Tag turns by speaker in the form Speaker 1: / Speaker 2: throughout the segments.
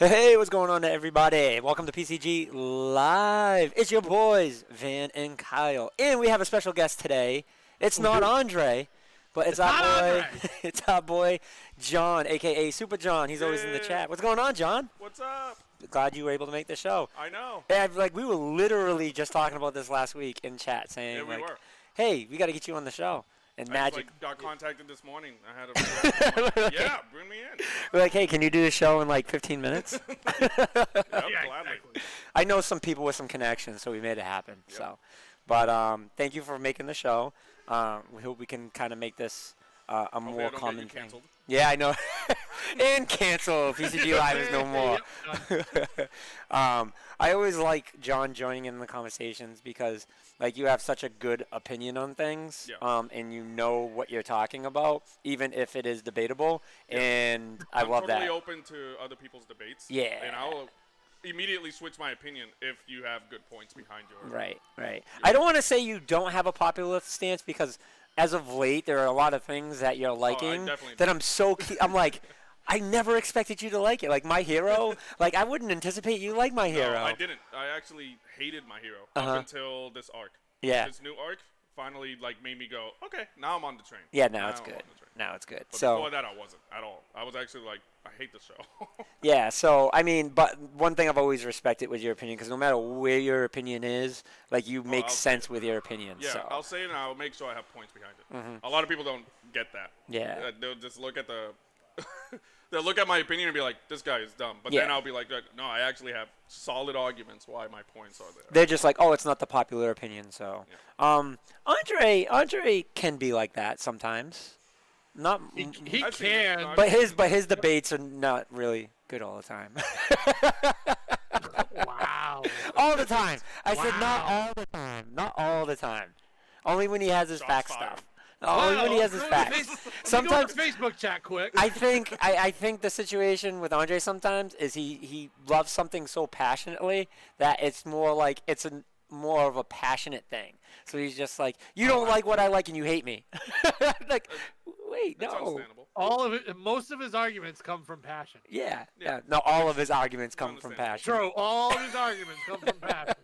Speaker 1: Hey, what's going on, everybody? Welcome to PCG Live. It's your boys, Van and Kyle, and we have a special guest today. It's not Andre, but it's our
Speaker 2: not
Speaker 1: boy.
Speaker 2: Andre.
Speaker 1: It's our boy, John, aka Super John. He's always in the chat. What's going on, John?
Speaker 3: What's up?
Speaker 1: Glad you were able to make the show.
Speaker 3: I know.
Speaker 1: Yeah, we were literally just talking about this last week in chat, saying
Speaker 3: Yeah, we were.
Speaker 1: "Hey, we got to get you on the show." And
Speaker 3: I
Speaker 1: Magic,
Speaker 3: got contacted this morning. I had a yeah, bring me in.
Speaker 1: we're like, "Hey, can you do the show in like 15 minutes?"
Speaker 3: Yep, gladly.
Speaker 2: Exactly.
Speaker 1: I know some people with some connections, so we made it happen.
Speaker 3: Yep.
Speaker 1: So, but thank you for making the show. We hope we can kind of make this a
Speaker 3: Hopefully
Speaker 1: more
Speaker 3: I don't
Speaker 1: common
Speaker 3: get you
Speaker 1: thing.
Speaker 3: canceled.
Speaker 1: Yeah, I know. And cancel. PCG Live is no more. I always like John joining in the conversations because, like, you have such a good opinion on things,
Speaker 3: Yeah.
Speaker 1: and you know what you're talking about, even if it is debatable.
Speaker 3: Yeah.
Speaker 1: And I
Speaker 3: I'm
Speaker 1: love
Speaker 3: totally
Speaker 1: that.
Speaker 3: open to other people's debates.
Speaker 1: Yeah.
Speaker 3: And I'll immediately switch my opinion if you have good points behind your.
Speaker 1: Right. I don't want to say you don't have a popular stance because as of late there are a lot of things that you're liking
Speaker 3: definitely
Speaker 1: that
Speaker 3: do.
Speaker 1: I'm so I'm like, I never expected you to like it. Like My Hero, like I wouldn't anticipate you like My Hero.
Speaker 3: No, I didn't. I actually hated My Hero
Speaker 1: Uh-huh.
Speaker 3: up until this arc.
Speaker 1: Yeah.
Speaker 3: This new arc finally made me go, okay, now I'm on the train.
Speaker 1: Yeah, now it's
Speaker 3: I'm
Speaker 1: good.
Speaker 3: on the train.
Speaker 1: Now it's good.
Speaker 3: But
Speaker 1: So
Speaker 3: before that, I wasn't at all. I was actually like, I hate the show.
Speaker 1: yeah, so I mean, but one thing I've always respected with your opinion, because no matter where your opinion is, like you make
Speaker 3: I'll
Speaker 1: sense with your opinion.
Speaker 3: Yeah,
Speaker 1: so.
Speaker 3: I'll say it and I'll make sure I have points behind it.
Speaker 1: Mhm.
Speaker 3: A lot of people don't get that.
Speaker 1: Yeah.
Speaker 3: They'll just look at the. They'll look at my opinion and be like, "This guy is dumb," but then
Speaker 1: Yeah.
Speaker 3: I'll be like, "No, I actually have solid arguments why my points are there."
Speaker 1: They're just like, oh, it's not the popular opinion. So, Andre can be like that sometimes. Not,
Speaker 2: He
Speaker 3: I've seen it.
Speaker 2: can.
Speaker 3: No,
Speaker 1: but his debates are not really good all the time.
Speaker 2: Wow.
Speaker 1: All the time. I said not
Speaker 2: Wow.
Speaker 1: all the time. Not all the time. Only when he has his
Speaker 3: Shots
Speaker 1: fact
Speaker 3: fired.
Speaker 1: stuff. Only when he has his facts. Sometimes
Speaker 2: Facebook chat quick.
Speaker 1: I think the situation with Andre sometimes is he loves something so passionately that it's more like it's more of a passionate thing. So he's just like, you don't like what I like and you hate me. Like, wait,
Speaker 3: That's
Speaker 1: no.
Speaker 3: understandable.
Speaker 2: All of it, most of his arguments come from passion.
Speaker 1: Yeah.
Speaker 3: Yeah.
Speaker 1: No, all of his arguments come from
Speaker 3: Understandable.
Speaker 1: passion.
Speaker 2: True. All of his arguments come from passion.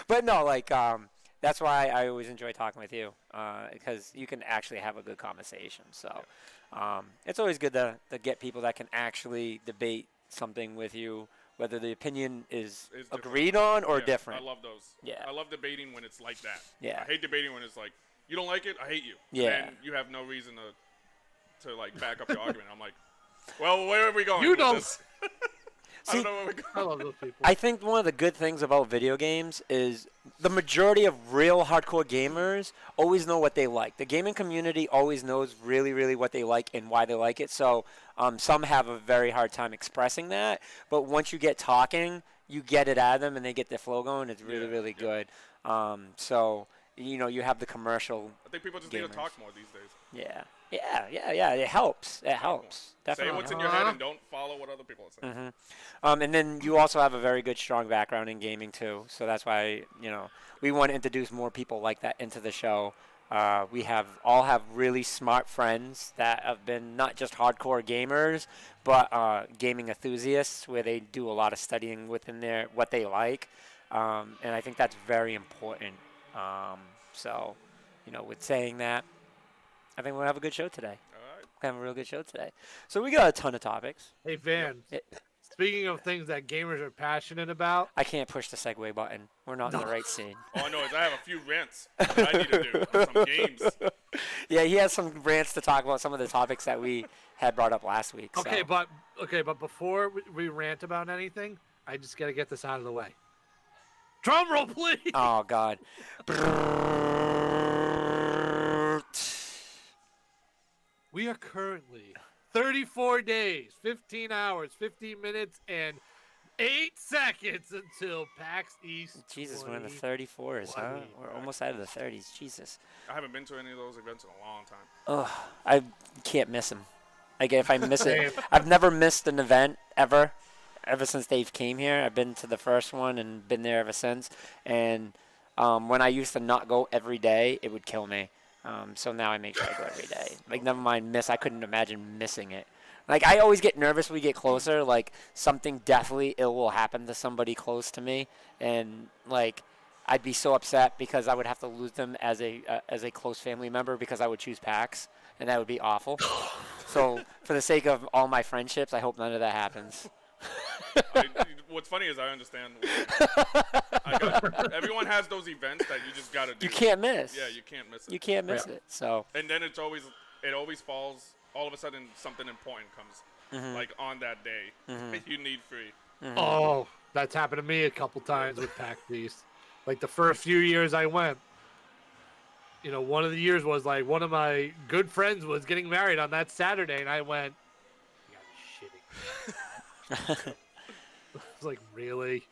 Speaker 1: But no, like that's why I always enjoy talking with you because you can actually have a good conversation. So it's always good to get people that can actually debate something with you, whether the opinion is
Speaker 3: It's different.
Speaker 1: agreed on or
Speaker 3: Yeah,
Speaker 1: different.
Speaker 3: I love those.
Speaker 1: Yeah.
Speaker 3: I love debating when it's like that.
Speaker 1: Yeah.
Speaker 3: I hate debating when it's like, you don't like it, I hate you.
Speaker 1: Yeah.
Speaker 3: And you have no reason to like back up your argument. I'm like, well, where are we going?
Speaker 2: You
Speaker 3: with
Speaker 2: don't-
Speaker 3: this? I
Speaker 1: See,
Speaker 3: don't know where we're going.
Speaker 2: I love those people.
Speaker 1: I think one of the good things about video games is the majority of real hardcore gamers always know what they like. The gaming community always knows really, really what they like and why they like it. So some have a very hard time expressing that. But once you get talking, you get it out of them and they get their flow going. It's really,
Speaker 3: Yeah,
Speaker 1: really
Speaker 3: yeah.
Speaker 1: good. So, you have the commercial.
Speaker 3: I think people just need to
Speaker 1: Gamers.
Speaker 3: talk more these days.
Speaker 1: Yeah. It helps. It helps.
Speaker 3: Say
Speaker 1: Definitely.
Speaker 3: what's in your head and don't follow what other people are saying.
Speaker 1: And then you also have a very good, strong background in gaming too. So that's why we want to introduce more people like that into the show. We all have really smart friends that have been not just hardcore gamers, but gaming enthusiasts, where they do a lot of studying within what they like, and I think that's very important. So, with saying that, I think we'll have a good show today.
Speaker 3: All right.
Speaker 1: We'll have a real good show today. So we got a ton of topics.
Speaker 2: Hey, Van.
Speaker 1: Yeah.
Speaker 2: Speaking of things that gamers are passionate about,
Speaker 1: I can't push the segue button. We're not in the right scene.
Speaker 3: All I know is I have a few rants that I need to do on some games.
Speaker 1: Yeah, he has some rants to talk about some of the topics that we had brought up last week. So.
Speaker 2: okay, but before we rant about anything, I just gotta get this out of the way. Drum roll, please.
Speaker 1: Oh God.
Speaker 2: We are currently 34 days, 15 hours, 15 minutes, and 8 seconds until PAX East.
Speaker 1: Jesus, we're in the
Speaker 2: 20.
Speaker 1: 34s, huh? We're almost out of the 30s. Jesus.
Speaker 3: I haven't been to any of those events in a long time.
Speaker 1: Ugh, I can't miss him. Like if I miss it,
Speaker 2: Same.
Speaker 1: I've never missed an event ever since Dave came here. I've been to the first one and been there ever since. And when I used to not go every day, it would kill me. So now I make sure I go every day. Like, never mind miss. I couldn't imagine missing it. Like, I always get nervous when we get closer. Like, something deathly ill will happen to somebody close to me, and like, I'd be so upset because I would have to lose them as a close family member because I would choose PAX, and that would be awful. So, for the sake of all my friendships, I hope none of that happens.
Speaker 3: What's funny is I understand. Everyone has those events that you just gotta do.
Speaker 1: You can't miss.
Speaker 3: Yeah, you can't miss it.
Speaker 1: You can't miss it. So.
Speaker 3: And then it always falls. All of a sudden, something important comes, like on that day. You need free.
Speaker 2: Oh, that's happened to me a couple times with PAX East. Like the first few years I went, one of the years was like one of my good friends was getting married on that Saturday, and I went, "You gotta be shitting me." I was like, really?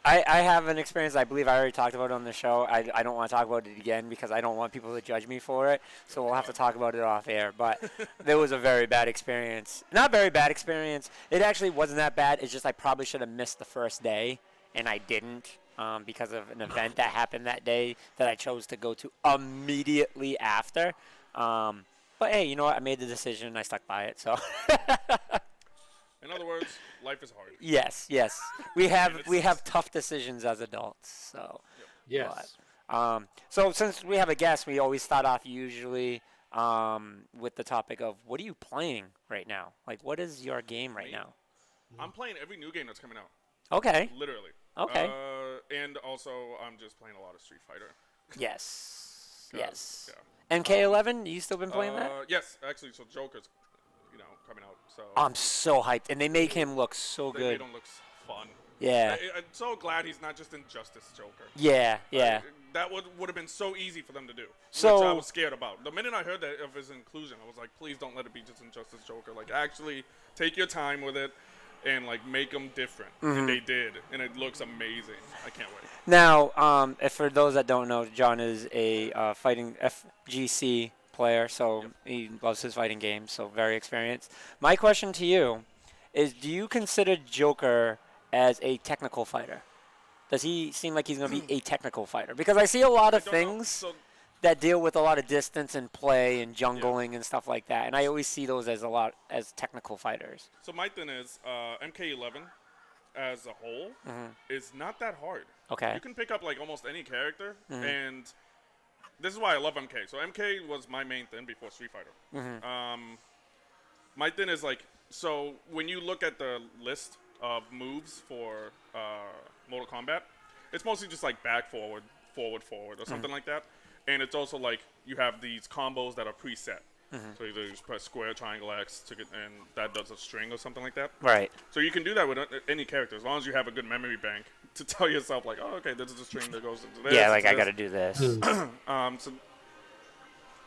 Speaker 1: I have an experience I believe I already talked about on the show. I don't want to talk about it again because I don't want people to judge me for it. So we'll have to talk about it off air. But there was a very bad experience. Not very bad experience. It actually wasn't that bad. It's just I probably should have missed the first day, and I didn't because of an event that happened that day that I chose to go to immediately after. But hey, you know what? I made the decision. I stuck by it. So.
Speaker 3: In other words, life is hard.
Speaker 1: Yes. We have tough decisions as adults. So.
Speaker 2: Yes.
Speaker 1: So since we have a guest, we always start off usually with the topic of what are you playing right now? Like, what is your game right now?
Speaker 3: I'm playing every new game that's coming out.
Speaker 1: Okay.
Speaker 3: Literally.
Speaker 1: Okay.
Speaker 3: And also, I'm just playing a lot of Street Fighter.
Speaker 1: Yes. Yes.
Speaker 3: Yeah.
Speaker 1: MK11, you still been playing that?
Speaker 3: Yes, actually. So Joker's, coming out. So
Speaker 1: I'm so hyped, and they make him look so
Speaker 3: they
Speaker 1: good.
Speaker 3: made him look fun.
Speaker 1: Yeah.
Speaker 3: I'm so glad he's not just Injustice Joker.
Speaker 1: Yeah.
Speaker 3: That would have been so easy for them to do,
Speaker 1: So
Speaker 3: which I was scared about. The minute I heard that of his inclusion, I was like, please don't let it be just Injustice Joker. Like, actually take your time with it and, like, make him different. And they did, and it looks amazing. I can't wait.
Speaker 1: Now, if for those that don't know, John is a fighting FGC player, so he loves his fighting games, so very experienced. My question to you is, do you consider Joker as a technical fighter? Does he seem like he's going to be a technical fighter? Because I see a lot of things that deal with a lot of distance and play and jungling and stuff like that, and I always see those as technical fighters.
Speaker 3: So my thing is, MK11 as a whole is not that hard.
Speaker 1: Okay.
Speaker 3: You can pick up like almost any character, and this is why I love MK. So MK was my main thing before Street Fighter. My thing is like, so when you look at the list of moves for Mortal Kombat, it's mostly just like back, forward, forward, forward, or something like that. And it's also like you have these combos that are preset. So either you just press square, triangle, X, and that does a string or something like that.
Speaker 1: Right.
Speaker 3: So you can do that with any character as long as you have a good memory bank to tell yourself like, oh, okay, this is a string that goes into this.
Speaker 1: Yeah, like I got to do this.
Speaker 3: So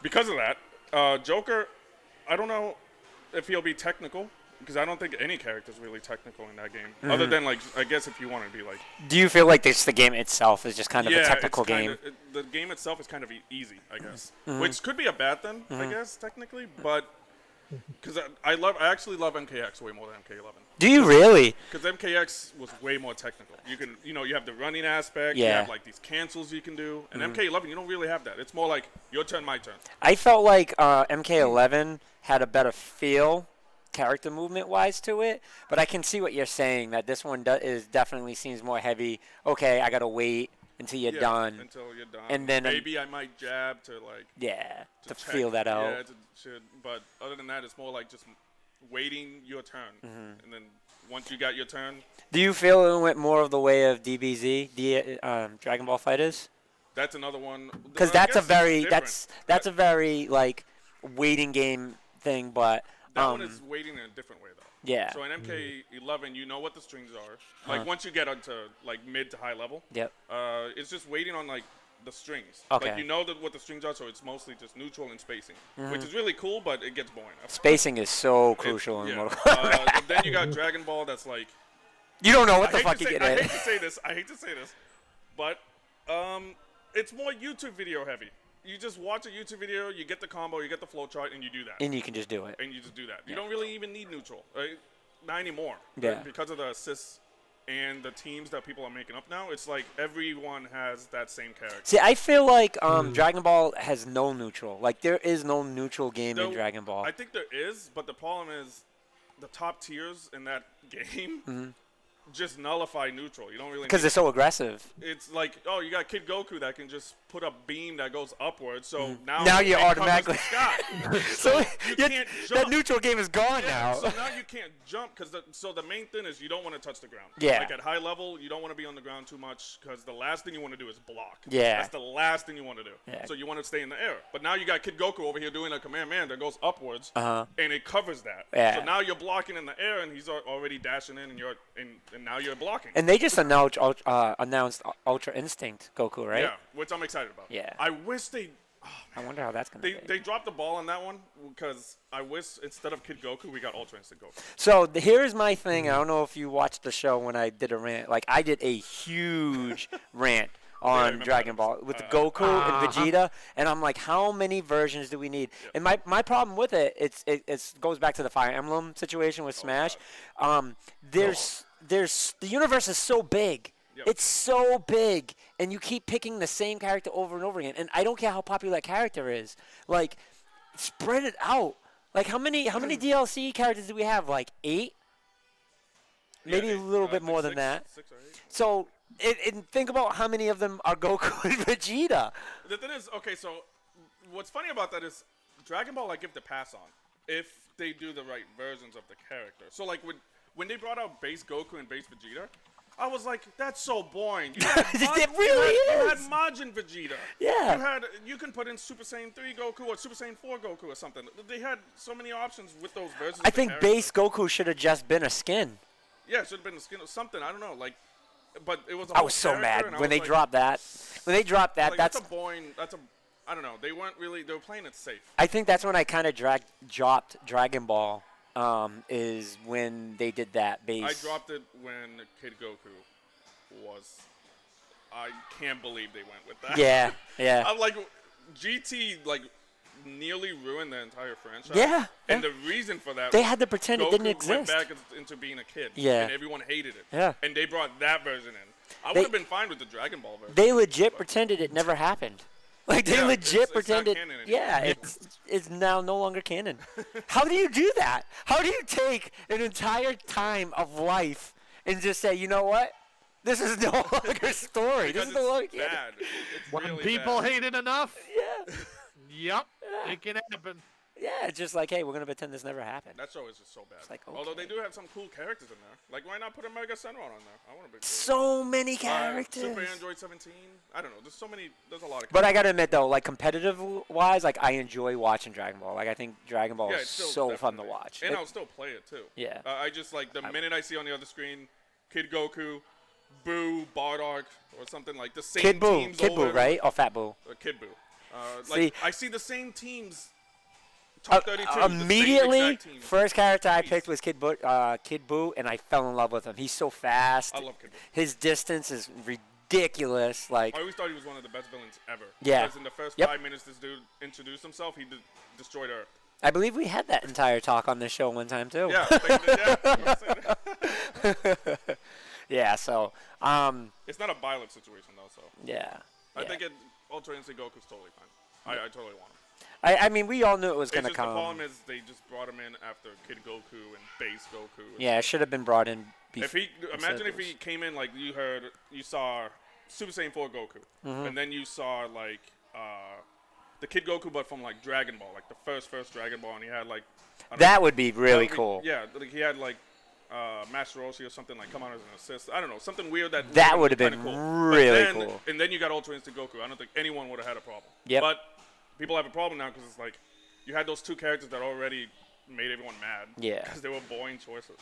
Speaker 3: because of that, Joker, I don't know if he'll be technical because I don't think any character is really technical in that game. Other than like, I guess if you want to be like.
Speaker 1: Do you feel like the game itself is just kind of a technical
Speaker 3: it's
Speaker 1: game?
Speaker 3: The game itself is kind of easy, I guess, which could be a bad thing, I guess, technically, but because I actually love MKX way more than MK11.
Speaker 1: Do you really?
Speaker 3: Because MKX was way more technical. You can, you have the running aspect.
Speaker 1: Yeah.
Speaker 3: You have like these cancels you can do, and MK11 you don't really have that. It's more like your turn, my turn.
Speaker 1: I felt like MK11 had a better feel, character movement wise to it, but I can see what you're saying that this one definitely seems more heavy. Okay, I gotta wait until you're done.
Speaker 3: Until you're done.
Speaker 1: And then
Speaker 3: maybe I might jab to like.
Speaker 1: Yeah, to
Speaker 3: check.
Speaker 1: feel that out.
Speaker 3: Yeah, but other than that, it's more like just waiting your turn, and then once you got your turn.
Speaker 1: Do you feel it went more of the way of DBZ, Dragon Ball Fighters?
Speaker 3: That's another one.
Speaker 1: Because that's a very like waiting game thing, but.
Speaker 3: That one is waiting in a different way, though.
Speaker 1: Yeah.
Speaker 3: So in MK11, you know what the strings are. Like, once you get onto, like, mid to high level, it's just waiting on, like, the strings.
Speaker 1: Okay.
Speaker 3: Like, you know what the strings are, so it's mostly just neutral and spacing, which is really cool, but it gets boring.
Speaker 1: Spacing is so crucial in Mortal
Speaker 3: Kombat. And then you got Dragon Ball that's, like...
Speaker 1: You don't know what the fuck you're getting at.
Speaker 3: I hate to say this, but it's more YouTube video heavy. You just watch a YouTube video, you get the combo, you get the flow chart, and you do that.
Speaker 1: And you can just do it.
Speaker 3: You don't really even need neutral. Not anymore.
Speaker 1: Yeah.
Speaker 3: Because of the assist and the teams that people are making up now, it's like everyone has that same character.
Speaker 1: See, I feel like Dragon Ball has no neutral. Like, there is no neutral game in
Speaker 3: Though,
Speaker 1: Dragon Ball.
Speaker 3: I think there is, but the problem is the top tiers in that game just nullify neutral. You don't really
Speaker 1: Because they're so aggressive.
Speaker 3: It's like, oh, you got Kid Goku that can just put a beam that goes upwards. So
Speaker 1: Now you're
Speaker 3: it covers
Speaker 1: automatically-
Speaker 3: the sky.
Speaker 1: So
Speaker 3: you can't jump.
Speaker 1: that neutral game is gone
Speaker 3: Yeah,
Speaker 1: now.
Speaker 3: so now you can't jump because the main thing is you don't want to touch the ground.
Speaker 1: Yeah.
Speaker 3: Like at high level, you don't want to be on the ground too much because the last thing you want to do is block.
Speaker 1: Yeah.
Speaker 3: That's the last thing you want to do.
Speaker 1: Yeah.
Speaker 3: So you want to stay in the air. But now you got Kid Goku over here doing a command man that goes upwards,
Speaker 1: Uh-huh.
Speaker 3: and it covers that.
Speaker 1: Yeah.
Speaker 3: So now you're blocking in the air, and he's already dashing in, and now you're blocking.
Speaker 1: And they just announced Ultra Instinct Goku, right?
Speaker 3: Yeah, which I'm excited about.
Speaker 1: Yeah.
Speaker 3: I wish they.
Speaker 1: I wonder how that's going to be.
Speaker 3: They dropped the ball on that one because I wish instead of Kid Goku, we got Ultra Instinct Goku.
Speaker 1: So here's my thing. I don't know if you watched the show when I did a rant. Like, I did a huge rant on
Speaker 3: remember
Speaker 1: Dragon
Speaker 3: that.
Speaker 1: Ball with Goku and Vegeta, and I'm like, how many versions do we need? And my problem with it, it goes back to the Fire Emblem situation with Smash. There's the universe is so big.
Speaker 3: Yep.
Speaker 1: It's so big, and you keep picking the same character over and over again. And I don't care how popular that character is. Like, spread it out. Like, how many DLC characters do we have? Like 8? Maybe
Speaker 3: Yeah,
Speaker 1: a little
Speaker 3: I
Speaker 1: bit
Speaker 3: think
Speaker 1: more than
Speaker 3: 6
Speaker 1: that.
Speaker 3: 6 or 8.
Speaker 1: So, and think about how many of them are Goku and Vegeta.
Speaker 3: The thing is, okay, so what's funny about that is Dragon Ball I give the pass on if they do the right versions of the character. So like when they brought out base Goku and base Vegeta, I was like, that's so boring. You had
Speaker 1: It really
Speaker 3: you had
Speaker 1: is.
Speaker 3: Majin Vegeta.
Speaker 1: Yeah.
Speaker 3: You can put in Super Saiyan 3 Goku or Super Saiyan 4 Goku or something. They had so many options with those versions.
Speaker 1: I
Speaker 3: of the
Speaker 1: think
Speaker 3: character.
Speaker 1: base Goku should have just been a skin.
Speaker 3: Yeah, it should have been the skin or something. I don't know. Like, but it was.
Speaker 1: I was so mad when they dropped that. When they dropped that,
Speaker 3: Like,
Speaker 1: that's.
Speaker 3: a boring. I don't know. They weren't really. They were playing it safe.
Speaker 1: I think that's when I kind of dropped Dragon Ball. Is when they did that base.
Speaker 3: I dropped it when Kid Goku was. I can't believe they went with that.
Speaker 1: Yeah, yeah.
Speaker 3: I'm like, GT nearly ruined the entire franchise.
Speaker 1: Yeah,
Speaker 3: And
Speaker 1: yeah.
Speaker 3: the reason for that
Speaker 1: They
Speaker 3: was
Speaker 1: had to pretend it
Speaker 3: Goku
Speaker 1: didn't
Speaker 3: went
Speaker 1: exist.
Speaker 3: back into being a kid.
Speaker 1: Yeah.
Speaker 3: And everyone hated it.
Speaker 1: Yeah.
Speaker 3: And they brought that version in. I
Speaker 1: They-
Speaker 3: would have been fine with the Dragon Ball version.
Speaker 1: They legit pretended it never happened. Like, they
Speaker 3: Yeah,
Speaker 1: legit
Speaker 3: it's not
Speaker 1: pretended.
Speaker 3: canon anymore.
Speaker 1: Yeah, it's now no longer canon. How do you do that? How do you take an entire time of life and just say, you know what? This is no longer story.
Speaker 3: Because
Speaker 1: This is no longer
Speaker 3: it's
Speaker 1: canon.
Speaker 3: bad. It's
Speaker 2: When
Speaker 3: really
Speaker 2: people
Speaker 3: bad.
Speaker 2: hate it enough,
Speaker 1: Yeah.
Speaker 2: yep, it can happen.
Speaker 1: Yeah, it's just like, hey, we're going to pretend this never happened.
Speaker 3: That show is just so bad.
Speaker 1: like,
Speaker 3: Although they
Speaker 1: okay.
Speaker 3: do have some cool characters in there. Like, why not put a Mega Senron on there? I want a big.
Speaker 1: So many characters.
Speaker 3: Super Android 17. I don't know. There's so many. There's a lot of.
Speaker 1: But I got to admit, though, like, competitive-wise, like, I enjoy watching Dragon Ball. Like, I think Dragon Ball is
Speaker 3: it's still
Speaker 1: so fun to
Speaker 3: definitely-
Speaker 1: watch.
Speaker 3: And
Speaker 1: It-
Speaker 3: I'll still play it too.
Speaker 1: Yeah.
Speaker 3: I just like the minute I see on the other screen, Kid Goku, Boo, Bardock, or something like the same
Speaker 1: Kid Boo.
Speaker 3: teams
Speaker 1: Kid Boo,
Speaker 3: over-
Speaker 1: right? Or Fat Boo.
Speaker 3: Kid Boo.
Speaker 1: See-
Speaker 3: Like I see the same teams. Top 32. the same
Speaker 1: Immediately,
Speaker 3: exact teams.
Speaker 1: first character I
Speaker 3: Jeez.
Speaker 1: picked was Kid Boo, and I fell in love with him. He's so fast.
Speaker 3: I love Kid Boo.
Speaker 1: His distance is ridiculous. Like,
Speaker 3: I always thought he was one of the best villains ever.
Speaker 1: Yeah.
Speaker 3: Because in the first
Speaker 1: Yep.
Speaker 3: 5 minutes this dude introduced himself, he destroyed Earth.
Speaker 1: I believe we had that entire talk on this show one time too.
Speaker 3: Yeah.
Speaker 1: Yeah. So,
Speaker 3: It's not a violent situation though, so
Speaker 1: yeah.
Speaker 3: I
Speaker 1: yeah.
Speaker 3: think Ultra Instinct Goku's totally fine. I totally want him.
Speaker 1: I mean, we all knew it was
Speaker 3: It's
Speaker 1: gonna
Speaker 3: just the
Speaker 1: come.
Speaker 3: problem is they just brought him in after Kid Goku and Base Goku.
Speaker 1: Yeah, it should have been brought in.
Speaker 3: If he imagine if he came in like you saw Super Saiyan 4 Goku,
Speaker 1: Mm-hmm.
Speaker 3: and then you saw like the Kid Goku, but from like Dragon Ball, like the first Dragon Ball, and he had like I don't know,
Speaker 1: That would be really
Speaker 3: that would be-
Speaker 1: cool.
Speaker 3: Yeah, like he had like Master Roshi or something like come out as an assist. I don't know, something weird that
Speaker 1: That would have
Speaker 3: kinda
Speaker 1: been
Speaker 3: cool.
Speaker 1: really
Speaker 3: But then,
Speaker 1: cool.
Speaker 3: And then you got Ultra Instinct Goku. I don't think anyone would have had a problem.
Speaker 1: Yep.
Speaker 3: But people have a problem now because it's like you had those two characters that already made everyone mad.
Speaker 1: Yeah.
Speaker 3: Because they were boring choices.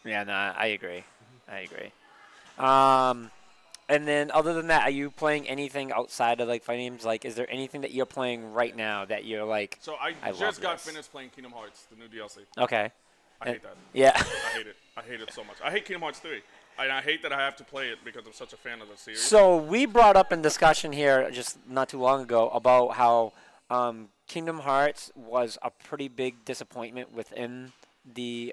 Speaker 1: Yeah, no, I agree. I agree. And then other than that, are you playing anything outside of like fighting games? Like, is there anything that you're playing right now that you're like,
Speaker 3: So I
Speaker 1: I love
Speaker 3: just got
Speaker 1: this.
Speaker 3: finished playing Kingdom Hearts, the new DLC.
Speaker 1: okay,
Speaker 3: I hate that.
Speaker 1: yeah,
Speaker 3: I hate it. I hate it so much. I hate Kingdom Hearts 3. And I hate that I have to play it because I'm such a fan of the series.
Speaker 1: So we brought up in discussion here just not too long ago about how Kingdom Hearts was a pretty big disappointment within the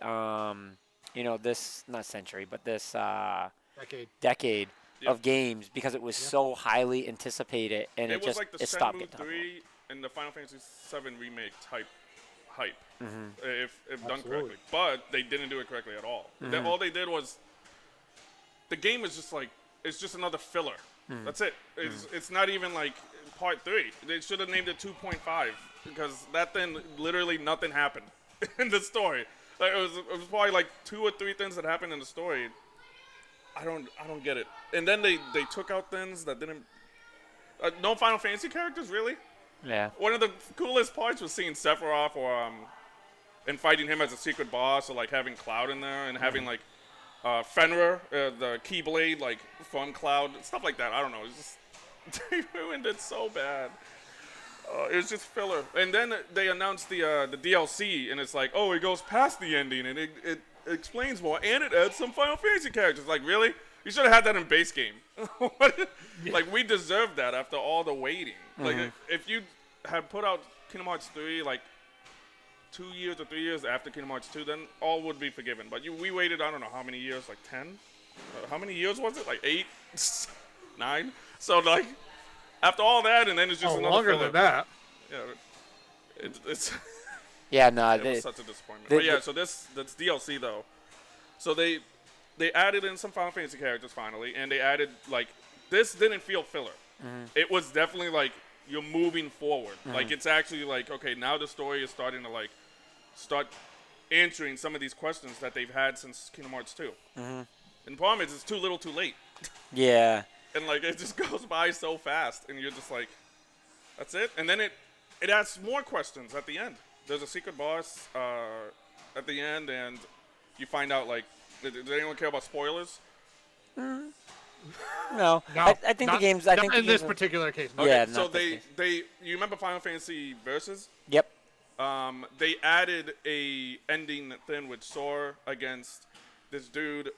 Speaker 1: this not century, but this
Speaker 2: Decade.
Speaker 1: decade
Speaker 3: Yep.
Speaker 1: of games because it was so highly anticipated and
Speaker 3: It was like the
Speaker 1: it stopped
Speaker 3: Shenmue
Speaker 1: getting talked
Speaker 3: 3 and the Final Fantasy 7 remake type hype, if done
Speaker 2: Absolutely.
Speaker 3: correctly. But they didn't do it correctly at all. All they did was the game is just like it's just another filler. That's it. It's not even like part 3. They should have named it 2.5 because that then literally nothing happened in the story. Like it was probably like 2 or 3 things that happened in the story. I don't get it. And then they took out things that didn't. No Final Fantasy characters really.
Speaker 1: Yeah.
Speaker 3: One of the coolest parts was seeing Sephiroth and fighting him as a secret boss, or like having Cloud in there and having like Fenrir, the Keyblade, like from Cloud, stuff like that. I don't know. It's just they ruined it so bad. It was just filler. And then they announced the DLC, and it's like, oh, it goes past the ending, and it explains more, and it adds some Final Fantasy characters. Like, really? You should have had that in base game. Like, we deserve that after all the waiting. Like, if you had put out Kingdom Hearts 3, like, 2 years or 3 years after Kingdom Hearts 2, then all would be forgiven. But we waited, I don't know how many years, like 10? How many years was it? Like 8? 9? So, like, after all that, and then it's just another
Speaker 2: longer
Speaker 3: filler.
Speaker 2: than that.
Speaker 3: Yeah, it's
Speaker 1: Yeah, no,
Speaker 3: it was such a disappointment. But yeah, so that's DLC though. So they added in some Final Fantasy characters finally, and they added like this didn't feel filler. It was definitely like you're moving forward. Like it's actually like okay, now the story is starting to like start answering some of these questions that they've had since Kingdom Hearts 2. And the problem is it's too little, too late.
Speaker 1: yeah.
Speaker 3: And like it just goes by so fast, and you're just like, that's it. And then it asks more questions at the end. There's a secret boss at the end, and you find out like, does anyone care about spoilers?
Speaker 1: No. I think the games. I think
Speaker 2: in
Speaker 1: the
Speaker 2: this
Speaker 1: games
Speaker 2: particular case.
Speaker 3: Okay,
Speaker 1: Yeah,
Speaker 3: so
Speaker 1: not this case.
Speaker 3: they you remember Final Fantasy Versus?
Speaker 1: Yep.
Speaker 3: They added a ending thing with Sora against this dude,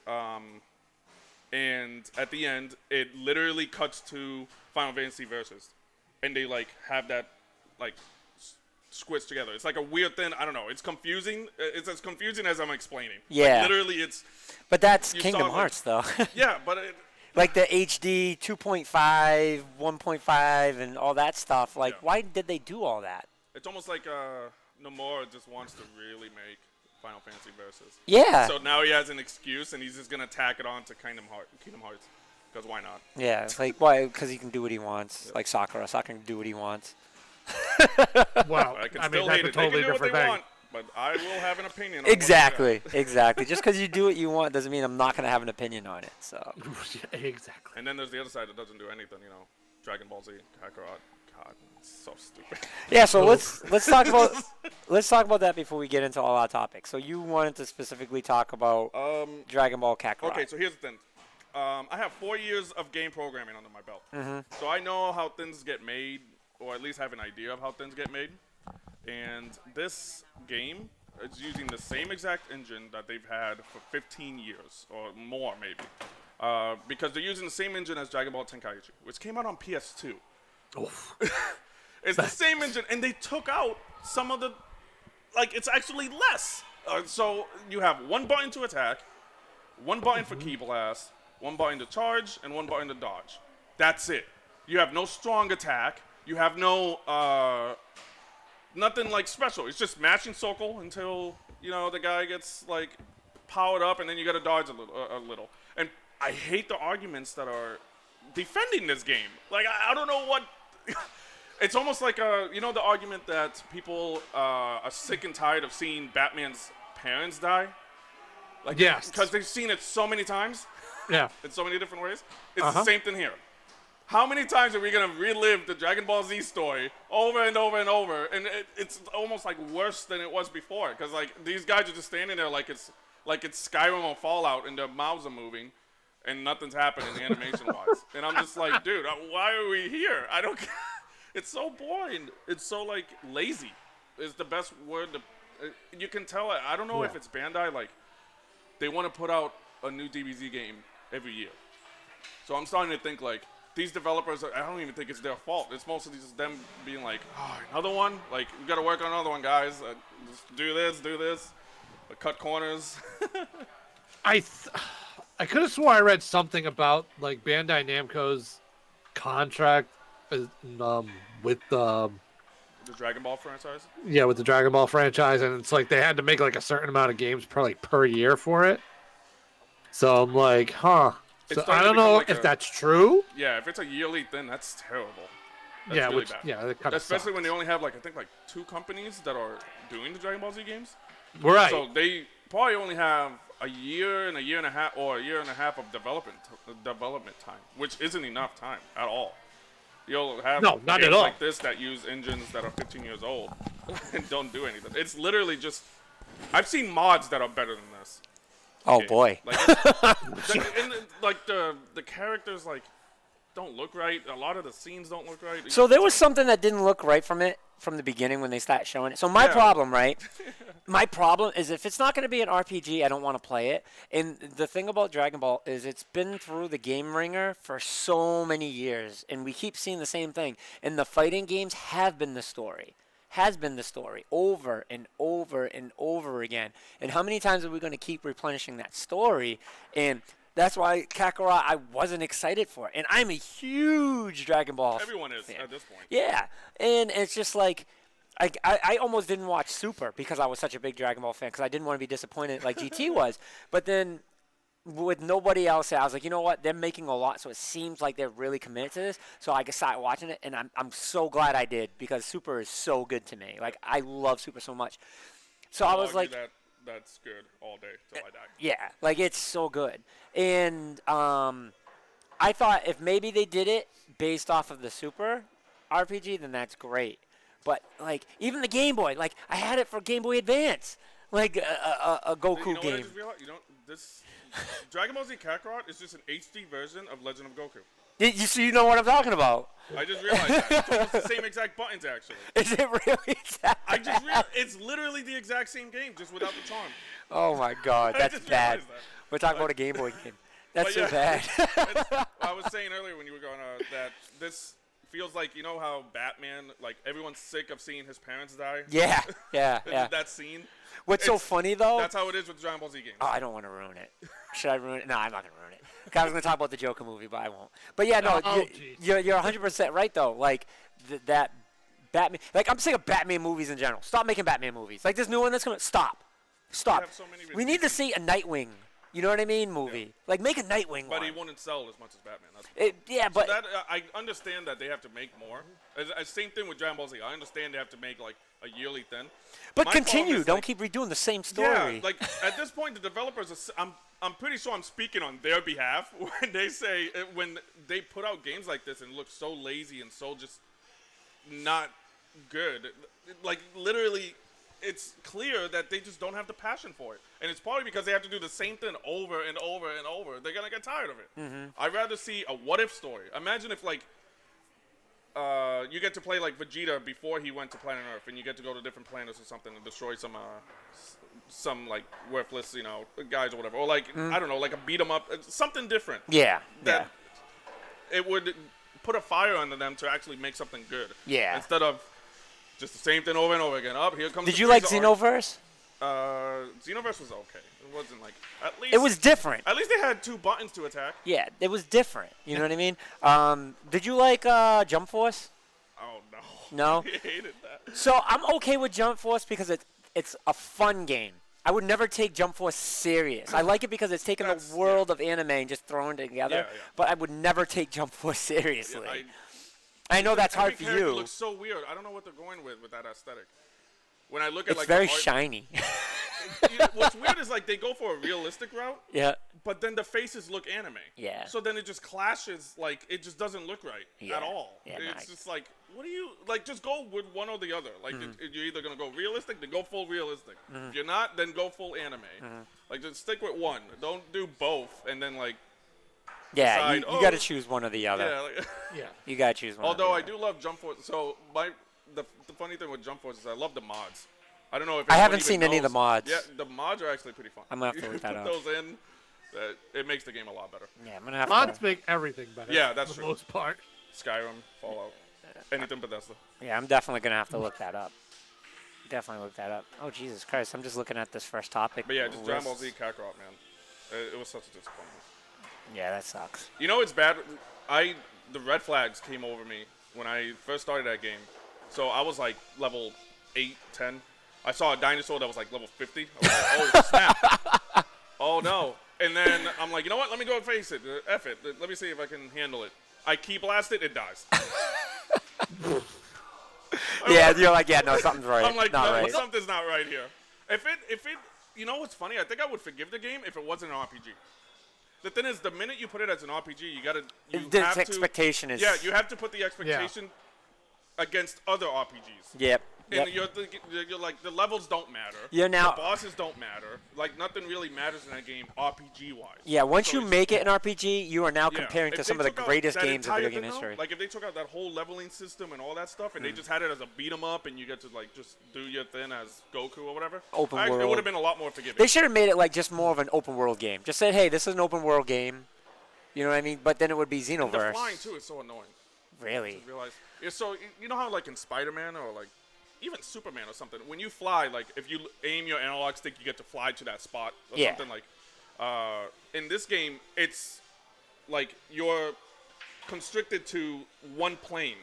Speaker 3: and at the end it literally cuts to Final Fantasy Versus, and they like have that like squished together. It's like a weird thing. I don't know. It's confusing. It's as confusing as I'm explaining.
Speaker 1: Yeah.
Speaker 3: Like, literally, it's
Speaker 1: But that's
Speaker 3: You
Speaker 1: Kingdom
Speaker 3: saw, like-
Speaker 1: Hearts, though.
Speaker 3: yeah, but
Speaker 1: Like the HD 2.5, 1.5, and all that stuff. Like,
Speaker 3: Yeah.
Speaker 1: why did they do all that?
Speaker 3: it's almost like Nomura just wants to really make Final Fantasy Versus.
Speaker 1: Yeah.
Speaker 3: So now he has an excuse, and he's just gonna tack it on to Kingdom Hearts, because why not?
Speaker 1: Yeah. It's like, why? Because he can do what he wants. Like Sakura. Sakura can do what he wants.
Speaker 2: Wow.
Speaker 3: I can
Speaker 2: I mean,
Speaker 3: still
Speaker 2: that's
Speaker 3: hate
Speaker 2: a
Speaker 3: it.
Speaker 2: totally
Speaker 3: They can do what they
Speaker 2: different thing.
Speaker 3: want, but I will have an opinion. On what they
Speaker 1: Exactly. Exactly. Just because you do what you want doesn't mean I'm not going to have an opinion on it. So.
Speaker 2: Yeah, exactly.
Speaker 3: And then there's the other side that doesn't do anything. Dragon Ball Z, Kakarot. God, it's so stupid.
Speaker 1: Yeah. So let's talk about that before we get into all our topics. So you wanted to specifically talk about Dragon Ball Kakarot.
Speaker 3: Okay, so here's the thing. I have 4 years of game programming under my belt. So I know how things get made, or at least have an idea of how things get made. And this game is using the same exact engine that they've had for 15 years, or more maybe. Because they're using the same engine as Dragon Ball Tenkaichi, which came out on PS2.
Speaker 2: Oof.
Speaker 3: It's the same engine, and they took out some of the, like, it's actually less. So you have one button to attack, one button for key blast, one button to charge, and one button to dodge. That's it. You have no strong attack. You have no, nothing like special. It's just mashing circle until, the guy gets, like, powered up, and then you got to dodge a little. And I hate the arguments that are defending this game. Like, I don't know what... It's almost like, the argument that people are sick and tired of seeing Batman's parents die? Like,
Speaker 2: Yes.
Speaker 3: Because they've seen it so many times,
Speaker 2: Yeah.
Speaker 3: in so many different ways. It's the same thing here. How many times are we going to relive the Dragon Ball Z story over and over and over? And it's almost like worse than it was before. Because, like, these guys are just standing there like it's Skyrim or Fallout, and their mouths are moving, and nothing's happening animation-wise. And I'm just like, dude, why are we here? I don't. It's so boring. It's so like lazy. Is the best word. You can tell. I don't know if it's Bandai. Like, they want to put out a new DBZ game every year. So I'm starting to think like these developers. I don't even think it's their fault. It's mostly just them being like, oh, another one. Like, we got to work on another one, guys. Just do this. Cut corners.
Speaker 2: I could have swore I read something about like Bandai Namco's contract with
Speaker 3: The Dragon Ball franchise.
Speaker 2: with the Dragon Ball franchise, and it's like they had to make like a certain amount of games per year for it. So I'm like, huh.
Speaker 3: It's
Speaker 2: So I
Speaker 3: starting to
Speaker 2: don't
Speaker 3: become
Speaker 2: know
Speaker 3: like
Speaker 2: if
Speaker 3: a-
Speaker 2: that's true.
Speaker 3: Yeah, if it's a yearly thing, that's terrible. That's
Speaker 2: Yeah,
Speaker 3: really
Speaker 2: which
Speaker 3: bad.
Speaker 2: that kind of
Speaker 3: Especially when they
Speaker 2: sucks.
Speaker 3: only have like I think like 2 companies that are doing the Dragon Ball Z games.
Speaker 2: Right.
Speaker 3: So they probably only have a year and a half, or a year and a half of development time, which isn't enough time at all. You'll have
Speaker 2: No, not
Speaker 3: games
Speaker 2: at all.
Speaker 3: like this that use engines that are 15 years old and don't do anything. It's literally just. I've seen mods that are better than this.
Speaker 1: Oh
Speaker 3: game.
Speaker 1: boy.
Speaker 3: Like, the characters like don't look right. A lot of the scenes don't look right.
Speaker 1: So there was something that didn't look right from it from the beginning when they started showing it. So my
Speaker 3: Yeah.
Speaker 1: problem, right? My problem is if it's not going to be an RPG, I don't want to play it. And the thing about Dragon Ball is it's been through the game ringer for so many years, and we keep seeing the same thing. And the fighting games have been the story. Has been the story over and over and over again. And how many times are we going to keep replenishing that story? And that's why Kakarot, I wasn't excited for it. And I'm a huge Dragon Ball
Speaker 3: Everyone is
Speaker 1: fan.
Speaker 3: at this point.
Speaker 1: Yeah, and it's just like, I almost didn't watch Super because I was such a big Dragon Ball fan because I didn't want to be disappointed like GT was. But then with nobody else, I was like, you know what? They're making a lot, so it seems like they're really committed to this. So I started watching it, and I'm so glad I did because Super is so good to me. Like, I love Super so much. So I
Speaker 3: I'll
Speaker 1: was
Speaker 3: argue
Speaker 1: like,
Speaker 3: that's good all day till I die.
Speaker 1: yeah, like it's so good. And I thought if maybe they did it based off of the Super RPG, then that's great. But like even the Game Boy, like I had it for Game Boy Advance, like a Goku
Speaker 3: You know what I
Speaker 1: game.
Speaker 3: just realized? This Dragon Ball Z Kakarot is just an HD version of Legend of Goku.
Speaker 1: So you know what I'm talking about?
Speaker 3: I just realized that. It's almost the same exact buttons, actually.
Speaker 1: Is it really?
Speaker 3: I just realized it's literally the exact same game, just without the charm.
Speaker 1: Oh my God,
Speaker 3: I
Speaker 1: that's
Speaker 3: just
Speaker 1: bad.
Speaker 3: realized that.
Speaker 1: We're talking about a Game Boy game. That's
Speaker 3: But
Speaker 1: so
Speaker 3: yeah,
Speaker 1: bad.
Speaker 3: I was saying earlier when you were going that this feels like, you know how Batman, like everyone's sick of seeing his parents die?
Speaker 1: yeah, yeah.
Speaker 3: That scene.
Speaker 1: What's so
Speaker 3: It's-
Speaker 1: funny though?
Speaker 3: That's how it is with Dragon Ball Z games.
Speaker 1: Oh, I don't want to ruin it. Should I ruin it? No, I'm not gonna ruin it. 'Cause I was gonna talk about the Joker movie, but I won't. But yeah, no,
Speaker 2: Oh, jeez.
Speaker 1: you're 100% right though. Like that Batman. Like I'm sick of Batman movies in general. Stop making Batman movies. Like this new one that's gonna stop.
Speaker 3: have so many
Speaker 1: We need to see a Nightwing. You know what I mean? Movie. Like make a Nightwing
Speaker 3: But
Speaker 1: one.
Speaker 3: he wouldn't sell as much as Batman. That's
Speaker 1: Yeah,
Speaker 3: so
Speaker 1: but
Speaker 3: that I understand that they have to make more. Same thing with Dragon Ball Z. I understand they have to make like a yearly thing.
Speaker 1: but
Speaker 3: my problem
Speaker 1: continue.
Speaker 3: is,
Speaker 1: Don't
Speaker 3: like-
Speaker 1: keep redoing the same story.
Speaker 3: Yeah, like at this point, the developers. I'm pretty sure I'm speaking on their behalf when they say when they put out games like this and look so lazy and so just not good. Like literally, it's clear that they just don't have the passion for it, and it's probably because they have to do the same thing over and over and over. They're gonna get tired of it. I'd rather see a what if story. Imagine if like. You get to play like Vegeta before he went to planet Earth, and you get to go to different planets or something and destroy some like worthless, guys or whatever, or like I don't know, like a beat 'em up, something different.
Speaker 1: Yeah.
Speaker 3: That it would put a fire under them to actually make something good.
Speaker 1: Yeah.
Speaker 3: Instead of just the same thing over and over again. Here comes.
Speaker 1: Did
Speaker 3: the
Speaker 1: you like
Speaker 3: Frieza arc.
Speaker 1: Xenoverse?
Speaker 3: Xenoverse was okay. It wasn't like at least.
Speaker 1: It was different.
Speaker 3: At least they had 2 buttons to attack.
Speaker 1: Yeah, it was different. You know what I mean? Did you like Jump Force?
Speaker 3: Oh no.
Speaker 1: No?
Speaker 3: I hated that.
Speaker 1: So I'm okay with Jump Force because it's a fun game. I would never take Jump Force serious. I like it because it's taking
Speaker 3: That's-
Speaker 1: the world of anime and just throwing it together.
Speaker 3: Yeah.
Speaker 1: But I would never take Jump Force seriously.
Speaker 3: I,
Speaker 1: I know that's hard
Speaker 3: every
Speaker 1: for
Speaker 3: character
Speaker 1: you.
Speaker 3: looks so weird. I don't know what they're going with that aesthetic. When I look at
Speaker 1: It's
Speaker 3: like
Speaker 1: very
Speaker 3: the art,
Speaker 1: shiny.
Speaker 3: what's weird is like they go for a realistic route,
Speaker 1: Yeah.
Speaker 3: but then the faces look anime.
Speaker 1: Yeah.
Speaker 3: So then it just clashes. Like it just doesn't look right
Speaker 1: Yeah.
Speaker 3: at all.
Speaker 1: Yeah, no,
Speaker 3: It's just like, what do you like? Just go with one or the other. Like you're either gonna go realistic, then go full realistic. If you're not, then go full anime. Like just stick with one. Don't do both, and then like
Speaker 1: Yeah,
Speaker 3: decide,
Speaker 1: you
Speaker 3: oh,
Speaker 1: got to choose one or the other.
Speaker 3: yeah. Like,
Speaker 2: Yeah.
Speaker 1: You got to choose one.
Speaker 3: although
Speaker 1: or
Speaker 3: I
Speaker 1: the other.
Speaker 3: do love Jump Force. So the funny thing with Jump Force is I love the mods. I don't know if
Speaker 1: I
Speaker 3: anyone
Speaker 1: haven't
Speaker 3: even
Speaker 1: seen any of the
Speaker 3: knows.
Speaker 1: mods.
Speaker 3: Yeah, the mods are actually pretty fun.
Speaker 1: I'm gonna have to
Speaker 3: You
Speaker 1: look that
Speaker 3: put
Speaker 1: up.
Speaker 3: those in, it makes the game a lot better.
Speaker 1: Yeah, I'm gonna have
Speaker 2: Mods
Speaker 1: to.
Speaker 2: make everything better.
Speaker 3: Yeah, that's
Speaker 2: for the
Speaker 3: true.
Speaker 2: most part.
Speaker 3: Skyrim, Fallout, anything Bethesda.
Speaker 1: Yeah, I'm definitely gonna have to look that up. Definitely look that up. Oh Jesus Christ! I'm just looking at this first topic.
Speaker 3: But yeah, just Dragon Ball
Speaker 1: list.
Speaker 3: Z Kakarot, man. It was such a disappointment.
Speaker 1: Yeah, that sucks.
Speaker 3: You know, it's bad. The red flags came over me when I first started that game. So I was like level 8, 10. I saw a dinosaur that was like level 50. I was like, oh, snap. Oh, no. And then I'm like, you know what? Let me go and face it. F it. Let me see if I can handle it. I key blast it. It dies.
Speaker 1: Yeah, you're like, yeah, no, something's right.
Speaker 3: I'm like,
Speaker 1: not
Speaker 3: no,
Speaker 1: right.
Speaker 3: something's not right here. If it, you know what's funny? I think I would forgive the game if it wasn't an RPG. The thing is, the minute you put it as an RPG,
Speaker 1: The expectation is.
Speaker 3: Yeah, you have to put the expectation against other RPGs.
Speaker 1: Yep.
Speaker 3: And you're like, the levels don't matter.
Speaker 1: You're now.
Speaker 3: The bosses don't matter. Like, nothing really matters in that game RPG-wise.
Speaker 1: Yeah, once
Speaker 3: So
Speaker 1: you make it an RPG, you are now
Speaker 3: yeah,
Speaker 1: comparing to
Speaker 3: if
Speaker 1: some
Speaker 3: they
Speaker 1: of the
Speaker 3: took out
Speaker 1: greatest
Speaker 3: that
Speaker 1: games in
Speaker 3: entire
Speaker 1: video game
Speaker 3: thing, though,
Speaker 1: history.
Speaker 3: like, if they took out that whole leveling system and all that stuff, and they just had it as a beat-em-up, and you get to, like, just do your thing as Goku or whatever,
Speaker 1: Open
Speaker 3: it
Speaker 1: world.
Speaker 3: would have been a lot more forgiving.
Speaker 1: They should have made it like just more of an open world game. Just said, hey, this is an open world game. You know what I mean? But then it would be Xenoverse.
Speaker 3: The flying, too, is so annoying.
Speaker 1: Really?
Speaker 3: To realize. Yeah, so, you know how, like, in Spider-Man or, like, even Superman or something, when you fly, like, if you aim your analog stick, you get to fly to that spot or something like. In this game, it's like you're constricted to one plane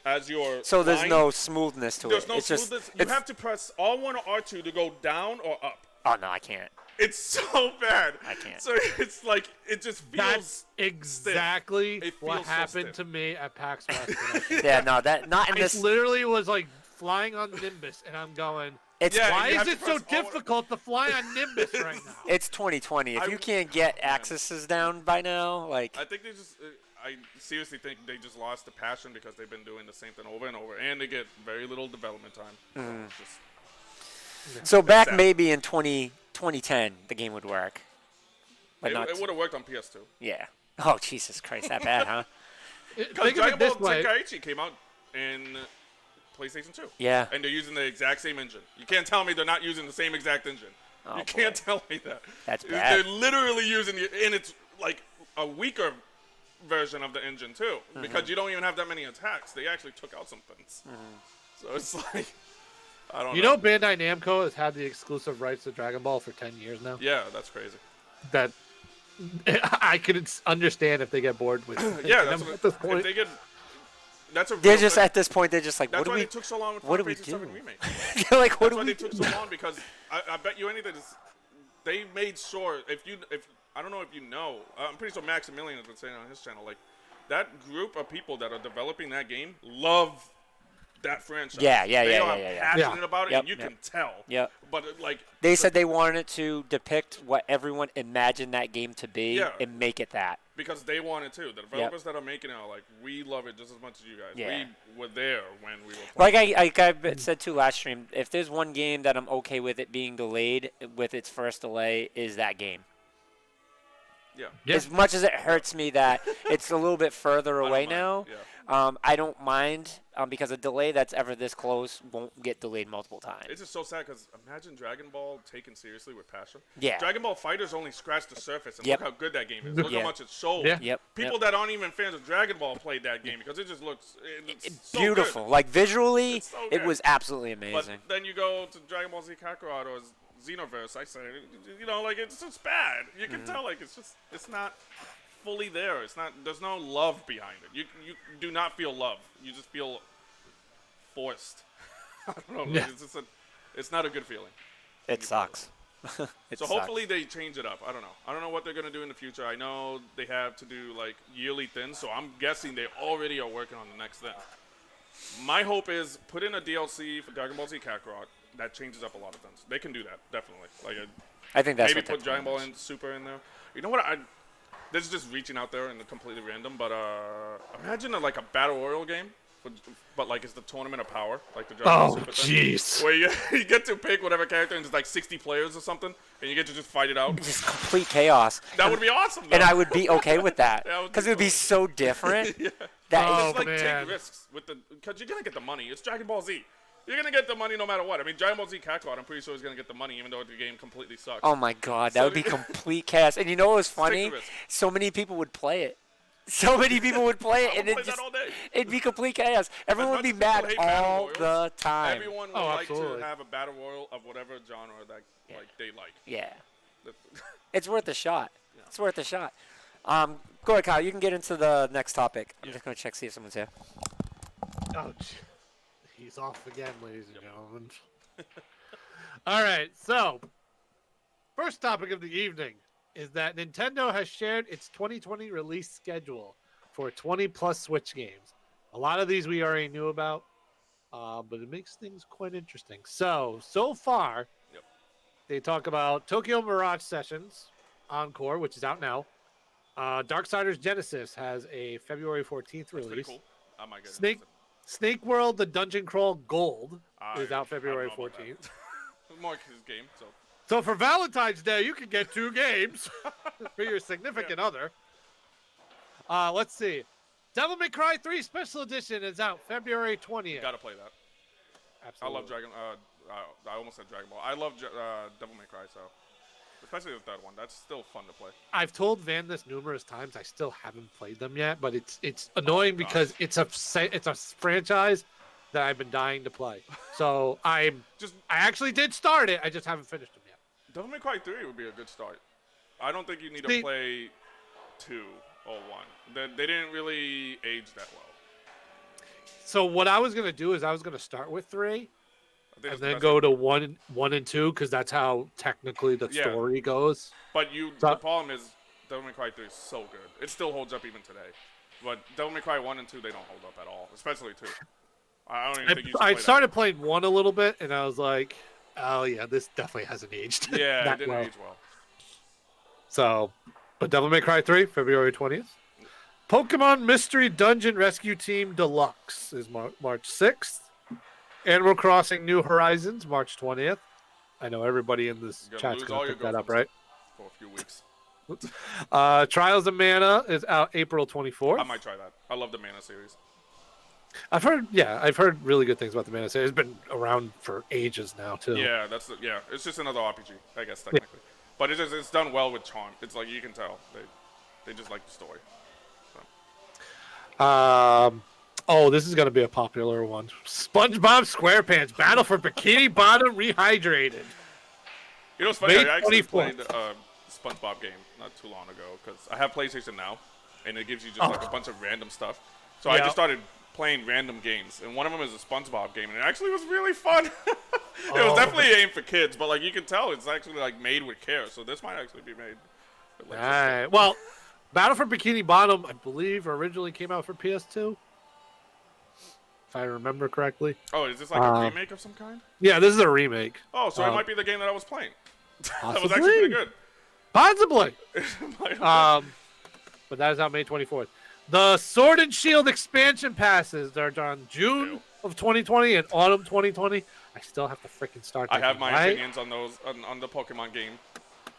Speaker 3: as your.
Speaker 1: So there's
Speaker 3: flying.
Speaker 1: no smoothness to
Speaker 3: There's
Speaker 1: it.
Speaker 3: no
Speaker 1: It's
Speaker 3: smoothness.
Speaker 1: just.
Speaker 3: You have to press R1 or R2 to go down or up.
Speaker 1: Oh no, I can't.
Speaker 3: It's so bad.
Speaker 1: I can't.
Speaker 3: So it's like it just feels.
Speaker 2: That's exactly
Speaker 3: It
Speaker 2: what
Speaker 3: feels so
Speaker 2: happened
Speaker 3: stiff.
Speaker 2: to me at PAX West.
Speaker 1: Yeah, no, that not in
Speaker 2: It
Speaker 1: this.
Speaker 2: literally was like flying on Nimbus, and I'm going,
Speaker 1: It's
Speaker 3: Yeah,
Speaker 2: why
Speaker 3: you
Speaker 2: is
Speaker 3: have to
Speaker 2: it so
Speaker 3: press R1.
Speaker 2: difficult to fly on Nimbus right now?
Speaker 1: it's 2020. If
Speaker 3: I-
Speaker 1: you can't get accesses down by now, like
Speaker 3: I think they just. I seriously think they just lost the passion because they've been doing the same thing over and over, and they get very little development time. So it's just,
Speaker 1: so back
Speaker 3: sad.
Speaker 1: maybe in 2010 the game would work. But not.
Speaker 3: it would have worked on PS2.
Speaker 1: Yeah. Oh Jesus Christ, that bad, huh?
Speaker 3: Because
Speaker 2: Think of
Speaker 3: Dragon
Speaker 2: it this
Speaker 3: Ball
Speaker 2: way.
Speaker 3: Tenkaichi came out in PlayStation 2.
Speaker 1: Yeah.
Speaker 3: And they're using the exact same engine. You can't tell me they're not using the same exact engine.
Speaker 1: Oh,
Speaker 3: You can't
Speaker 1: boy.
Speaker 3: tell me that.
Speaker 1: That's
Speaker 3: They're
Speaker 1: bad.
Speaker 3: literally using and it's like a weaker version of the engine too, because you don't even have that many attacks. They actually took out some things. So it's like, I don't
Speaker 2: You know, Bandai Namco has had the exclusive rights to Dragon Ball for 10 years now.
Speaker 3: Yeah, that's crazy.
Speaker 2: That I could understand if they get bored with.
Speaker 3: Yeah,
Speaker 2: them
Speaker 3: that's
Speaker 2: at
Speaker 3: what,
Speaker 2: this
Speaker 3: if
Speaker 2: point.
Speaker 3: they get. That's a.
Speaker 1: They're
Speaker 3: real
Speaker 1: just
Speaker 3: thing.
Speaker 1: at this point. They're just like,
Speaker 3: That's
Speaker 1: what do
Speaker 3: why
Speaker 1: we?
Speaker 3: they took so long with
Speaker 1: what do
Speaker 3: Final
Speaker 1: we
Speaker 3: Fantasy
Speaker 1: do?
Speaker 3: VII Remake.
Speaker 1: They're like, what
Speaker 3: That's
Speaker 1: do
Speaker 3: why
Speaker 1: we
Speaker 3: they took
Speaker 1: do?
Speaker 3: so long because I bet you anything they made sure if I don't know if you know, I'm pretty sure Maximilian has been saying on his channel, like that group of people that are developing that game love that franchise.
Speaker 1: Yeah,
Speaker 3: They are
Speaker 1: yeah.
Speaker 3: passionate about it,
Speaker 1: Yep,
Speaker 3: and you
Speaker 1: yep.
Speaker 3: can tell.
Speaker 1: Yep.
Speaker 3: But like
Speaker 1: They said they wanted to depict what everyone imagined that game to be
Speaker 3: Yeah.
Speaker 1: and make it that.
Speaker 3: because they want it too. The developers that are making it are like, we love it just as much as you guys.
Speaker 1: Yeah.
Speaker 3: We were there when we were playing.
Speaker 1: Like I said too last stream, if there's one game that I'm okay with it being delayed with its first delay, is that game.
Speaker 3: Yeah.
Speaker 2: Yeah.
Speaker 1: As much as it hurts me that it's a little bit further
Speaker 3: I don't
Speaker 1: away
Speaker 3: mind.
Speaker 1: now,
Speaker 3: Yeah.
Speaker 1: I don't mind because a delay that's ever this close won't get delayed multiple times.
Speaker 3: It's just so sad because imagine Dragon Ball taken seriously with passion.
Speaker 1: Yeah.
Speaker 3: Dragon Ball Fighters only scratched the surface, and
Speaker 1: Yep.
Speaker 3: look how good that game is. Look
Speaker 1: Yeah.
Speaker 3: how much it sold.
Speaker 2: Yeah.
Speaker 1: Yep.
Speaker 3: People that aren't even fans of Dragon Ball played that game because it just looks it's so
Speaker 1: beautiful.
Speaker 3: good.
Speaker 1: Like visually,
Speaker 3: It's so
Speaker 1: it
Speaker 3: good.
Speaker 1: was absolutely
Speaker 3: But
Speaker 1: amazing.
Speaker 3: then you go to Dragon Ball Z Kakarot or Xenoverse, I say, you know, like it's just bad. You can tell like it's not fully there. It's not. There's no love behind it. You do not feel love. You just feel forced. I don't know.
Speaker 2: Yeah.
Speaker 3: It's not a good feeling.
Speaker 1: It sucks. It
Speaker 3: So
Speaker 1: sucks.
Speaker 3: hopefully they change it up. I don't know. I don't know what they're gonna do in the future. I know they have to do like yearly things, so I'm guessing they already are working on the next thing. My hope is put in a DLC for Dragon Ball Z Kakarot that changes up a lot of things. They can do that definitely. Like
Speaker 1: I think that's
Speaker 3: maybe
Speaker 1: what
Speaker 3: put
Speaker 1: that
Speaker 3: Dragon Ball
Speaker 1: plan is.
Speaker 3: in Super in there. You know what? This is just reaching out there and completely random, but imagine like a battle royal game, but like it's the Tournament of Power, like the Dragon Ball
Speaker 2: Oh,
Speaker 3: Super thing.
Speaker 2: jeez.
Speaker 3: Where you get to pick whatever character and there's like 60 players or something, and you get to just fight it out.
Speaker 1: Just complete chaos.
Speaker 3: That would be awesome. Though.
Speaker 1: And I would be okay with that
Speaker 3: That would be
Speaker 1: because it would be so different. That
Speaker 2: Oh,
Speaker 3: Just like
Speaker 2: man.
Speaker 3: take risks with because you're gonna get the money. It's Dragon Ball Z. You're gonna get the money no matter what. I mean, Dragon Ball Z Kakarot, I'm pretty sure is gonna get the money, even though the game completely sucks.
Speaker 1: oh my god, that
Speaker 3: So
Speaker 1: would be
Speaker 3: the-
Speaker 1: complete chaos. And you know what was
Speaker 3: Take
Speaker 1: funny?
Speaker 3: the risk.
Speaker 1: So many people would play it. So many people would play it,
Speaker 3: I would
Speaker 1: and
Speaker 3: play
Speaker 1: it
Speaker 3: that
Speaker 1: just
Speaker 3: all day.
Speaker 1: it'd be complete chaos. Everyone would
Speaker 3: much
Speaker 1: be
Speaker 3: as people
Speaker 1: mad
Speaker 3: hate battle
Speaker 1: all
Speaker 3: royals,
Speaker 1: the time.
Speaker 3: Everyone would
Speaker 2: Oh,
Speaker 3: like
Speaker 2: absolutely.
Speaker 3: to have a battle royal of whatever genre that like they like.
Speaker 1: Yeah. It's worth a shot. It's worth a shot. Go ahead, Kyle. You can get into the next topic. I'm just going to see if someone's here.
Speaker 2: Oh, he's off again, ladies and gentlemen. All right, so first topic of the evening is that Nintendo has shared its 2020 release schedule for 20-plus Switch games. A lot of these we already knew about, but it makes things quite interesting. So far, they talk about Tokyo Mirage Sessions Encore, which is out now. Darksiders Genesis has a February 14th release.
Speaker 3: Cool. I might get
Speaker 2: Snake World: The Dungeon Crawl Gold is out February 14th.
Speaker 3: Mark his game,
Speaker 2: So for Valentine's Day, you can get 2 games for your significant other. Let's see. Devil May Cry 3 Special Edition is out February 20th.
Speaker 3: Gotta play that.
Speaker 2: Absolutely.
Speaker 3: I love Dragon. I almost said Dragon Ball. I love Devil May Cry, so especially the third one. That's still fun to play.
Speaker 2: I've told Van this numerous times. I still haven't played them yet, but it's annoying because it's a franchise that I've been dying to play. So I actually did start it. I just haven't finished them yet.
Speaker 3: Devil May Cry 3 would be a good start. I don't think you need to play 2 or 1. They didn't really age that well.
Speaker 2: So what I was gonna do is I was gonna start with 3. And then go to 1 and 2 because that's how technically the story goes.
Speaker 3: But the problem is Devil May Cry 3 is so good. It still holds up even today. But Devil May Cry 1 and 2, they don't hold up at all, especially 2. I don't even think you should play
Speaker 2: started playing 1 a little bit, and I was like, oh yeah, this definitely hasn't aged.
Speaker 3: Yeah, it didn't age well.
Speaker 2: So, but Devil May Cry 3, February 20th. Pokemon Mystery Dungeon Rescue Team Deluxe is March 6th. Animal Crossing New Horizons, March 20th. I know everybody in this chat's going to pick that up, right?
Speaker 3: For a few weeks.
Speaker 2: Trials of Mana is out April 24th.
Speaker 3: I might try that. I love the Mana series.
Speaker 2: I've heard really good things about the Mana series. It's been around for ages now, too.
Speaker 3: Yeah, it's just another RPG, I guess, technically. Yeah. But it's done well with charm. It's like, you can tell. They just like the story.
Speaker 2: So. Oh, this is going to be a popular one. SpongeBob SquarePants Battle for Bikini Bottom Rehydrated.
Speaker 3: You know what's funny? I actually played a SpongeBob game not too long ago because I have PlayStation now, and it gives you just like a bunch of random stuff. So I just started playing random games, and one of them is a SpongeBob game, and it actually was really fun. It was definitely aimed for kids, but like you can tell it's actually like made with care. So this might actually be made.
Speaker 2: All right. Well, Battle for Bikini Bottom, I believe, originally came out for PS2. If I remember correctly.
Speaker 3: Oh, is this like a remake of some kind?
Speaker 2: Yeah, this is a remake.
Speaker 3: Oh, so it might be the game that I was playing. That was
Speaker 2: Possibly.
Speaker 3: actually pretty good.
Speaker 2: Possibly. But that is out May 24th. The Sword and Shield expansion passes are on June of 2020 and autumn 2020. I still have to freaking start.
Speaker 3: I have my opinions on those on the Pokemon game.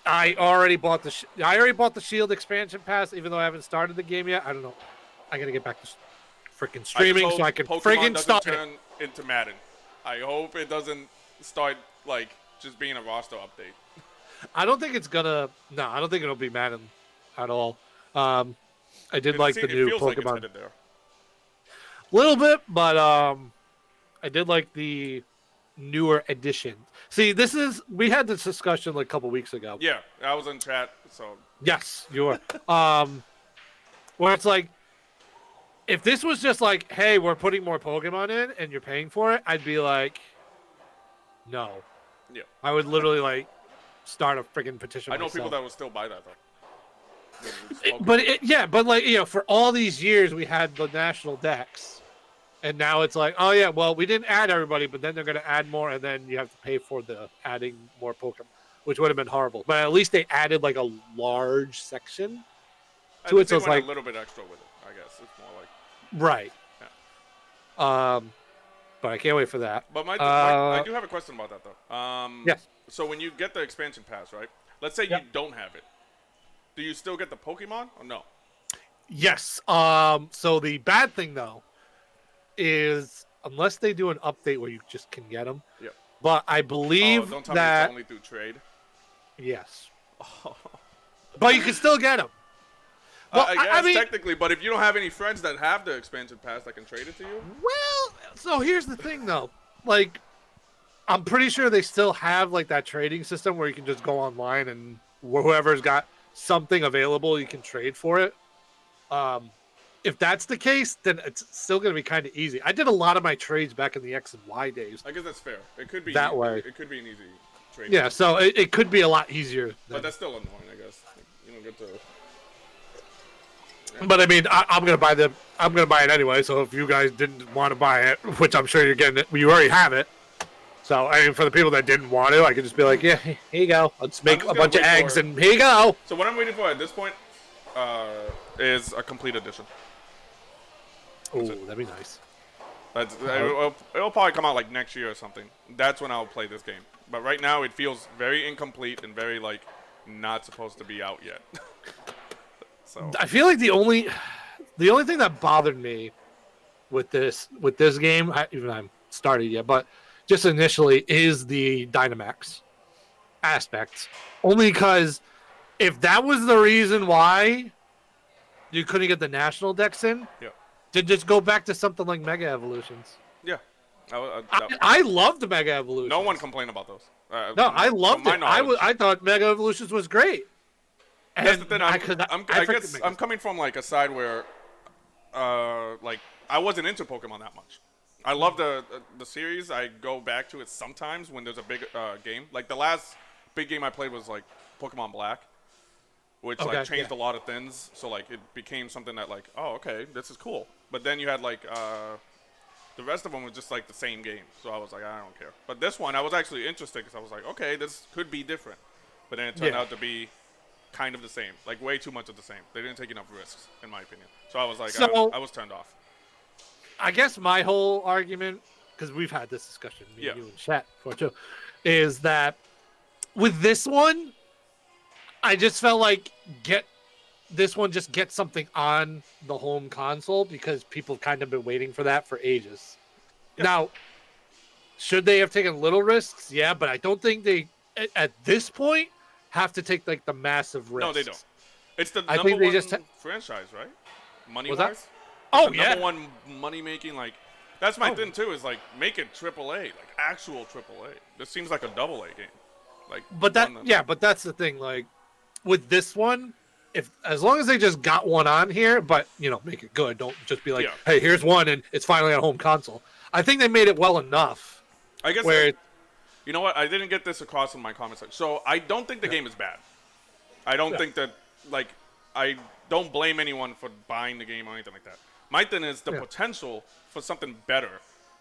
Speaker 2: I already bought the Shield expansion pass, even though I haven't started the game yet. I don't know. I gotta get back to freaking streaming so I can freaking start
Speaker 3: turn into Madden. I hope it doesn't start like just being a roster update.
Speaker 2: I don't think it's gonna. No, I don't think it'll be Madden at all. I did like the new Pokemon.
Speaker 3: Like there.
Speaker 2: Little bit, but I did like the newer edition. See, we had this discussion like a couple weeks ago.
Speaker 3: Yeah, I was in chat, so
Speaker 2: yes, you were. Where it's like, if this was just like, hey, we're putting more Pokemon in and you're paying for it, I'd be like, no.
Speaker 3: Yeah.
Speaker 2: I would literally like start a freaking petition.
Speaker 3: I know
Speaker 2: myself.
Speaker 3: people that would still buy that though.
Speaker 2: But like, you know, for all these years we had the national decks, and now it's like, oh yeah, well we didn't add everybody, but then they're gonna add more, and then you have to pay for the adding more Pokemon, which would have been horrible. But at least they added like a large section to it, so it's like
Speaker 3: a little bit extra with it. I guess it's more like
Speaker 2: right.
Speaker 3: Yeah.
Speaker 2: But I can't wait for that.
Speaker 3: But I do have a question about that though.
Speaker 2: Yes.
Speaker 3: So when you get the expansion pass, right? Let's say you don't have it. Do you still get the Pokemon or no?
Speaker 2: Yes. So the bad thing though is unless they do an update where you just can get them.
Speaker 3: Yep.
Speaker 2: But I believe
Speaker 3: don't tell
Speaker 2: that
Speaker 3: me it's only through trade.
Speaker 2: Yes. But you can still get them.
Speaker 3: Well, I mean, technically, but if you don't have any friends that have the expansion pass that can trade it to you?
Speaker 2: Well, so here's the thing, though. Like, I'm pretty sure they still have, like, that trading system where you can just go online and whoever's got something available, you can trade for it. If that's the case, then it's still going to be kind of easy. I did a lot of my trades back in the X and Y days.
Speaker 3: I guess that's fair. It could be
Speaker 2: that way.
Speaker 3: It could be an easy trade.
Speaker 2: Yeah, so it could be a lot easier.
Speaker 3: But that's still annoying, I guess. You don't get to. Yeah.
Speaker 2: But I mean, I'm gonna buy it anyway. So if you guys didn't want to buy it, which I'm sure you're getting it, you already have it. So I mean, for the people that didn't want to, I could just be like, yeah, here you go. Let's make a bunch of eggs, and here you go.
Speaker 3: So what I'm waiting for at this point is a complete edition.
Speaker 2: Oh, that'd be nice.
Speaker 3: It'll probably come out like next year or something. That's when I'll play this game. But right now, it feels very incomplete and very like not supposed to be out yet. So
Speaker 2: I feel like the only thing that bothered me with this game, I haven't started yet, but just initially is the Dynamax aspects. Only because if that was the reason why you couldn't get the national decks in,
Speaker 3: yeah.
Speaker 2: to just go back to something like Mega Evolutions.
Speaker 3: Yeah.
Speaker 2: I love the Mega Evolutions.
Speaker 3: No one complained about those.
Speaker 2: No, I loved it. I thought Mega Evolutions was great. And
Speaker 3: that's the thing. I guess I'm coming from like a side where, like I wasn't into Pokemon that much. I love the series. I go back to it sometimes when there's a big game. Like the last big game I played was like Pokemon Black, which like changed a lot of things. So like it became something that like, oh okay, this is cool. But then you had like the rest of them was just like the same game. So I was like, I don't care. But this one I was actually interested because I was like, okay, this could be different. But then it turned out to be kind of the same, like way too much of the same. They didn't take enough risks, in my opinion. So I was like, I was turned off.
Speaker 2: I guess my whole argument, because we've had this discussion, me and you in chat before too, is that with this one, I just felt like get something on the home console because people have kind of been waiting for that for ages. Yeah. Now, should they have taken little risks? Yeah, but I don't think they, at this point, have to take like the massive risks.
Speaker 3: No, they don't. It's the number one franchise, right? Money-wise?
Speaker 2: Oh,
Speaker 3: number one money making, like that's my thing too. Is like make it AAA, like actual AAA. This seems like a AA game, like.
Speaker 2: But but that's the thing. Like with this one, if as long as they just got one on here, but make it good. Don't just be like, hey, here's one and it's finally on home console. I think they made it well enough.
Speaker 3: I guess. You know what? I didn't get this across in my comments. So I don't think the game is bad. I don't think that I don't blame anyone for buying the game or anything like that. My thing is the potential for something better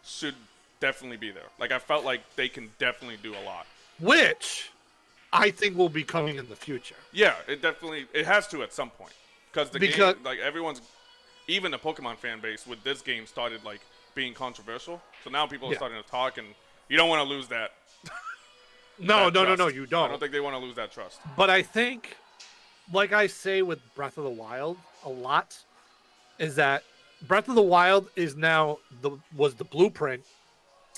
Speaker 3: should definitely be there. Like I felt like they can definitely do a lot.
Speaker 2: Which I think will be coming in the future.
Speaker 3: Yeah, it has to at some point. Because game, like everyone's, even the Pokemon fan base with this game started like being controversial. So now people are starting to talk and you don't want to lose that.
Speaker 2: No, you don't.
Speaker 3: I don't think they want to lose that trust.
Speaker 2: But I think, like I say with Breath of the Wild a lot, is that Breath of the Wild was the blueprint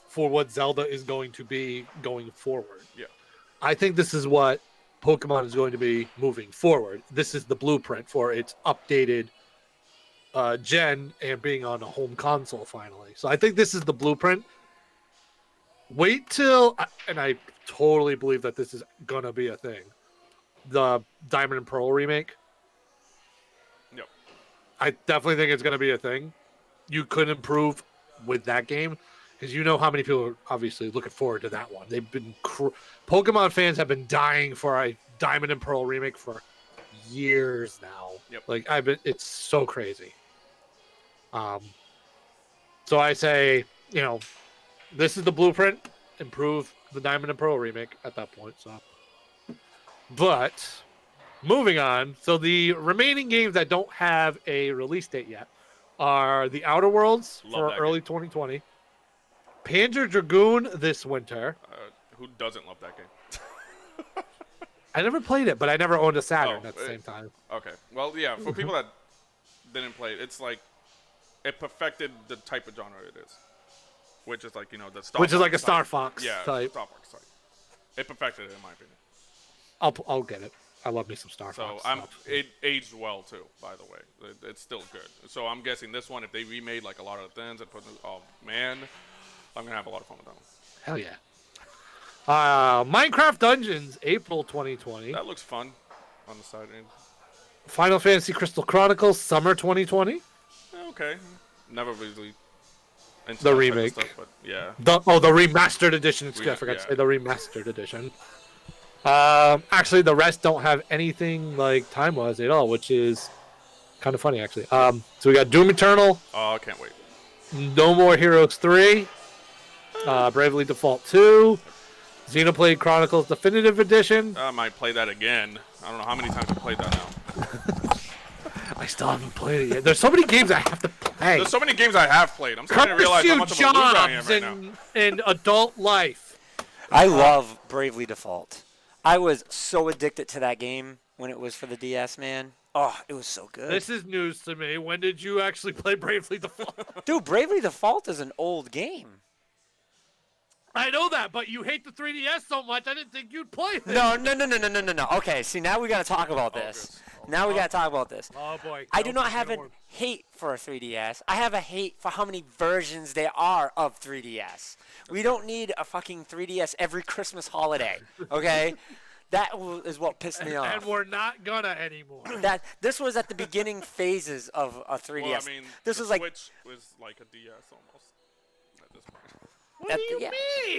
Speaker 2: for what Zelda is going to be going forward.
Speaker 3: Yeah.
Speaker 2: I think this is what Pokemon is going to be moving forward. This is the blueprint for its updated gen and being on a home console finally. So I think this is the blueprint. Wait till, and I totally believe that this is going to be a thing, the Diamond and Pearl remake.
Speaker 3: Yep.
Speaker 2: I definitely think it's going to be a thing. You could improve with that game because you know how many people are obviously looking forward to that one. They've been Pokemon fans have been dying for a Diamond and Pearl remake for years now.
Speaker 3: Yep.
Speaker 2: Like it's so crazy. So I say, this is the blueprint. Improve the Diamond and Pearl remake at that point. So, but moving on. So the remaining games that don't have a release date yet are the Outer Worlds for early 2020, Panzer Dragoon this winter.
Speaker 3: Who doesn't love that game?
Speaker 2: I never played it, but I never owned a Saturn at the same time.
Speaker 3: Okay. Well, yeah, for people that didn't play it, it's like it perfected the type of genre it is. Which is like, the Star Fox.
Speaker 2: Which is like a Star Fox
Speaker 3: type. Star Fox type. It perfected it, in my opinion.
Speaker 2: I'll get it. I love me some Star Fox. So
Speaker 3: it aged well, too, by the way. It's still good. So I'm guessing this one, if they remade like a lot of the things and put, oh, man, I'm going to have a lot of fun with that one.
Speaker 2: Hell yeah. Minecraft Dungeons, April 2020.
Speaker 3: That looks fun on the side end.
Speaker 2: Final Fantasy Crystal Chronicles, summer 2020.
Speaker 3: Okay. Never really into
Speaker 2: The
Speaker 3: that type of
Speaker 2: remake.
Speaker 3: stuff, but yeah.
Speaker 2: The remastered edition. I forgot to
Speaker 3: yeah.
Speaker 2: say the remastered edition. Actually, the rest don't have anything like time-wise at all, which is kind of funny, actually. So we got Doom Eternal,
Speaker 3: Oh, I can't wait.
Speaker 2: No More Heroes 3, Bravely Default 2, Xenoblade Chronicles Definitive Edition.
Speaker 3: I might play that again. I don't know how many times I've played that now.
Speaker 2: I still haven't played it yet. There's so many games I have to play.
Speaker 3: There's so many games I have played. I'm starting to realize how much of a loser I am right now.
Speaker 2: in adult life.
Speaker 1: I love Bravely Default. I was so addicted to that game when it was for the DS, man. Oh, it was so good.
Speaker 2: This is news to me. When did you actually play Bravely Default?
Speaker 1: Dude, Bravely Default is an old game.
Speaker 2: I know that, but you hate the 3DS so much, I didn't think you'd play this.
Speaker 1: No. Okay, see, now we got to talk about this. Now we got to talk about this.
Speaker 2: Oh, boy.
Speaker 1: I do not have a hate for a 3DS. I have a hate for how many versions there are of 3DS. We don't need a fucking 3DS every Christmas holiday, okay? That is what pissed me off.
Speaker 2: And we're not gonna anymore.
Speaker 1: This was at the beginning phases of a 3DS.
Speaker 3: Well, I mean,
Speaker 1: this
Speaker 3: the
Speaker 1: was like
Speaker 3: Switch was like a DS almost at this point.
Speaker 2: What do you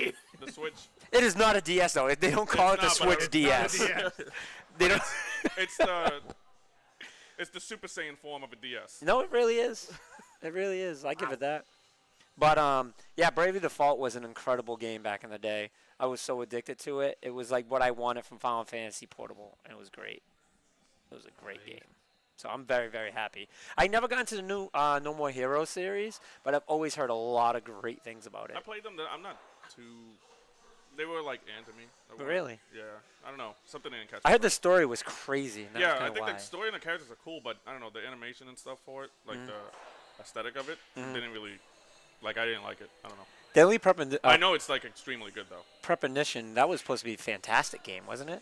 Speaker 2: mean?
Speaker 3: The Switch.
Speaker 1: It is not a DS though. They don't call it the
Speaker 3: not, but
Speaker 1: Switch
Speaker 3: it's
Speaker 1: DS.
Speaker 2: Not a DS.
Speaker 1: They don't.
Speaker 3: It's the Super Saiyan form of a DS.
Speaker 1: No, it really is. It really is. I give it that. But yeah, Bravely Default was an incredible game back in the day. I was so addicted to it. It was like what I wanted from Final Fantasy Portable, and it was great. It was a great game. So I'm very, very happy. I never got into the new No More Heroes series, but I've always heard a lot of great things about it.
Speaker 3: I played them. I'm not too. They were like to me.
Speaker 1: Really?
Speaker 3: Yeah. I don't know. Something didn't catch.
Speaker 1: I heard
Speaker 3: me.
Speaker 1: the story was crazy. And
Speaker 3: Yeah,
Speaker 1: that's
Speaker 3: I
Speaker 1: kinda
Speaker 3: think
Speaker 1: why.
Speaker 3: the story and the characters are cool, but I don't know the animation and stuff for it, like the aesthetic of it, didn't really. Like I didn't like it. I don't know.
Speaker 1: Deadly
Speaker 3: I know it's like extremely good though.
Speaker 1: Premonition, that was supposed to be a fantastic game, wasn't it?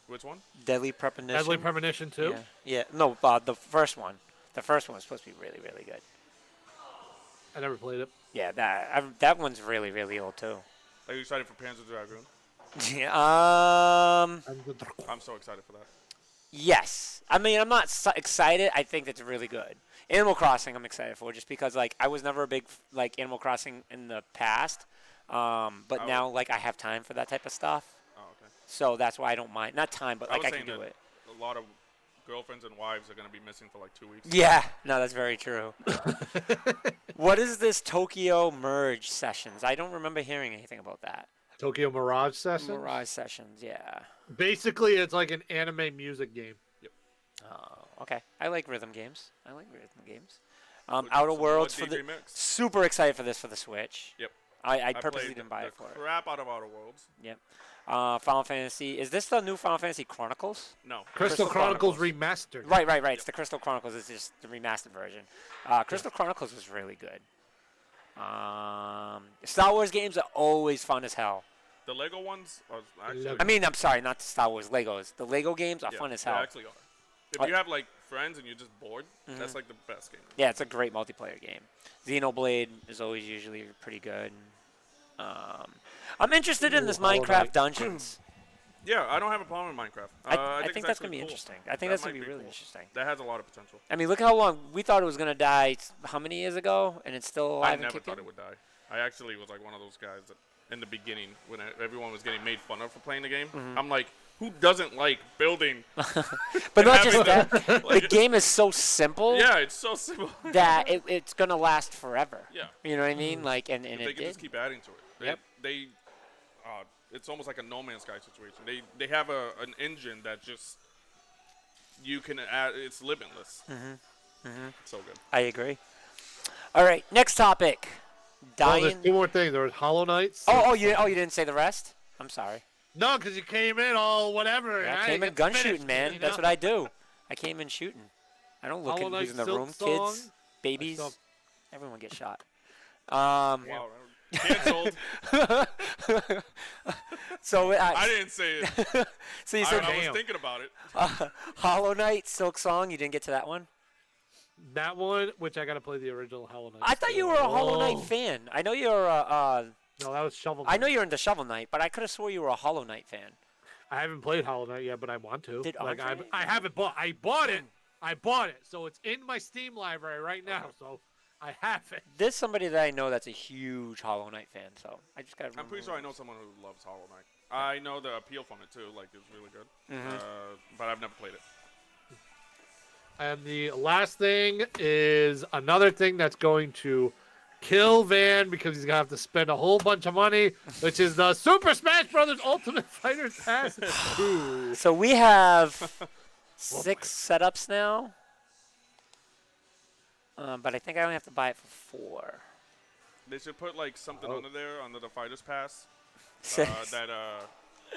Speaker 3: Which one?
Speaker 1: Deadly Premonition.
Speaker 2: Deadly Premonition 2?
Speaker 1: Yeah. Yeah. No, the first one. The first one was supposed to be really, really good.
Speaker 2: I never played it.
Speaker 1: Yeah, that one's really, really old too.
Speaker 3: Are you excited for Panzer Dragoon?
Speaker 1: Yeah,
Speaker 3: I'm so excited for that.
Speaker 1: yes. I mean, I'm not excited. I think it's really good. Animal Crossing, I'm excited for, just because like I was never a big like Animal Crossing in the past, but now like I have time for that type of stuff.
Speaker 3: Oh, okay.
Speaker 1: So that's why I don't mind. Not time, but like I can
Speaker 3: saying
Speaker 1: do
Speaker 3: that
Speaker 1: it.
Speaker 3: A lot of girlfriends and wives are gonna be missing for like 2 weeks.
Speaker 1: Yeah, no, that's very true. What is this Tokyo Merge Sessions? I don't remember hearing anything about that.
Speaker 2: Tokyo Mirage Session?
Speaker 1: Mirage Sessions, yeah.
Speaker 2: Basically, it's like an anime music game.
Speaker 1: Oh, okay. I like rhythm games.
Speaker 3: With
Speaker 1: Outer
Speaker 3: some
Speaker 1: Worlds
Speaker 3: Blood
Speaker 1: for the
Speaker 3: Deep remix.
Speaker 1: super excited for this for the Switch.
Speaker 3: Yep.
Speaker 1: I purposely
Speaker 3: played
Speaker 1: didn't buy it for it.
Speaker 3: crap out of Outer Worlds.
Speaker 1: Yep. Final Fantasy. Is this the new Final Fantasy Chronicles?
Speaker 3: No.
Speaker 2: Crystal Chronicles Remastered.
Speaker 1: Right. It's the Crystal Chronicles. It's just the remastered version. Crystal Chronicles was really good. Star Wars games are always fun as hell.
Speaker 3: The Lego ones are actually.
Speaker 1: I mean, I'm sorry, not the Star Wars Legos. The Lego games are
Speaker 3: yeah,
Speaker 1: fun as
Speaker 3: they
Speaker 1: hell.
Speaker 3: actually are. If you have like friends and you're just bored, that's like the best game.
Speaker 1: Yeah, it's a great multiplayer game. Xenoblade is always usually pretty good. I'm interested in this Minecraft Dungeons.
Speaker 3: Yeah, I don't have a problem with Minecraft.
Speaker 1: I think
Speaker 3: it's
Speaker 1: that's
Speaker 3: actually
Speaker 1: going to be
Speaker 3: cool.
Speaker 1: interesting. I think
Speaker 3: That
Speaker 1: that's going
Speaker 3: might
Speaker 1: to be
Speaker 3: be
Speaker 1: really
Speaker 3: cool.
Speaker 1: interesting.
Speaker 3: That has a lot of potential.
Speaker 1: I mean, look how long we thought it was going to die. How many years ago, and it's still
Speaker 3: I
Speaker 1: alive and
Speaker 3: never
Speaker 1: kicking?
Speaker 3: thought it would die. I actually was like one of those guys that in the beginning when everyone was getting made fun of for playing the game. I'm like, who doesn't like building?
Speaker 1: But not just
Speaker 3: having
Speaker 1: that.
Speaker 3: the- like,
Speaker 1: The game is so simple
Speaker 3: Yeah, it's so simple.
Speaker 1: that it's going to last forever.
Speaker 3: Yeah.
Speaker 1: You know what I mean? Like, and
Speaker 3: If
Speaker 1: it
Speaker 3: they can
Speaker 1: did.
Speaker 3: just keep adding to it.
Speaker 1: Yep.
Speaker 3: They it's almost like a No Man's Sky situation. They have an engine that just you can add. It's limitless. So good.
Speaker 1: I agree. All right, next topic.
Speaker 2: Oh, there's
Speaker 1: Dying.
Speaker 2: two more things. There was Hollow Knights.
Speaker 1: You didn't say the rest? I'm sorry.
Speaker 2: No, because you came in all whatever.
Speaker 1: I came in gun shooting, man. That's what I do. I came in shooting. I don't look
Speaker 2: Hollow
Speaker 1: at
Speaker 2: Knight
Speaker 1: who's in the
Speaker 2: Silk
Speaker 1: room.
Speaker 2: Song.
Speaker 1: Kids, babies,
Speaker 2: saw-
Speaker 1: everyone gets shot.
Speaker 3: Wow. Canceled.
Speaker 1: So
Speaker 3: I didn't say it.
Speaker 1: so you
Speaker 3: I,
Speaker 1: said
Speaker 3: I was
Speaker 2: Damn.
Speaker 3: thinking about it.
Speaker 1: Hollow Knight, Silk Song. You didn't get to that one.
Speaker 2: That one, which I gotta play the original Hollow Knight.
Speaker 1: I thought you were a Hollow Knight
Speaker 2: Oh.
Speaker 1: fan. I know you're a
Speaker 2: No, that was Shovel Knight.
Speaker 1: I know you're into Shovel Knight, but I could have swore you were a Hollow Knight fan.
Speaker 2: I haven't played Hollow Knight yet, but I want to.
Speaker 1: Did
Speaker 2: like
Speaker 1: Andre?
Speaker 2: I haven't bought. I bought it. I bought it, so it's in my Steam library right now. So I have it.
Speaker 1: There's somebody that I know that's a huge Hollow Knight fan, so I just got.
Speaker 3: I'm pretty sure I know someone who loves Hollow Knight. I know the appeal from it too. Like it's really good. But I've never played it.
Speaker 2: And the last thing is another thing that's going to kill Van because he's gonna have to spend a whole bunch of money, which is the Super Smash Brothers Ultimate Fighter Pass 2.
Speaker 1: So we have 6 setups now, but I think I only have to buy it for 4.
Speaker 3: They should put like something under there under the Fighters Pass.
Speaker 1: Six.
Speaker 3: That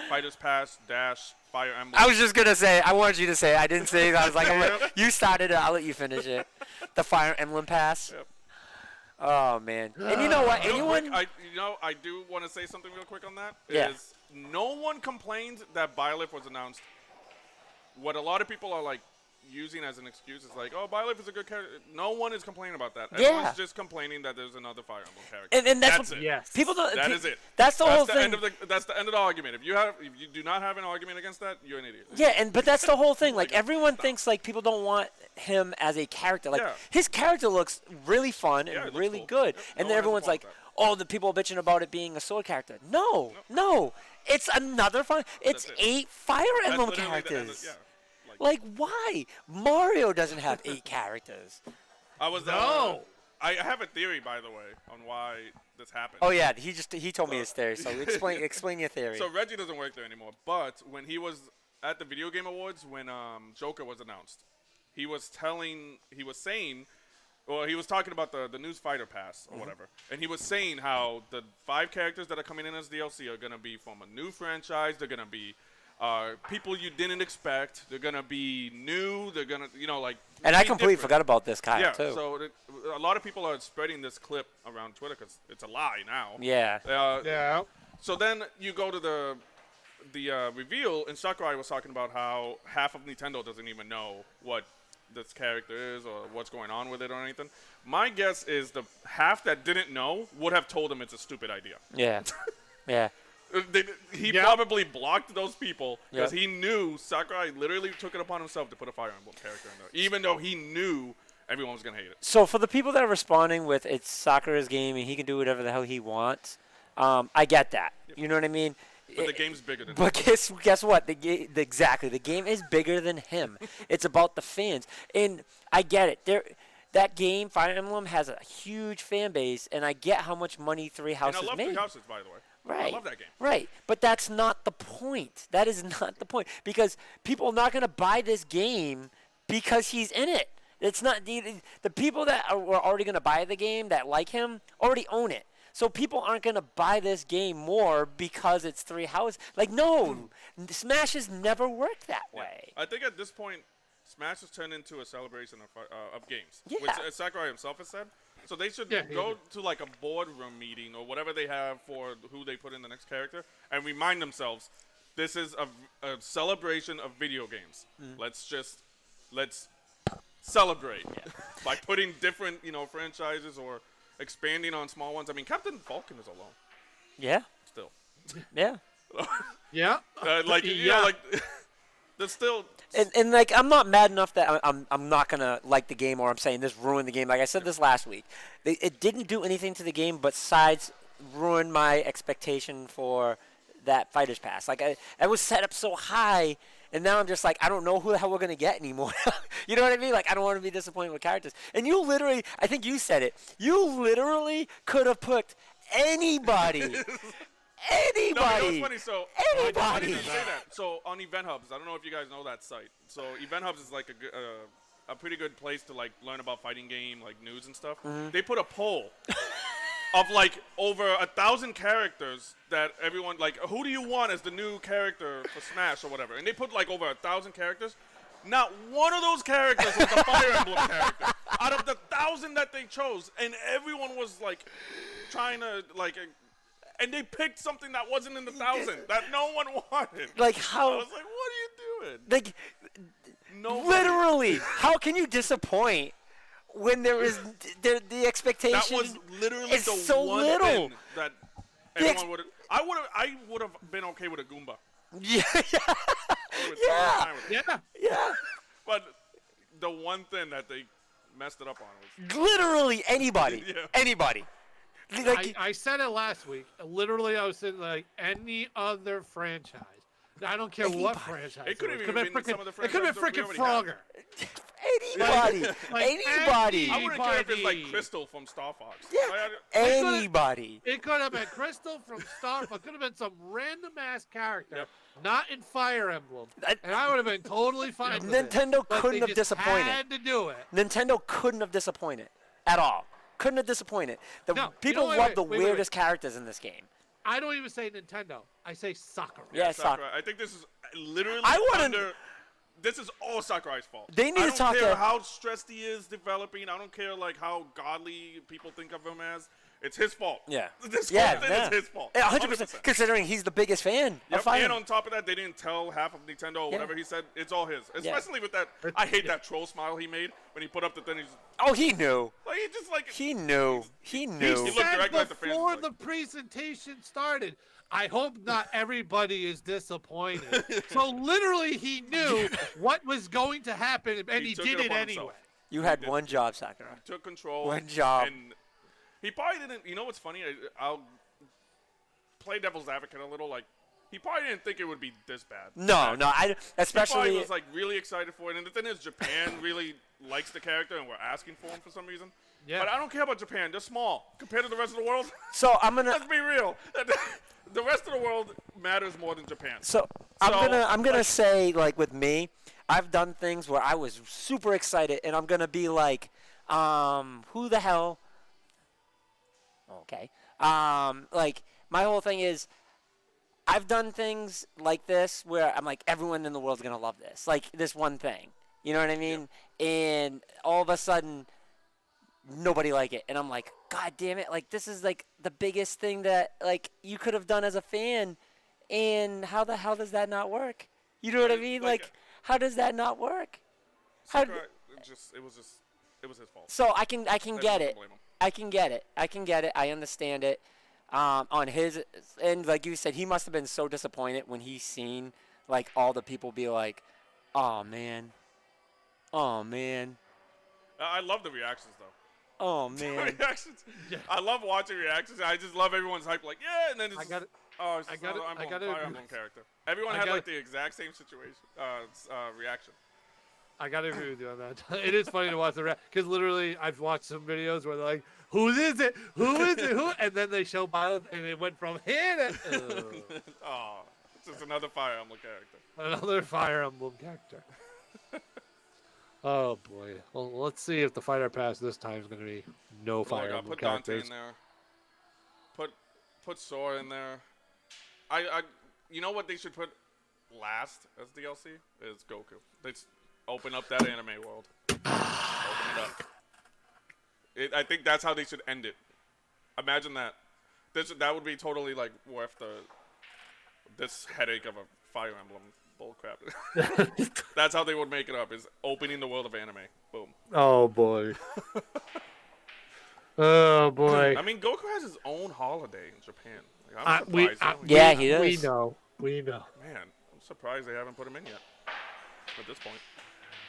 Speaker 3: Fighters Pass dash Fire Emblem.
Speaker 1: I was just gonna say. I wanted you to say. I didn't say it. I was like, you started it. I'll let you finish it. The Fire Emblem Pass.
Speaker 3: Yep.
Speaker 1: Oh man. And you know what? Anyone?
Speaker 3: I do want to say something real quick on that.
Speaker 1: Yeah.
Speaker 3: Is no one complained that Byleth was announced. What a lot of people are like using as an excuse is like, oh, Byleth is a good character. No one is complaining about that.
Speaker 1: Yeah.
Speaker 3: Everyone's just complaining that there's another Fire Emblem character.
Speaker 1: And that's
Speaker 3: That's
Speaker 1: what,
Speaker 3: it.
Speaker 2: Yes.
Speaker 1: people don't.
Speaker 3: That is it.
Speaker 1: That's the whole thing.
Speaker 3: That's the end of the argument. If you do not have an argument against that, you're an idiot.
Speaker 1: Yeah, but that's the whole thing. Like
Speaker 3: Like,
Speaker 1: everyone
Speaker 3: stop.
Speaker 1: thinks like people don't want him as a character. Like
Speaker 3: Yeah.
Speaker 1: his character looks really fun
Speaker 3: Yeah,
Speaker 1: and
Speaker 3: it looks
Speaker 1: really
Speaker 3: cool.
Speaker 1: good.
Speaker 3: Yep,
Speaker 1: And
Speaker 3: no
Speaker 1: then
Speaker 3: one has a
Speaker 1: everyone's
Speaker 3: fault
Speaker 1: like,
Speaker 3: with
Speaker 1: "Oh, the people are bitching about it being a sword character." No. It's another fun. It's
Speaker 3: That's it.
Speaker 1: 8 Fire
Speaker 3: That's
Speaker 1: Emblem
Speaker 3: literally the end of-
Speaker 1: characters.
Speaker 3: yeah.
Speaker 1: Like why? Mario doesn't have 8 characters.
Speaker 3: I was
Speaker 2: No.
Speaker 3: I have a theory, by the way, on why this happened.
Speaker 1: Oh yeah, he told me his theory. So explain your theory.
Speaker 3: So Reggie doesn't work there anymore. But when he was at the Video Game Awards, when Joker was announced, he was saying, well, he was talking about the new Fighter Pass or whatever, and he was saying how the 5 characters that are coming in as DLC are gonna be from a new franchise. They're gonna be people you didn't expect. They're gonna be new. They're gonna, like.
Speaker 1: And I
Speaker 3: be
Speaker 1: completely
Speaker 3: different.
Speaker 1: forgot about this Kyle
Speaker 3: Yeah.
Speaker 1: too.
Speaker 3: So a lot of people are spreading this clip around Twitter because it's a lie now.
Speaker 1: Yeah.
Speaker 2: Yeah.
Speaker 3: So then you go to the reveal, and Sakurai was talking about how half of Nintendo doesn't even know what this character is or what's going on with it or anything. My guess is the half that didn't know would have told him it's a stupid idea.
Speaker 1: Yeah. Yeah.
Speaker 3: He
Speaker 2: Yep.
Speaker 3: probably blocked those people because
Speaker 1: Yep.
Speaker 3: he knew Sakurai literally took it upon himself to put a Fire Emblem character in there, even though he knew everyone was going to hate it.
Speaker 1: So for the people that are responding with it's Sakura's game and he can do whatever the hell he wants, I get that. You know what I mean?
Speaker 3: But the game's bigger than
Speaker 1: But guess what? Exactly. The game is bigger than him. It's about the fans. And I get it. That game, Fire Emblem, has a huge fan base, and I get how much money Three
Speaker 3: And
Speaker 1: Houses
Speaker 3: I love
Speaker 1: made.
Speaker 3: Three Houses, by the way.
Speaker 1: Right.
Speaker 3: I love that game.
Speaker 1: Right. But that's not the point. That is not the point. Because people are not going to buy this game because he's in it. It's not the people that are already going to buy the game that like him already own it. So people aren't going to buy this game more because it's Three Houses. Like, no. Smash has never worked that way.
Speaker 3: I think at this point, Smash has turned into a celebration of games,
Speaker 1: Yeah.
Speaker 3: which Sakurai himself has said. So they should go to like a boardroom meeting or whatever they have for who they put in the next character and remind themselves, this is a celebration of video games. Let's celebrate by putting different franchises or expanding on small ones. I mean, Captain Falcon is alone
Speaker 1: Yeah.
Speaker 3: still.
Speaker 1: Yeah.
Speaker 2: Yeah.
Speaker 3: There's still.
Speaker 1: And like I'm not mad enough that I'm not gonna like the game or I'm saying this ruined the game. Like I said this last week, it didn't do anything to the game besides ruin my expectation for that Fighters Pass. Like I was set up so high, and now I'm just like I don't know who the hell we're gonna get anymore. You know what I mean? Like I don't want to be disappointed with characters. And you literally, I think you said it. You literally could have picked anybody. Anybody.
Speaker 3: No, you know what's funny? So
Speaker 1: Anybody.
Speaker 3: funny you say that. So on Event Hubs, I don't know if you guys know that site. So Event Hubs is like a pretty good place to like learn about fighting game, like news and stuff. They put a poll of like over 1,000 characters that everyone like. Who do you want as the new character for Smash or whatever? And they put like over 1,000 characters. Not one of those characters was a Fire Emblem character out of the 1,000 that they chose, and everyone was like trying to like. And they picked something that wasn't in the 1,000 that no one wanted.
Speaker 1: Like
Speaker 3: I
Speaker 1: how?
Speaker 3: was like, what are you doing?
Speaker 1: Like
Speaker 3: Nobody.
Speaker 1: literally, how can you disappoint when there is the expectation?
Speaker 3: That was literally
Speaker 1: is
Speaker 3: the
Speaker 1: so
Speaker 3: one
Speaker 1: little.
Speaker 3: thing that Everyone would. I would have been okay with a Goomba.
Speaker 1: Yeah,
Speaker 3: I would've been totally
Speaker 1: Yeah.
Speaker 3: fine with it.
Speaker 1: yeah.
Speaker 3: But the one thing that they messed it up on was
Speaker 1: Literally anybody.
Speaker 3: Yeah.
Speaker 1: Anybody. Like,
Speaker 2: I said it last week. Literally, I was saying like any other franchise. I don't care what franchise.
Speaker 3: It could have
Speaker 2: was.
Speaker 3: even been some of the
Speaker 2: It could have
Speaker 3: franchises
Speaker 2: been
Speaker 3: that we
Speaker 2: freaking
Speaker 3: already have.
Speaker 2: Frogger.
Speaker 1: anybody.
Speaker 2: Like
Speaker 1: anybody.
Speaker 3: I wouldn't care if it's like
Speaker 2: Anybody.
Speaker 3: Crystal from Star Fox.
Speaker 1: Yeah. Anybody.
Speaker 2: It could have been Crystal from Star Fox. It could have been some random ass character,
Speaker 3: Yep.
Speaker 2: not in Fire Emblem,
Speaker 1: I-
Speaker 2: and I would have been totally fine with it.
Speaker 1: Nintendo
Speaker 2: But
Speaker 1: couldn't
Speaker 2: they
Speaker 1: have
Speaker 2: just
Speaker 1: disappointed.
Speaker 2: Had to do it.
Speaker 1: Nintendo couldn't have disappointed at all. Couldn't have disappointed.
Speaker 2: No,
Speaker 1: People
Speaker 2: wait,
Speaker 1: love
Speaker 2: wait,
Speaker 1: the
Speaker 2: wait.
Speaker 1: weirdest characters in this game.
Speaker 2: I don't even say Nintendo. I say Sakurai.
Speaker 1: Yeah,
Speaker 3: Sakurai. I think this is literally
Speaker 1: I wanna-
Speaker 3: under. This is all Sakurai's fault.
Speaker 1: They need
Speaker 3: I
Speaker 1: to
Speaker 3: don't
Speaker 1: talk
Speaker 3: care
Speaker 1: to-
Speaker 3: how stressed he is developing. I don't care like how godly people think of him as. It's his fault.
Speaker 1: Yeah.
Speaker 3: This
Speaker 1: Yeah,
Speaker 3: whole thing
Speaker 1: yeah.
Speaker 3: is his fault.
Speaker 1: 100%. Considering he's the biggest fan
Speaker 3: Yep.
Speaker 1: of Fire
Speaker 3: And
Speaker 1: Emblem.
Speaker 3: on top of that, they didn't tell half of Nintendo or
Speaker 1: Yeah.
Speaker 3: whatever he said. It's all his. Especially with that. I hate that troll smile he made when he put up the thing. He's
Speaker 1: Oh, he knew.
Speaker 3: like, he just like.
Speaker 1: He knew. He knew.
Speaker 3: He looked
Speaker 2: Said
Speaker 3: directly at the fans,
Speaker 2: before
Speaker 3: like-
Speaker 2: the presentation started. I hope not everybody is disappointed. So literally, he knew what was going to happen, and
Speaker 3: He
Speaker 2: he
Speaker 3: took
Speaker 2: did
Speaker 3: it
Speaker 2: it
Speaker 3: upon
Speaker 2: anyway.
Speaker 3: himself.
Speaker 1: You had one job, Sakurai.
Speaker 3: Took control.
Speaker 1: One job.
Speaker 3: And he probably didn't. You know what's funny? I'll play devil's advocate a little. Like, he probably didn't think it would be this bad.
Speaker 1: No, no.
Speaker 3: He
Speaker 1: Especially.
Speaker 3: probably was like really excited for it. And the thing is, Japan really likes the character, and we're asking for him for some reason.
Speaker 2: Yeah.
Speaker 3: But I don't care about Japan. They're small compared to the rest of the world.
Speaker 1: So I'm gonna.
Speaker 3: Let's be real. The rest of the world matters more than Japan.
Speaker 1: So I'm gonna say, like, with me, I've done things where I was super excited, and I'm gonna be like, who the hell? Okay. Like, my whole thing is, I've done things like this where I'm like, everyone in the world's gonna love this, like this one thing. You know what I mean? And all of a sudden, nobody like it, and I'm like, God damn it! Like, this is like the biggest thing that like you could have done as a fan, and how the hell does that not work? You know what I mean? Like, how does that not work?
Speaker 3: Sakurai, it was his fault.
Speaker 1: So I can get
Speaker 3: don't
Speaker 1: it.
Speaker 3: blame him.
Speaker 1: I can get it. I understand it. On his and like you said, he must have been so disappointed when he seen like all the people be like, "Oh man, oh man,
Speaker 3: I love the reactions though.
Speaker 1: oh man."
Speaker 3: Reactions. I love watching reactions. I just love everyone's hype. Like, yeah, and then it's
Speaker 2: I got it.
Speaker 3: oh, it's
Speaker 2: I
Speaker 3: just
Speaker 2: gotta-
Speaker 3: another
Speaker 2: I gotta
Speaker 3: Fire
Speaker 2: agree.
Speaker 3: Emblem character. Everyone
Speaker 2: I
Speaker 3: had
Speaker 2: gotta-
Speaker 3: like the exact same situation reaction.
Speaker 2: I gotta agree with you on that. It is funny to watch the because literally I've watched some videos where they're like, "Who is it? Who is it? Who?" And then they show Violet, and it went from here to
Speaker 3: Oh, it's just another Fire Emblem character.
Speaker 2: another Fire Emblem character. Oh boy. Well, let's see if the fighter pass this time is gonna be no
Speaker 3: Oh my
Speaker 2: Fire
Speaker 3: God,
Speaker 2: Emblem
Speaker 3: put Dante
Speaker 2: characters.
Speaker 3: in there. Put Sora in there. I you know what they should put last as DLC is Goku. Let's open up that anime world. Open it up. I think that's how they should end it. Imagine that. That would be totally like worth this headache of a Fire Emblem bullcrap. That's how they would make it up, is opening the world of anime. Boom.
Speaker 2: Oh boy. Oh boy.
Speaker 3: I mean, Goku has his own holiday in Japan. Like, I'm surprised.
Speaker 1: Yeah, he
Speaker 2: We
Speaker 1: does.
Speaker 2: know. We know.
Speaker 3: Man, I'm surprised they haven't put him in yet. At this point.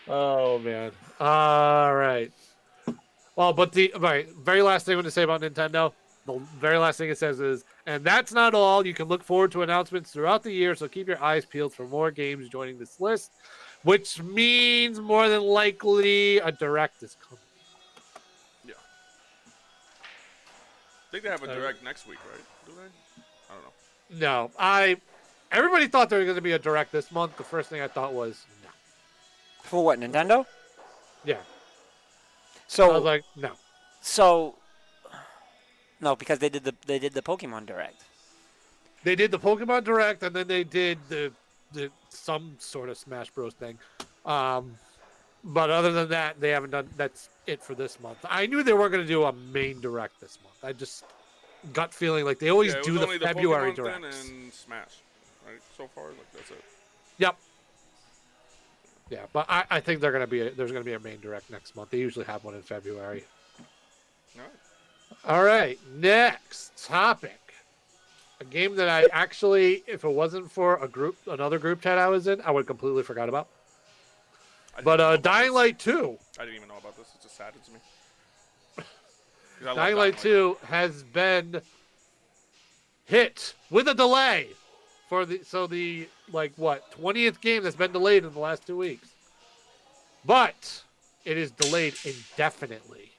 Speaker 2: Oh man. All right. Well, but the very last thing I want to say about Nintendo, the very last thing it says is, and that's not all. You can look forward to announcements throughout the year, so keep your eyes peeled for more games joining this list, which means more than likely a direct is coming.
Speaker 3: Yeah. I think they have a direct next week, right? Do they? I don't know.
Speaker 2: No, everybody thought there was going to be a direct this month. The first thing I thought was no.
Speaker 1: For what, Nintendo?
Speaker 2: Yeah.
Speaker 1: So
Speaker 2: I was like, no.
Speaker 1: So no, because they did the Pokemon Direct.
Speaker 2: They did the Pokemon Direct, and then they did the some sort of Smash Bros thing. But other than that, they haven't done. That's it for this month. I knew they weren't going to do a main Direct this month. I just gut feeling like they always
Speaker 3: Yeah, it
Speaker 2: do
Speaker 3: was
Speaker 2: the
Speaker 3: only
Speaker 2: February
Speaker 3: Pokemon thing
Speaker 2: Directs.
Speaker 3: and Smash, right? So far, like that's it.
Speaker 2: Yep. Yeah, but I think there's going to be a main Direct next month. They usually have one in February.
Speaker 3: All right.
Speaker 2: All right, next topic. A game that I actually, if it wasn't for another group chat I was in, I would have completely forgot about.
Speaker 3: I didn't
Speaker 2: But
Speaker 3: even know about
Speaker 2: Dying
Speaker 3: this.
Speaker 2: Light 2.
Speaker 3: I didn't even know about this. It just saddens me. 'Cause I love
Speaker 2: Dying Light 2 has been hit with a delay for the 20th game that's been delayed in the last 2 weeks. But it is delayed indefinitely,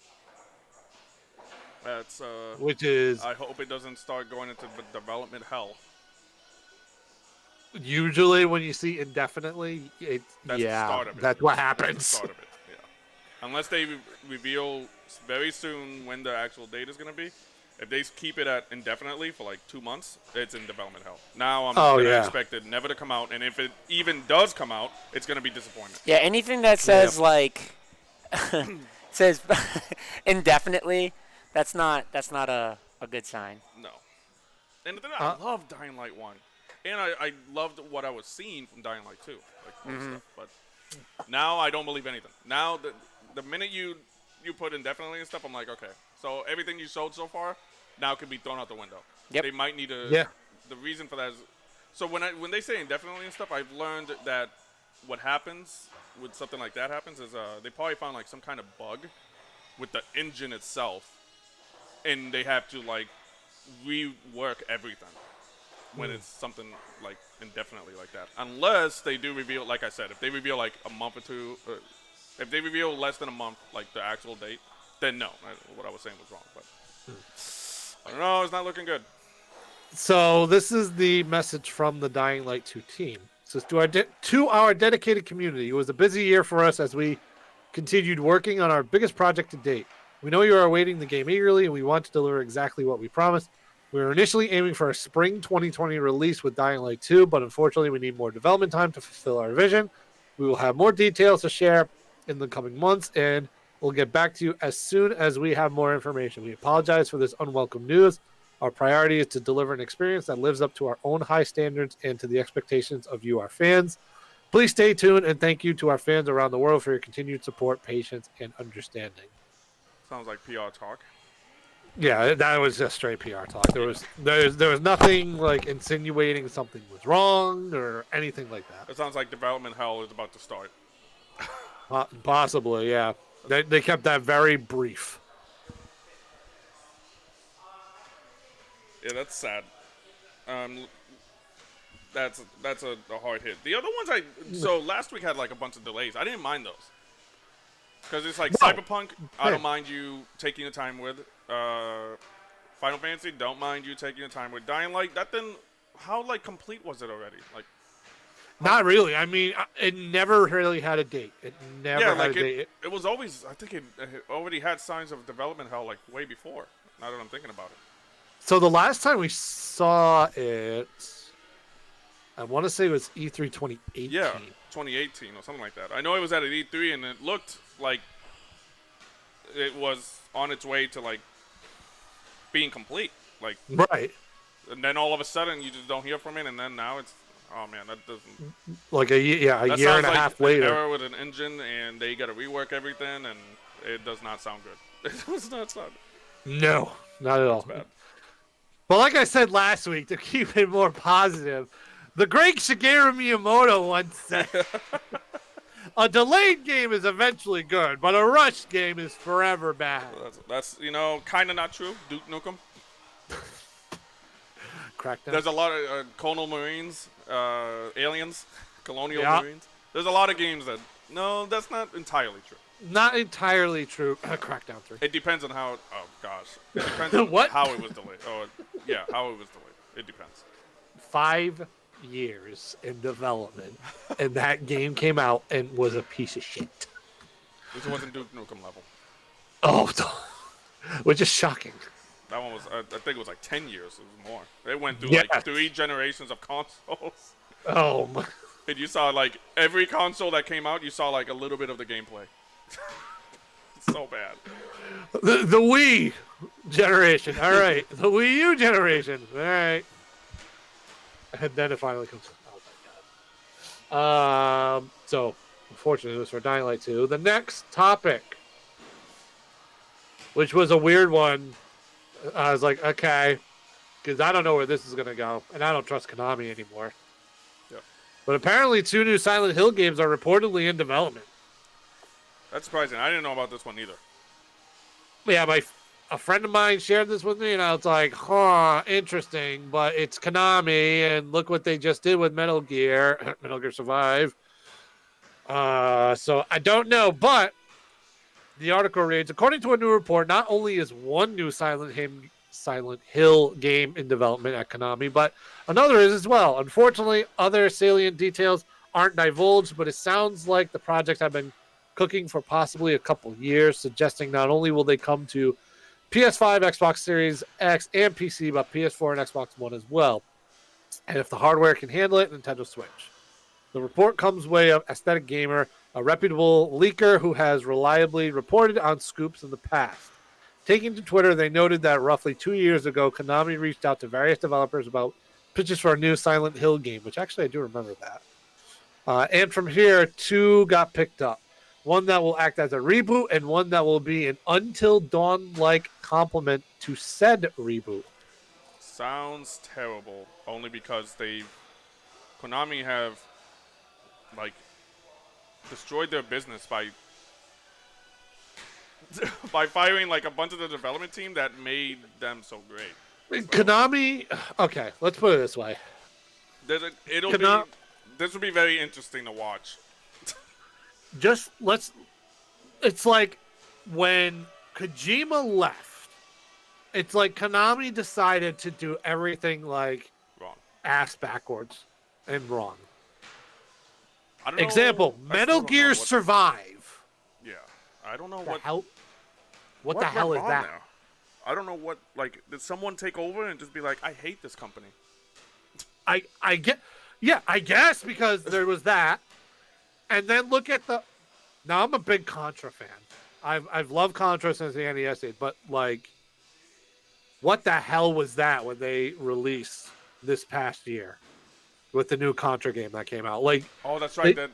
Speaker 3: That's
Speaker 2: which is
Speaker 3: I hope it doesn't start going into development hell.
Speaker 2: usually when you see indefinitely,
Speaker 3: That's the start of it.
Speaker 2: that's what
Speaker 3: That's the
Speaker 2: happens.
Speaker 3: start of it. Yeah. Unless they reveal very soon when the actual date is going to be. If they keep it at indefinitely for like 2 months, it's in development hell. Now I'm going to expect it never to come out, and if it even does come out, it's going to be disappointment.
Speaker 1: Yeah, anything that says like says indefinitely, that's not a good sign.
Speaker 3: No. And the thing, I love Dying Light 1. And I loved what I was seeing from Dying Light 2. Like, stuff. But now I don't believe anything. Now, the minute you put indefinitely and stuff, I'm like, okay. So everything you showed so far now could be thrown out the window.
Speaker 1: Yep.
Speaker 3: They might need a...
Speaker 2: Yeah.
Speaker 3: The reason for that is... So when they say indefinitely and stuff, I've learned that what happens when something like that happens is they probably found like some kind of bug with the engine itself. And they have to like rework everything when it's something like indefinitely like that. Unless they do reveal, like I said, if they reveal like a month or two, if they reveal less than a month, like the actual date, then no. What I was saying was wrong. But I don't know, it's not looking good.
Speaker 2: So this is the message from the Dying Light 2 team. It says, to our dedicated community, it was a busy year for us as we continued working on our biggest project to date. We know you are awaiting the game eagerly, and we want to deliver exactly what we promised. We were initially aiming for a spring 2020 release with Dying Light 2, but unfortunately we need more development time to fulfill our vision. We will have more details to share in the coming months, and we'll get back to you as soon as we have more information. We apologize for this unwelcome news. Our priority is to deliver an experience that lives up to our own high standards and to the expectations of you, our fans. Please stay tuned, and thank you to our fans around the world for your continued support, patience, and understanding.
Speaker 3: Sounds like PR talk.
Speaker 2: Yeah, that was just straight PR talk. There was nothing like insinuating something was wrong or anything like that.
Speaker 3: It sounds like development hell is about to start.
Speaker 2: Possibly, yeah. They kept that very brief.
Speaker 3: Yeah, that's sad. That's a hard hit. The other ones so last week had like a bunch of delays. I didn't mind those. Because it's like Cyberpunk, I don't mind you taking your time with. Final Fantasy, don't mind you taking your time with. Dying Light, that then, how like complete was it already? Like,
Speaker 2: not really. I mean, it never really had a date. It never had a date.
Speaker 3: It was always, I think it already had signs of development hell like way before. Now that I'm thinking about it.
Speaker 2: So the last time we saw it, I want to say it was E3 2018.
Speaker 3: Yeah, 2018 or something like that. I know it was at an E3 and it looked like it was on its way to like being complete. Like,
Speaker 2: right.
Speaker 3: And then all of a sudden you just don't hear from it, and then now it's, oh man, that doesn't.
Speaker 2: Like a year and a half later.
Speaker 3: An error with an engine, and they got to rework everything, and it does not sound good. It does not sound good.
Speaker 2: No, not at all.
Speaker 3: Bad.
Speaker 2: But like I said last week, to keep it more positive, the great Shigeru Miyamoto once said, a delayed game is eventually good, but a rushed game is forever bad.
Speaker 3: That's kind of not true. Duke Nukem.
Speaker 2: Crackdown.
Speaker 3: There's a lot of Colonial Marines, Aliens, Colonial Marines. There's a lot of games that, no, that's not entirely true.
Speaker 2: Not entirely true. Crackdown 3.
Speaker 3: It depends on how, oh gosh. It depends on how it was delayed. Oh, yeah, how it was delayed. It depends.
Speaker 2: 5 years in development, and that game came out and was a piece of shit.
Speaker 3: Which wasn't Duke Nukem level.
Speaker 2: Oh, which is shocking.
Speaker 3: That one was, I think it was like 10 years. It was more. It went through like 3 generations of consoles.
Speaker 2: Oh, my.
Speaker 3: And you saw like every console that came out, you saw like a little bit of the gameplay. It's so bad.
Speaker 2: The Wii generation. All right. The Wii U generation. All right. And then it finally comes. Oh my god. So, unfortunately, it was for Dying Light 2. The next topic, which was a weird one. I was like, okay. because I don't know where this is going to go, and I don't trust Konami anymore.
Speaker 3: Yeah.
Speaker 2: But apparently, 2 new Silent Hill games are reportedly in development.
Speaker 3: That's surprising. I didn't know about this one either.
Speaker 2: Yeah, a friend of mine shared this with me, and I was like, huh, interesting, but it's Konami, and look what they just did with Metal Gear, Metal Gear Survive. So I don't know, but the article reads, according to a new report, not only is one new Silent Hill game in development at Konami, but another is as well. Unfortunately, other salient details aren't divulged, but it sounds like the projects have been cooking for possibly a couple years, suggesting not only will they come to PS5, Xbox Series X, and PC, but PS4 and Xbox One as well. And if the hardware can handle it, Nintendo Switch. The report comes way of Aesthetic Gamer, a reputable leaker who has reliably reported on scoops in the past. Taking to Twitter, they noted that roughly 2 years ago, Konami reached out to various developers about pitches for a new Silent Hill game, which actually I do remember that. And from here, 2 got picked up. One that will act as a reboot and one that will be an Until Dawn-like complement to said reboot.
Speaker 3: Sounds terrible. Only because Konami have like destroyed their business by firing like a bunch of the development team that made them so great. So,
Speaker 2: Konami, okay, let's put it this way.
Speaker 3: this will be very interesting to watch.
Speaker 2: It's like when Kojima left, it's like Konami decided to do everything like
Speaker 3: Wrong.
Speaker 2: ass backwards and wrong.
Speaker 3: I don't know.
Speaker 2: Example, Metal Gear Survive.
Speaker 3: Yeah. I don't know
Speaker 2: What the hell is
Speaker 3: went wrong
Speaker 2: that?
Speaker 3: there? I don't know what, like, did someone take over and just be like, I hate this company?
Speaker 2: I guess because there was that. And then look at now I'm a big Contra fan. I've loved Contra since the NES days, but like, what the hell was that when they released this past year with the new Contra game that came out? Like,
Speaker 3: Oh, that's right.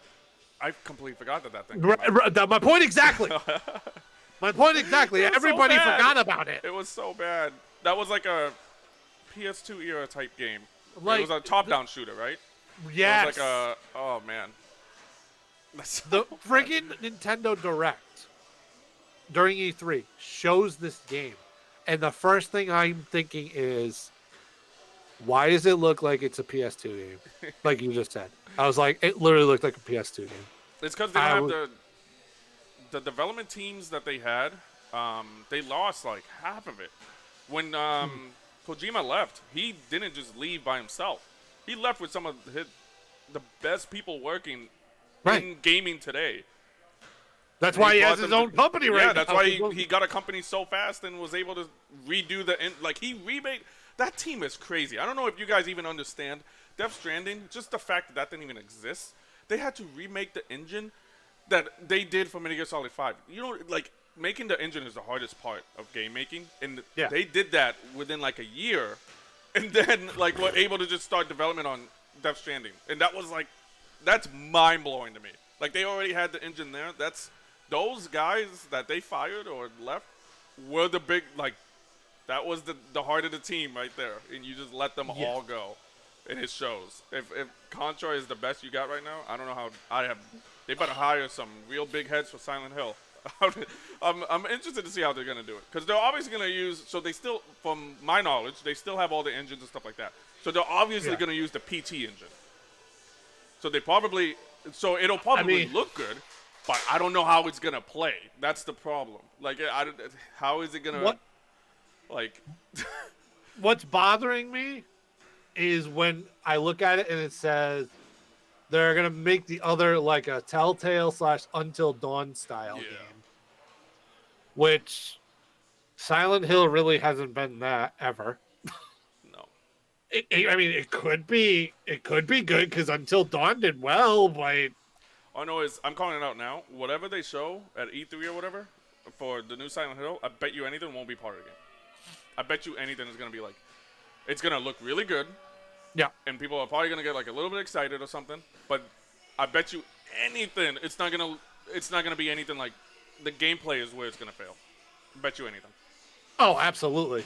Speaker 3: I completely forgot that thing came out.
Speaker 2: my point exactly. My point exactly.
Speaker 3: It was so
Speaker 2: Everybody
Speaker 3: bad.
Speaker 2: forgot about it.
Speaker 3: It was so bad. That was like a PS2 era type game.
Speaker 2: Like,
Speaker 3: it was a top-down shooter, right?
Speaker 2: Yes.
Speaker 3: It was like oh man.
Speaker 2: The friggin' Nintendo Direct during E3 shows this game. And the first thing I'm thinking is, why does it look like it's a PS2 game? Like you just said. I was like, it literally looked like a PS2 game.
Speaker 3: It's because they don't have the development teams that they had. They lost like half of it. When Kojima left, he didn't just leave by himself. He left with some of the best people working in gaming today.
Speaker 2: That's why he has his own company right now.
Speaker 3: Yeah, that's why he got a company so fast and was able to redo he remade. That team is crazy. I don't know if you guys even understand Death Stranding. Just the fact that didn't even exist. They had to remake the engine that they did for Metal Gear Solid 5. You know, like, making the engine is the hardest part of game making. And they did that within, like, a year. And then, like, were able to just start development on Death Stranding. And that was, like, that's mind-blowing to me. Like, they already had the engine there. Those guys that they fired or left were the big, like, that was the heart of the team right there. And you just let them all go. And it shows. If Contra is the best you got right now, I don't know how they better hire some real big heads for Silent Hill. I'm interested to see how they're going to do it. Because they're obviously going to use, so they still, from my knowledge, they still have all the engines and stuff like that. So they're obviously going to use the PT engine. So it'll probably look good, but I don't know how it's going to play. That's the problem. Like, how is it going to, like...
Speaker 2: What's bothering me is when I look at it and it says they're going to make the other like a Telltale / Until Dawn style game. Which Silent Hill really hasn't been that ever.
Speaker 3: No.
Speaker 2: It could be good because Until Dawn did well, but...
Speaker 3: All I know is, I'm calling it out now, whatever they show at E3 or whatever, for the new Silent Hill, I bet you anything won't be part of the game. I bet you anything is going to be like, it's going to look really good.
Speaker 2: Yeah.
Speaker 3: And people are probably going to get like a little bit excited or something. But I bet you anything, it's not going to be anything like, the gameplay is where it's going to fail. I bet you anything.
Speaker 2: Oh, absolutely.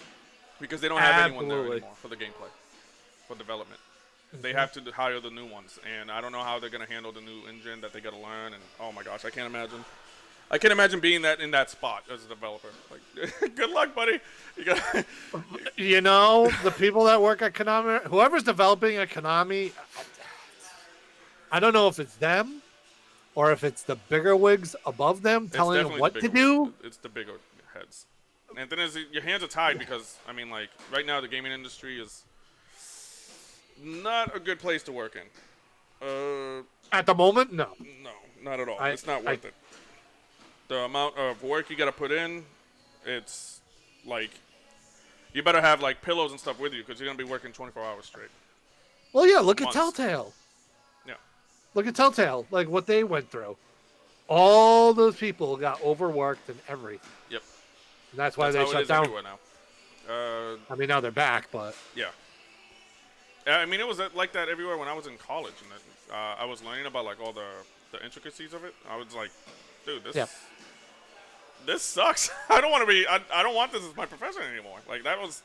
Speaker 3: because they don't have anyone there
Speaker 2: Absolutely.
Speaker 3: anymore for the gameplay, for development. They have to hire the new ones, and I don't know how they're gonna handle the new engine that they gotta learn. And oh my gosh, I can't imagine. I can't imagine being in that spot as a developer. Like, good luck, buddy. You got.
Speaker 2: You know, the people that work at Konami, whoever's developing at Konami, I don't know if it's them or if it's the bigger wigs above them telling them what to do.
Speaker 3: It's the bigger heads. And then your hands are tied because, I mean, like, right now the gaming industry is not a good place to work in.
Speaker 2: At the moment, no.
Speaker 3: No, not at all. It's not worth it. The amount of work you got to put in, it's like, you better have, like, pillows and stuff with you because you're going to be working 24 hours straight.
Speaker 2: Well, yeah, look at Telltale.
Speaker 3: Yeah.
Speaker 2: Look at Telltale, like what they went through. All those people got overworked and everything.
Speaker 3: Yep.
Speaker 2: And that's why they shut down.
Speaker 3: Now.
Speaker 2: I mean, now they're back, but
Speaker 3: yeah. I mean, it was like that everywhere when I was in college, and I was learning about like all the intricacies of it. I was like, dude, this sucks. I don't want to be. I don't want this as my profession anymore. Like it was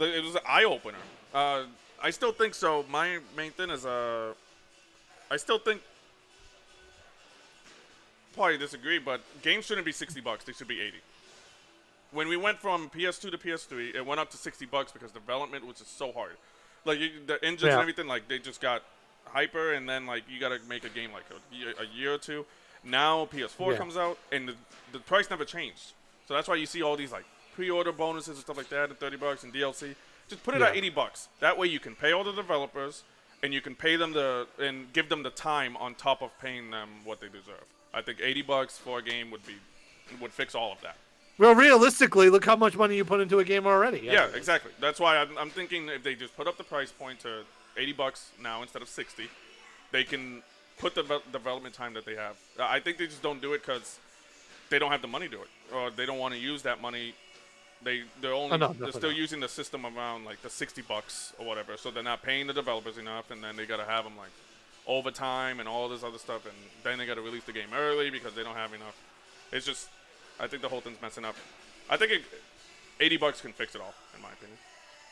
Speaker 3: an eye opener. I still think so. My main thing is I still think. Probably disagree, but games shouldn't be $60. They should be 80. When we went from PS2 to PS3, it went up to $60 because development was just so hard. Like the engines and everything, like they just got hyper, and then like you got to make a game like a year or two. Now PS4 comes out, and the price never changed. So that's why you see all these like pre-order bonuses and stuff like that, and $30 and DLC. Just put it at $80. That way you can pay all the developers, and you can pay them and give them the time on top of paying them what they deserve. I think $80 for a game would fix all of that.
Speaker 2: Well, realistically, look how much money you put into a game already.
Speaker 3: Yeah, exactly. That's why I'm thinking if they just put up the price point to $80 now instead of 60, they can put the development time that they have. I think they just don't do it because they don't have the money to do it, or they don't want to use that money. They're still using the system around like the $60 or whatever, so they're not paying the developers enough, and then they gotta have them like overtime and all this other stuff, and then they gotta release the game early because they don't have enough. It's just, I think the whole thing's messing up. I think $80 can fix it all, in my opinion.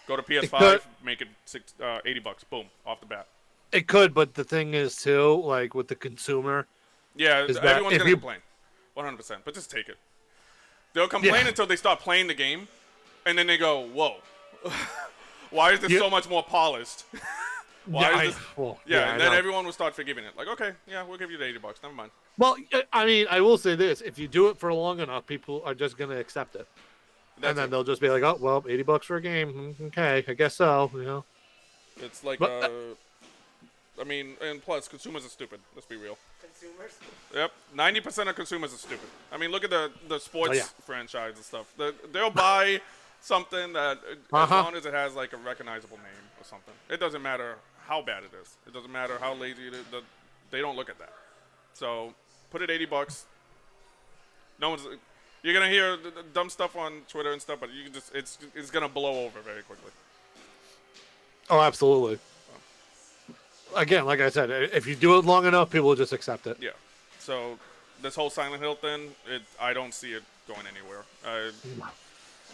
Speaker 3: Go to PS5, make it $80, boom, off the bat.
Speaker 2: It could, but the thing is too, like with the consumer.
Speaker 3: Yeah, everyone's gonna complain, 100%. But just take it. They'll complain until they start playing the game, and then they go, "Whoa, why is this so much more polished?" And then everyone will start forgiving it. Like, okay, yeah, we'll give you the $80. Never mind.
Speaker 2: Well, I mean, I will say this: if you do it for long enough, people are just gonna accept it, and then they'll just be like, "Oh, well, $80 for a game. Okay, I guess so." You know,
Speaker 3: it's like, I mean, and plus, consumers are stupid. Let's be real.
Speaker 1: Consumers?
Speaker 3: Yep, 90% of consumers are stupid. I mean, look at the sports franchise and stuff. They'll buy something that, as long as it has like a recognizable name or something, it doesn't matter how bad it is. It doesn't matter how lazy it is. They don't look at that. So put it $80. No one's. You're gonna hear the dumb stuff on Twitter and stuff, but you can just it's gonna blow over very quickly.
Speaker 2: Oh, absolutely. Again, like I said, if you do it long enough, people will just accept it.
Speaker 3: Yeah. So this whole Silent Hill thing, I don't see it going anywhere.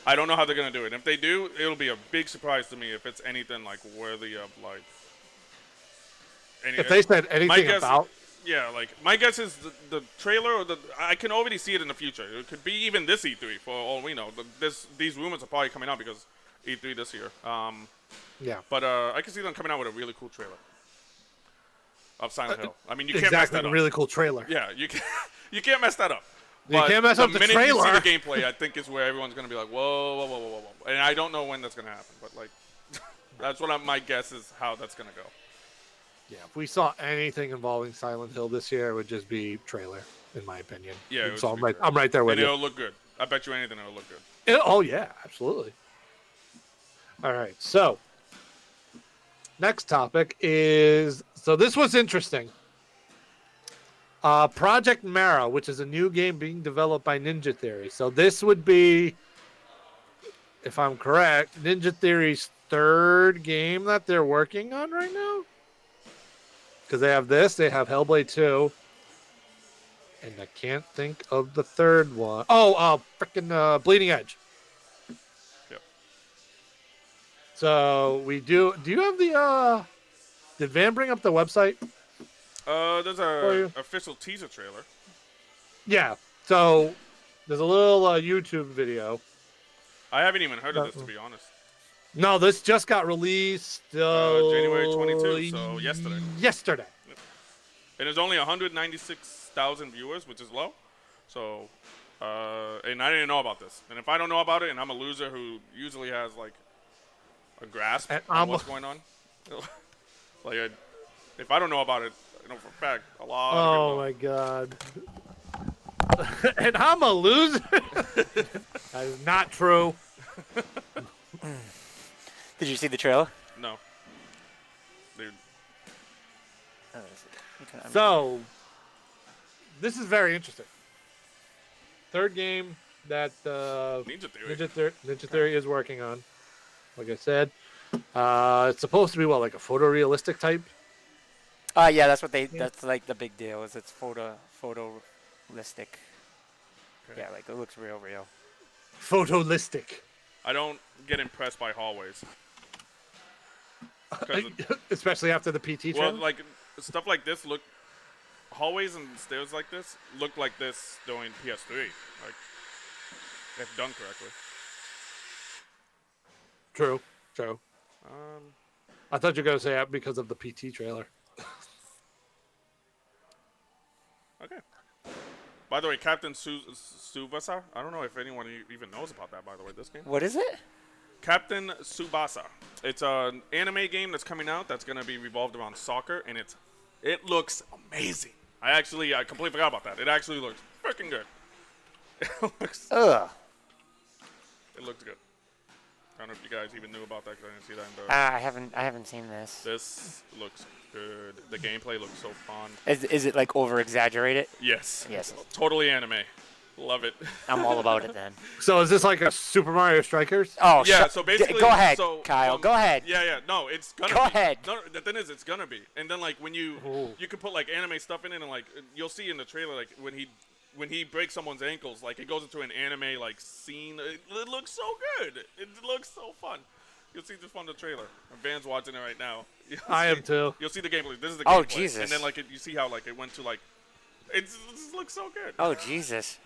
Speaker 3: I don't know how they're gonna do it. If they do, it'll be a big surprise to me if it's anything like worthy of like.
Speaker 2: If they said anything about.
Speaker 3: Yeah, like my guess is the trailer or I can already see it in the future. It could be even this E3 for all we know. These rumors are probably coming out because E3 this year. But I can see them coming out with a really cool trailer of Silent Hill. I mean, you can't mess that up.
Speaker 2: A really cool trailer.
Speaker 3: Yeah, you can't mess that up.
Speaker 2: You can't mess up the trailer.
Speaker 3: The minute you see the gameplay, I think is where everyone's gonna be like, whoa. And I don't know when that's gonna happen, but like, that's what my guess is how that's gonna go.
Speaker 2: Yeah, if we saw anything involving Silent Hill this year, it would just be trailer, in my opinion.
Speaker 3: Yeah,
Speaker 2: so I'm right there with you.
Speaker 3: And it'll look good. I bet you anything it'll look good.
Speaker 2: Oh yeah, absolutely. All right, so next topic is, so this was interesting. Project Mara, which is a new game being developed by Ninja Theory. So this would be, if I'm correct, Ninja Theory's third game that they're working on right now. Because they have this, they have Hellblade 2. And I can't think of the third one. Oh, freaking Bleeding Edge.
Speaker 3: Yep.
Speaker 2: So we do. Do you have the? Did Van bring up the website
Speaker 3: There's
Speaker 2: for
Speaker 3: a
Speaker 2: you?
Speaker 3: official teaser trailer.
Speaker 2: Yeah. So there's a little YouTube video.
Speaker 3: I haven't even heard of this, to be honest.
Speaker 2: No, this just got released
Speaker 3: January 22, so yesterday.
Speaker 2: yesterday.
Speaker 3: And there's only 196,000 viewers, which is low. So, and I didn't know about this. And if I don't know about it, and I'm a loser who usually has like a grasp on what's going on, like if I don't know about it, I know for a fact a lot.
Speaker 2: Oh my god. And I'm a loser. That is not true.
Speaker 1: Did you see the trailer?
Speaker 3: No, dude.
Speaker 2: So, this is very interesting. Third game that
Speaker 3: Ninja Theory.
Speaker 2: Ninja Theory is working on. Like I said, it's supposed to be what, like a photorealistic type?
Speaker 1: Yeah, that's what they. That's like the big deal. Is it's photorealistic.
Speaker 3: Okay.
Speaker 1: Yeah, like it looks real.
Speaker 2: Photolistic.
Speaker 3: I don't get impressed by hallways.
Speaker 2: Especially after the PT
Speaker 3: Well,
Speaker 2: trailer?
Speaker 3: like stuff like this look. Hallways and stairs like this look like this during PS3. Like, if done correctly.
Speaker 2: True. I thought you were going to say that because of the PT trailer.
Speaker 3: Okay. By the way, Captain Tsubasa. I don't know if anyone even knows about that. By the way, this game.
Speaker 1: What is it?
Speaker 3: Captain Tsubasa. It's an anime game that's coming out that's gonna be revolved around soccer, and it looks amazing. I completely forgot about that. It actually looks freaking good. It looks good. I don't know if you guys even knew about that because I didn't see that in the.
Speaker 1: I haven't seen this.
Speaker 3: This looks good. The gameplay looks so fun.
Speaker 1: Is it like over exaggerated?
Speaker 3: Yes.
Speaker 1: Yes.
Speaker 3: Totally anime. Love it.
Speaker 1: I'm all about it then.
Speaker 2: So is this like a Super Mario Strikers?
Speaker 1: Oh,
Speaker 3: Yeah, so basically,
Speaker 1: go ahead,
Speaker 3: so,
Speaker 1: Kyle. Go ahead.
Speaker 3: Yeah. No, it's gonna
Speaker 1: Go
Speaker 3: be.
Speaker 1: ahead.
Speaker 3: No, the thing is, it's gonna be. And then like when you can put like anime stuff in it, and like you'll see in the trailer, like when he breaks someone's ankles, like it goes into an anime like scene. It looks so good. It looks so fun. You'll see this from the trailer. Van's watching it right now.
Speaker 2: I am too.
Speaker 3: You'll see the gameplay. This is the gameplay.
Speaker 1: Oh, Jesus.
Speaker 3: And then like you see how like it went to like it just looks so good.
Speaker 1: Oh, Jesus.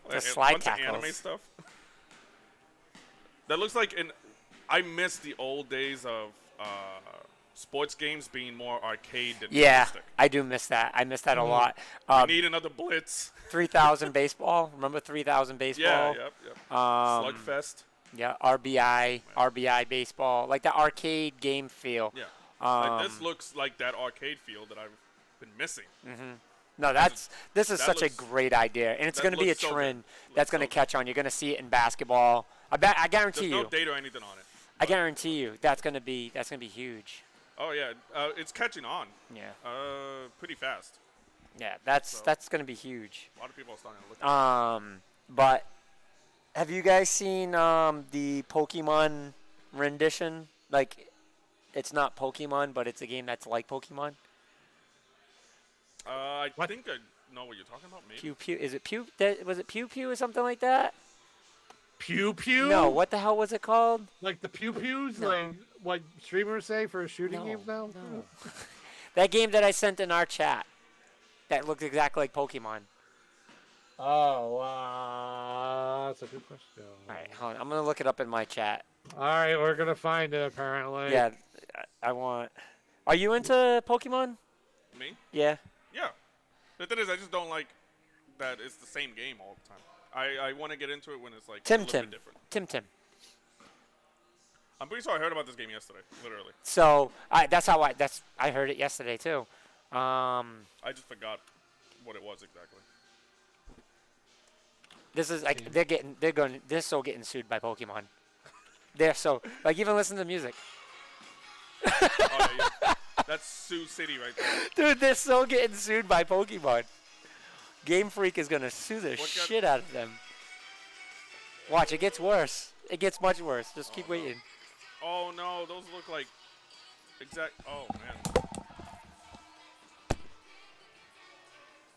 Speaker 1: The
Speaker 3: Like,
Speaker 1: slide
Speaker 3: bunch of anime
Speaker 1: tackles.
Speaker 3: stuff. That looks like I miss the old days of sports games being more arcade than
Speaker 1: Yeah,
Speaker 3: realistic.
Speaker 1: I do miss that. I miss that a lot.
Speaker 3: We need another Blitz.
Speaker 1: 3000 baseball. Remember 3000 baseball?
Speaker 3: Yeah, yep. Slugfest.
Speaker 1: Yeah, RBI baseball, like the arcade game feel.
Speaker 3: Yeah. Like this looks like that arcade feel that I've been missing.
Speaker 1: No, this is
Speaker 3: that
Speaker 1: such a
Speaker 3: looks-
Speaker 1: great idea, and it's
Speaker 3: that
Speaker 1: going to be a
Speaker 3: looks so good.
Speaker 1: trend
Speaker 3: Looks
Speaker 1: that's going to
Speaker 3: so good.
Speaker 1: catch on. You're going to see it in basketball. I guarantee
Speaker 3: There's
Speaker 1: you.
Speaker 3: no date or anything on it.
Speaker 1: I guarantee you that's going to be huge.
Speaker 3: Oh yeah, it's catching on.
Speaker 1: Yeah.
Speaker 3: Pretty fast.
Speaker 1: Yeah, that's going to be huge.
Speaker 3: A lot of people are starting to look at it.
Speaker 1: But have you guys seen the Pokemon rendition? Like, it's not Pokemon, but it's a game that's like Pokemon.
Speaker 3: I think I know what you're talking about. Maybe.
Speaker 1: Pew Pew. Is it Pew? Was it Pew Pew or something like that?
Speaker 2: Pew pew?
Speaker 1: No. What the hell was it called?
Speaker 2: Like the pew pews,
Speaker 1: No.
Speaker 2: like what streamers say for shooting games now?
Speaker 1: No. That game that I sent in our chat that looked exactly like Pokemon.
Speaker 2: Oh, that's a good question.
Speaker 1: All right, hold on. I'm gonna look it up in my chat.
Speaker 2: All right, we're gonna find it apparently.
Speaker 1: Yeah, I want. Are you into Pokemon?
Speaker 3: Me?
Speaker 1: Yeah.
Speaker 3: Yeah. The thing is, I just don't like that it's the same game all the time. I want to get into it when it's like a little bit different.
Speaker 1: Tim.
Speaker 3: I'm pretty sure I heard about this game yesterday, literally.
Speaker 1: So I heard it yesterday too.
Speaker 3: I just forgot what it was exactly.
Speaker 1: This is like they're so getting sued by Pokemon. They're so like even listen to the music.
Speaker 3: Oh, yeah. That's Sioux City right there.
Speaker 1: Dude, they're so getting sued by Pokemon. Game Freak is gonna sue the shit out of them. Watch, it gets worse. It gets much worse. Just keep waiting.
Speaker 3: Oh no, those look like Oh man.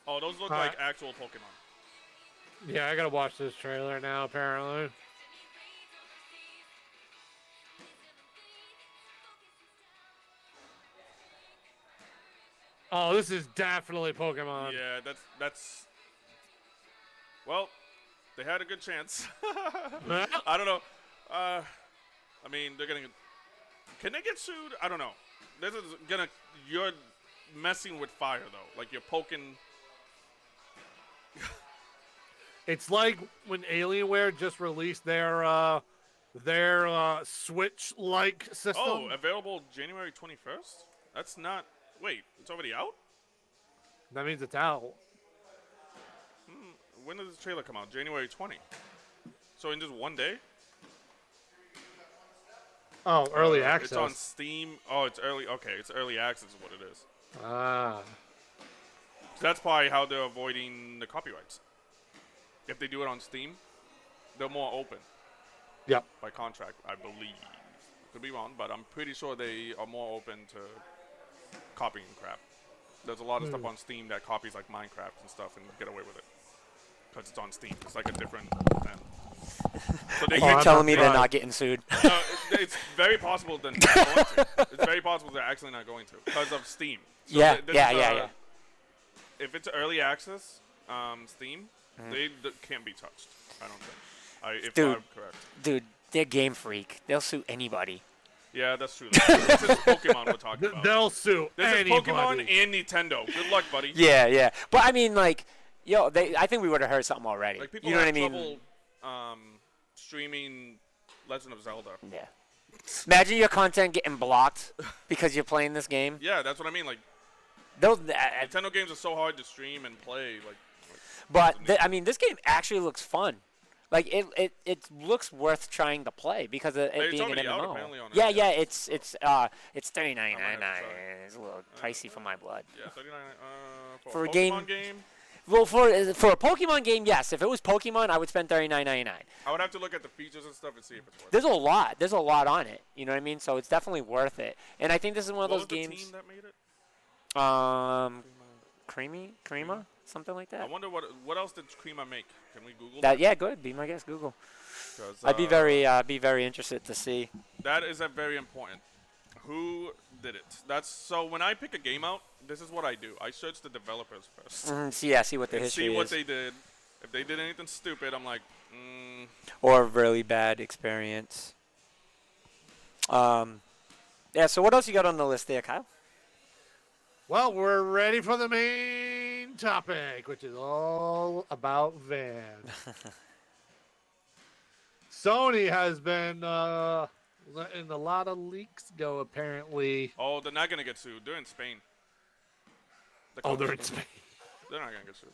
Speaker 3: Oh, those look like actual Pokemon.
Speaker 2: Yeah, I gotta watch this trailer now. Apparently. Oh, this is definitely Pokemon.
Speaker 3: Yeah, that's. Well, they had a good chance. I don't know. I mean, they're gonna. Can they get sued? I don't know. This is gonna. You're messing with fire though. Like you're poking.
Speaker 2: It's like when Alienware just released their Switch-like system.
Speaker 3: Oh, available January 21st. That's not. Wait, it's already out.
Speaker 2: That means it's out.
Speaker 3: When did the trailer come out? January 20. So in just one day.
Speaker 2: Oh, early access.
Speaker 3: It's on Steam. Oh, it's early. Okay, it's early access is what it is.
Speaker 2: Ah.
Speaker 3: So that's probably how they're avoiding the copyrights. If they do it on Steam, they're more open.
Speaker 2: Yep.
Speaker 3: By contract, I believe. Could be wrong, but I'm pretty sure they are more open to copying crap. There's a lot of stuff on Steam that copies like Minecraft and stuff and get away with it. Because it's on Steam. It's like a different thing. So
Speaker 1: You're telling me they're not getting sued?
Speaker 3: No, it's very possible they're not going to. It's very possible they're actually not going to because of Steam. So
Speaker 1: Yeah.
Speaker 3: If it's early access, Steam, they can't be touched. I don't think. If I'm correct.
Speaker 1: Dude, they're Game Freak. They'll sue anybody.
Speaker 3: Yeah, that's true. This is Pokemon we're talking about.
Speaker 2: They'll sue anybody.
Speaker 3: This is Pokemon and Nintendo. Good luck, buddy.
Speaker 1: Yeah. But I mean, like, I think we would have heard something already.
Speaker 3: Like people
Speaker 1: you know
Speaker 3: have
Speaker 1: what I mean?
Speaker 3: trouble streaming Legend of Zelda.
Speaker 1: Yeah. Imagine your content getting blocked because you're playing this game.
Speaker 3: Yeah, that's what I mean. Like,
Speaker 1: those.
Speaker 3: Nintendo games are so hard to stream and play.
Speaker 1: I mean, this game actually looks fun. Like it looks worth trying to play because of it being an MMO.
Speaker 3: Out, apparently, on
Speaker 1: yeah, it's $39.99. It's a little pricey for my blood.
Speaker 3: Yeah, $39
Speaker 1: for
Speaker 3: a
Speaker 1: Pokemon
Speaker 3: game.
Speaker 1: Well, for a Pokemon game, yes. If it was Pokemon, I would spend $39.99.
Speaker 3: I would have to look at the features and stuff and see if it's worth it.
Speaker 1: There's a lot. There's a lot on it. You know what I mean? So it's definitely worth it. And I think this is one of those games.
Speaker 3: What was the team that made it?
Speaker 1: Crema, something like that.
Speaker 3: I wonder what else did Crema make? Can we Google
Speaker 1: that? Yeah, good. Be my guest. Google. I'd be very interested to see.
Speaker 3: That is very important. Who did it? So when I pick a game out, this is what I do. I search the developers first.
Speaker 1: See what their history is.
Speaker 3: See what they did. If they did anything stupid, I'm like,
Speaker 1: Or a really bad experience. Yeah. So what else you got on the list there, Kyle?
Speaker 2: Well, we're ready for the main topic, which is all about Van. Sony has been letting a lot of leaks go, apparently.
Speaker 3: Oh, they're not going to get sued. They're in Spain.
Speaker 2: They're in Spain.
Speaker 3: They're not going to get sued.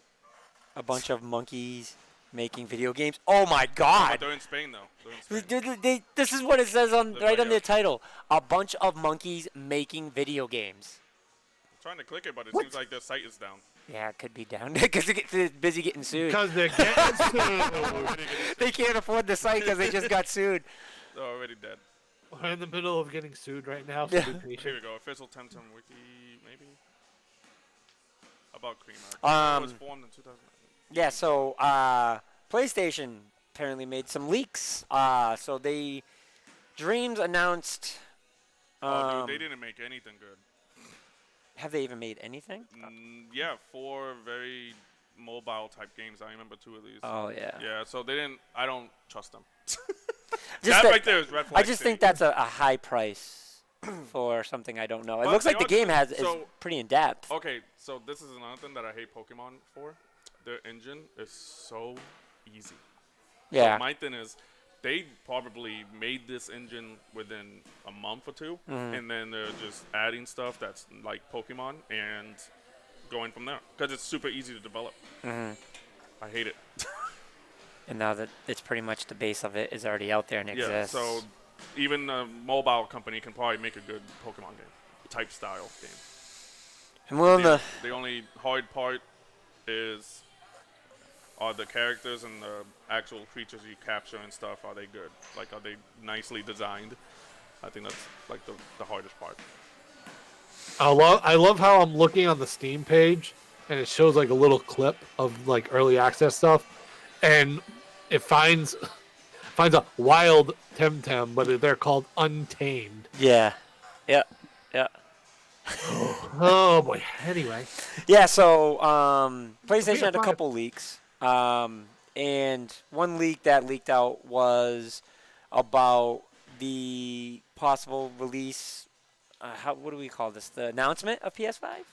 Speaker 1: A bunch of monkeys making video games. Oh, my God.
Speaker 3: But they're in Spain, though. They're in Spain.
Speaker 1: This is what it says on their title. A bunch of monkeys making video games.
Speaker 3: Trying to click it, but it seems like their site is down.
Speaker 1: Yeah, it could be down because they're busy getting sued.
Speaker 2: Because they're getting sued.
Speaker 1: They can't afford the site because they just got sued.
Speaker 3: They're already dead.
Speaker 2: We're in the middle of getting sued right now.
Speaker 1: Yeah.
Speaker 3: Here we go. Official Temtem Wiki, maybe? About Crema. It was formed in 2009.
Speaker 1: Yeah, so PlayStation apparently made some leaks. So Dreams announced...
Speaker 3: dude, they didn't make anything good.
Speaker 1: Have they even made anything?
Speaker 3: Yeah, 4 very mobile type games. I remember 2 of these.
Speaker 1: Oh, yeah.
Speaker 3: Yeah, so they didn't. I don't trust them.
Speaker 1: That
Speaker 3: right there is red flag.
Speaker 1: I just think that's a high price for something I don't know. It looks like the game is pretty in depth.
Speaker 3: Okay, so this is another thing that I hate Pokemon for. Their engine is so easy.
Speaker 1: Yeah.
Speaker 3: So my thing is, they probably made this engine within a month or 2, and then they're just adding stuff that's like Pokemon and going from there because it's super easy to develop. I hate it.
Speaker 1: And now that it's pretty much the base of it is already out there and exists.
Speaker 3: Yeah, so even a mobile company can probably make a good Pokemon game, type style game.
Speaker 1: And
Speaker 3: the only hard part are the characters and the actual creatures you capture and stuff. Are they good? Like, are they nicely designed? I think that's like the hardest part.
Speaker 2: I love how I'm looking on the Steam page, and it shows like a little clip of like early access stuff, and it finds a wild Temtem, but they're called Untamed.
Speaker 1: Yeah.
Speaker 2: Oh boy. Anyway,
Speaker 1: Yeah, so PlayStation had a
Speaker 2: PS5.
Speaker 1: couple leaks, and one leak that leaked out was about the possible release. What do we call this? The announcement of PS5.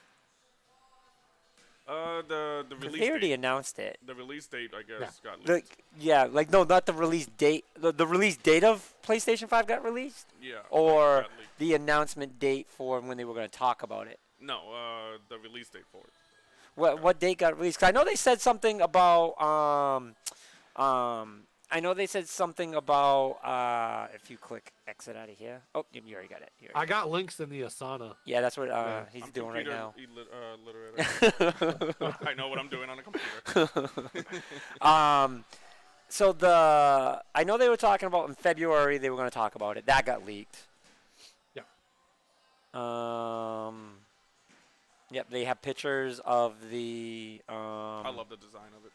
Speaker 3: The release
Speaker 1: They already
Speaker 3: date.
Speaker 1: announced it.
Speaker 3: The release date, I
Speaker 2: Yeah.
Speaker 3: guess, got leaked.
Speaker 1: Like, yeah, like no, not the release date. The release date of PlayStation 5 got released,
Speaker 3: Yeah.
Speaker 1: or
Speaker 3: got leaked.
Speaker 1: the announcement date for when they were going to talk about it.
Speaker 3: No, the release date for it.
Speaker 1: What date got released? 'Cause I know they said something about I know they said something about if you click exit out of here. Oh, you already got it. You
Speaker 2: I
Speaker 1: already
Speaker 2: got links in the Asana.
Speaker 1: yeah, that's what
Speaker 2: Yeah.
Speaker 1: he's
Speaker 3: I'm
Speaker 1: doing right
Speaker 3: computer
Speaker 1: now.
Speaker 3: literate. I know what I'm doing on a computer.
Speaker 1: So I know they were talking about in February they were going to talk about it. That got leaked.
Speaker 2: Yeah.
Speaker 1: Yep, they have pictures of the.
Speaker 3: I love the design of it.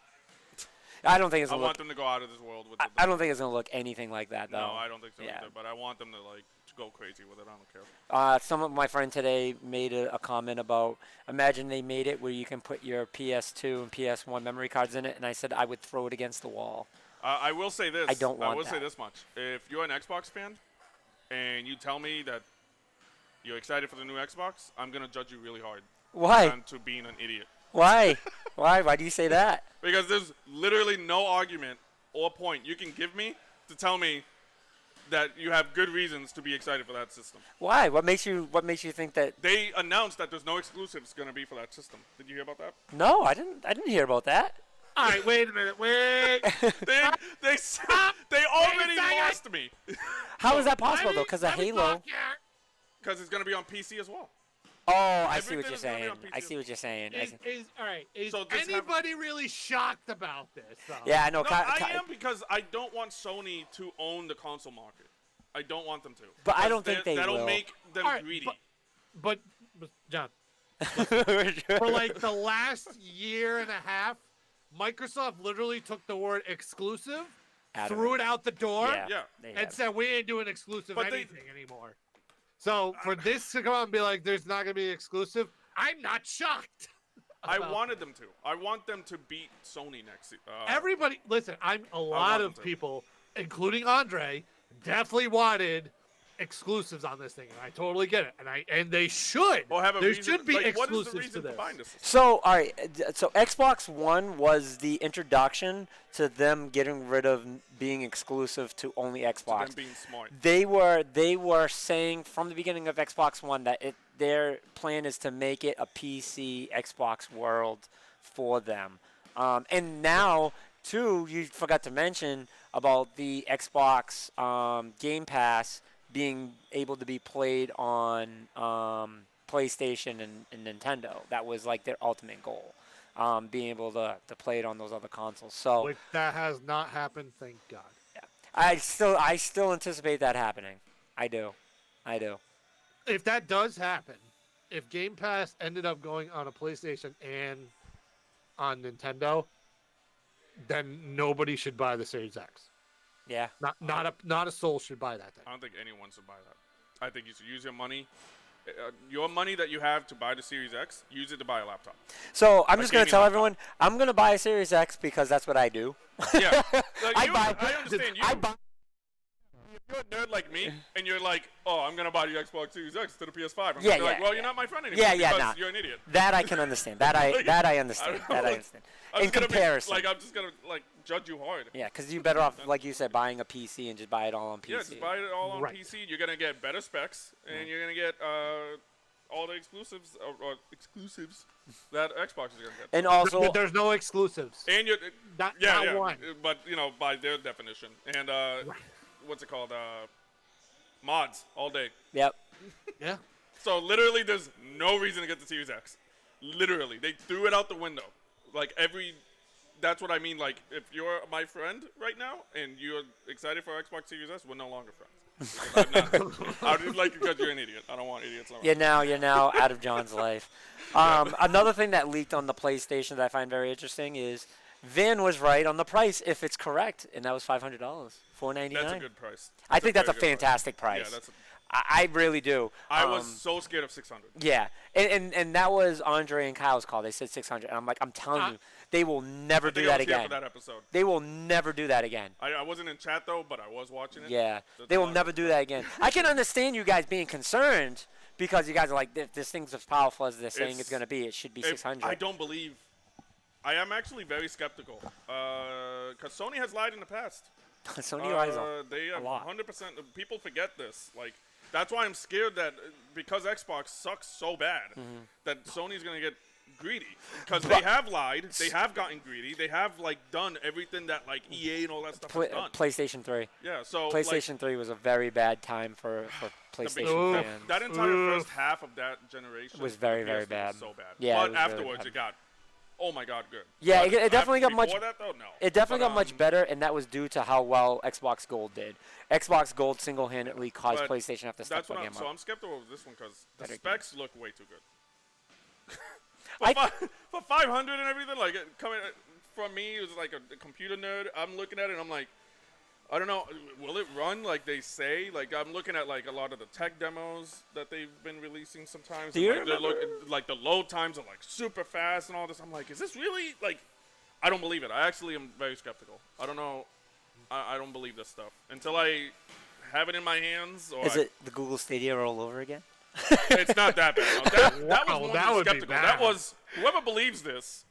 Speaker 1: I don't think it's
Speaker 3: I
Speaker 1: gonna
Speaker 3: want
Speaker 1: look.
Speaker 3: them to go out of this world with.
Speaker 1: I don't think it's gonna look anything like that though.
Speaker 3: No, I don't think so
Speaker 1: Yeah.
Speaker 3: either. But I want them to like go crazy with it. I don't care.
Speaker 1: Some of my friend today made a comment about imagine they made it where you can put your PS2 and PS1 memory cards in it, and I said I would throw it against the wall.
Speaker 3: I will say this.
Speaker 1: I don't want
Speaker 3: I will say
Speaker 1: that.
Speaker 3: this much. If you're an Xbox fan, and you tell me that you're excited for the new Xbox, I'm gonna judge you really hard.
Speaker 1: Why?
Speaker 3: And to being an idiot.
Speaker 1: Why? Why? Why do you say that?
Speaker 3: Because there's literally no argument or point you can give me to tell me that you have good reasons to be excited for that system.
Speaker 1: Why? What makes you think that?
Speaker 3: They announced that there's no exclusives going to be for that system. Did you hear about that?
Speaker 1: No, I didn't. I didn't hear about that.
Speaker 2: All right, wait a minute. Wait.
Speaker 3: They already lost me
Speaker 1: How is that possible though? Because of Halo.
Speaker 3: because it's going to be on PC as well.
Speaker 1: Oh, I see what
Speaker 3: Everything
Speaker 1: you're
Speaker 3: is gonna be
Speaker 1: saying.
Speaker 3: on PC.
Speaker 1: I see what you're saying.
Speaker 2: All right. Is
Speaker 3: So just have-
Speaker 2: anybody really shocked about this?
Speaker 1: Yeah, I know.
Speaker 3: No, I am because I don't want Sony to own the console market. I don't want them to.
Speaker 1: But I
Speaker 3: Because
Speaker 1: don't think they
Speaker 3: that'll
Speaker 1: will.
Speaker 3: make them
Speaker 2: All right,
Speaker 3: greedy.
Speaker 2: But John, for like the last year and a half, Microsoft literally took the word exclusive,
Speaker 1: Out of
Speaker 2: threw it out the door,
Speaker 1: Yeah.
Speaker 3: Yeah.
Speaker 1: They
Speaker 2: and
Speaker 1: have.
Speaker 2: said we ain't doing exclusive
Speaker 3: But they-
Speaker 2: anything anymore. So for this to come out and be like, there's not gonna be exclusive, I'm not shocked.
Speaker 3: I
Speaker 2: about
Speaker 3: wanted them to. I want them to beat Sony next.
Speaker 2: Everybody, listen, a lot
Speaker 3: want
Speaker 2: of
Speaker 3: them to.
Speaker 2: people, including Andre, definitely wanted exclusives on this thing, and I totally get it. And they should.
Speaker 3: Or have a
Speaker 2: there
Speaker 3: reason,
Speaker 2: should be
Speaker 3: like, what is
Speaker 2: exclusives
Speaker 3: the reason
Speaker 2: to
Speaker 3: to
Speaker 2: this.
Speaker 3: buying this?
Speaker 1: So, all right. So Xbox One was the introduction to them getting rid of being exclusive to only Xbox.
Speaker 3: Them being smart.
Speaker 1: They were saying from the beginning of Xbox One that their plan is to make it a PC Xbox world for them. And now, too, you forgot to mention about the Xbox Game Pass being able to be played on PlayStation and Nintendo. That was like their ultimate goal, being able to play it on those other consoles. So
Speaker 2: Which that has not happened, thank God.
Speaker 1: I still anticipate that happening. I do.
Speaker 2: If that does happen, if Game Pass ended up going on a PlayStation and on Nintendo, then nobody should buy the Series X.
Speaker 1: Yeah.
Speaker 2: Not a soul should buy that thing.
Speaker 3: I don't think anyone should buy that. I think you should use your money that you have to buy the Series X, use it to buy a laptop.
Speaker 1: So I'm
Speaker 3: A
Speaker 1: just gonna
Speaker 3: gaming
Speaker 1: tell
Speaker 3: laptop.
Speaker 1: everyone I'm gonna buy a Series X because that's what I do.
Speaker 3: Yeah, like
Speaker 1: I
Speaker 3: I understand you.
Speaker 1: I buy.
Speaker 3: If you're a nerd like me, and you're like, oh, I'm gonna buy the Xbox Series X to the PS5. I'm
Speaker 1: Yeah,
Speaker 3: gonna be like,
Speaker 1: yeah,
Speaker 3: well,
Speaker 1: yeah.
Speaker 3: you're not my friend anymore.
Speaker 1: Yeah, yeah,
Speaker 3: because
Speaker 1: nah.
Speaker 3: you're an idiot.
Speaker 1: That I can understand. That I understand. That I understand.
Speaker 3: I'm
Speaker 1: In
Speaker 3: just gonna
Speaker 1: comparison.
Speaker 3: I'm just gonna judge you hard.
Speaker 1: Yeah, because you're better off, like you said, buying a PC and just buy it all on PC.
Speaker 3: Yeah, just buy it all on
Speaker 2: Right.
Speaker 3: PC. You're gonna get better specs, and you're gonna get all the exclusives that Xbox is gonna get.
Speaker 1: And also,
Speaker 2: There's no exclusives.
Speaker 3: And you're
Speaker 2: Not
Speaker 3: yeah,
Speaker 2: one.
Speaker 3: but by their definition, and what's it called? Mods all day.
Speaker 1: yep.
Speaker 2: Yeah.
Speaker 3: So literally, there's no reason to get the Series X. Literally, they threw it out the window. That's what I mean. Like, if you're my friend right now and you're excited for Xbox Series S, we're no longer friends. I'm not. I would like because you're an idiot. I don't want idiots.
Speaker 1: You're now out of John's life. Another thing that leaked on the PlayStation that I find very interesting is Vin was right on the price if it's correct, and that was $500, $499.
Speaker 3: That's a good price.
Speaker 1: I think that's a
Speaker 3: very good price.
Speaker 1: fantastic price.
Speaker 3: Yeah, that's.
Speaker 1: I really do.
Speaker 3: I was so scared of 600.
Speaker 1: Yeah, and that was Andre and Kyle's call. They said 600, and I'm like, I'm telling you, they will never
Speaker 3: I
Speaker 1: do
Speaker 3: think I
Speaker 1: that
Speaker 3: was here
Speaker 1: again.
Speaker 3: for that episode.
Speaker 1: They will never do that again.
Speaker 3: I wasn't in chat though, but I was watching it.
Speaker 1: Yeah,
Speaker 3: That's
Speaker 1: they will
Speaker 3: why.
Speaker 1: never do that again. I can understand you guys being concerned because you guys are like, if this thing's as powerful as they're saying it's going to be, it should be 600.
Speaker 3: I don't believe. I am actually very skeptical because Sony has lied in the past.
Speaker 1: Sony lies a
Speaker 3: They have
Speaker 1: lot.
Speaker 3: 100%. People forget this. Like that's why I'm scared that because Xbox sucks so bad that Sony's gonna get greedy because they have lied. They have gotten greedy. They have like done everything that like EA and all that stuff has done.
Speaker 1: PlayStation 3.
Speaker 3: Yeah. So
Speaker 1: PlayStation 3 was a very bad time for PlayStation fans.
Speaker 3: that entire first half of that generation
Speaker 1: Was very,
Speaker 3: the
Speaker 1: very
Speaker 3: PS3
Speaker 1: bad.
Speaker 3: was so bad.
Speaker 1: Yeah, it
Speaker 3: but
Speaker 1: was really
Speaker 3: afterwards
Speaker 1: bad.
Speaker 3: it got. Oh my God, good.
Speaker 1: Yeah,
Speaker 3: But
Speaker 1: it definitely got much.
Speaker 3: Before that, though, no.
Speaker 1: It definitely
Speaker 3: But,
Speaker 1: got much better, and that was due to how well Xbox Gold did. Xbox Gold single-handedly caused
Speaker 3: But
Speaker 1: PlayStation to have to step
Speaker 3: That's
Speaker 1: the
Speaker 3: what
Speaker 1: game
Speaker 3: so
Speaker 1: up.
Speaker 3: I'm skeptical of this one because the
Speaker 1: Better
Speaker 3: specs look way too good.
Speaker 1: I-
Speaker 3: For 500 and everything, like coming from me, it was like a computer nerd. I'm looking at it, and I'm like, I don't know, will it run like they say? Like I'm looking at like a lot of the tech demos that they've been releasing sometimes.
Speaker 1: Do you
Speaker 3: and, like the load times are like super fast and all this. I'm like, is this really like? I don't believe it. I actually am very skeptical. I don't know. I don't believe this stuff until I have it in my hands. Or
Speaker 1: Is it the Google Stadia all over again?
Speaker 3: It's not that bad. No, that was
Speaker 2: Wow,
Speaker 3: more
Speaker 2: that
Speaker 3: than
Speaker 2: would be
Speaker 3: skeptical.
Speaker 2: bad.
Speaker 3: That was whoever believes this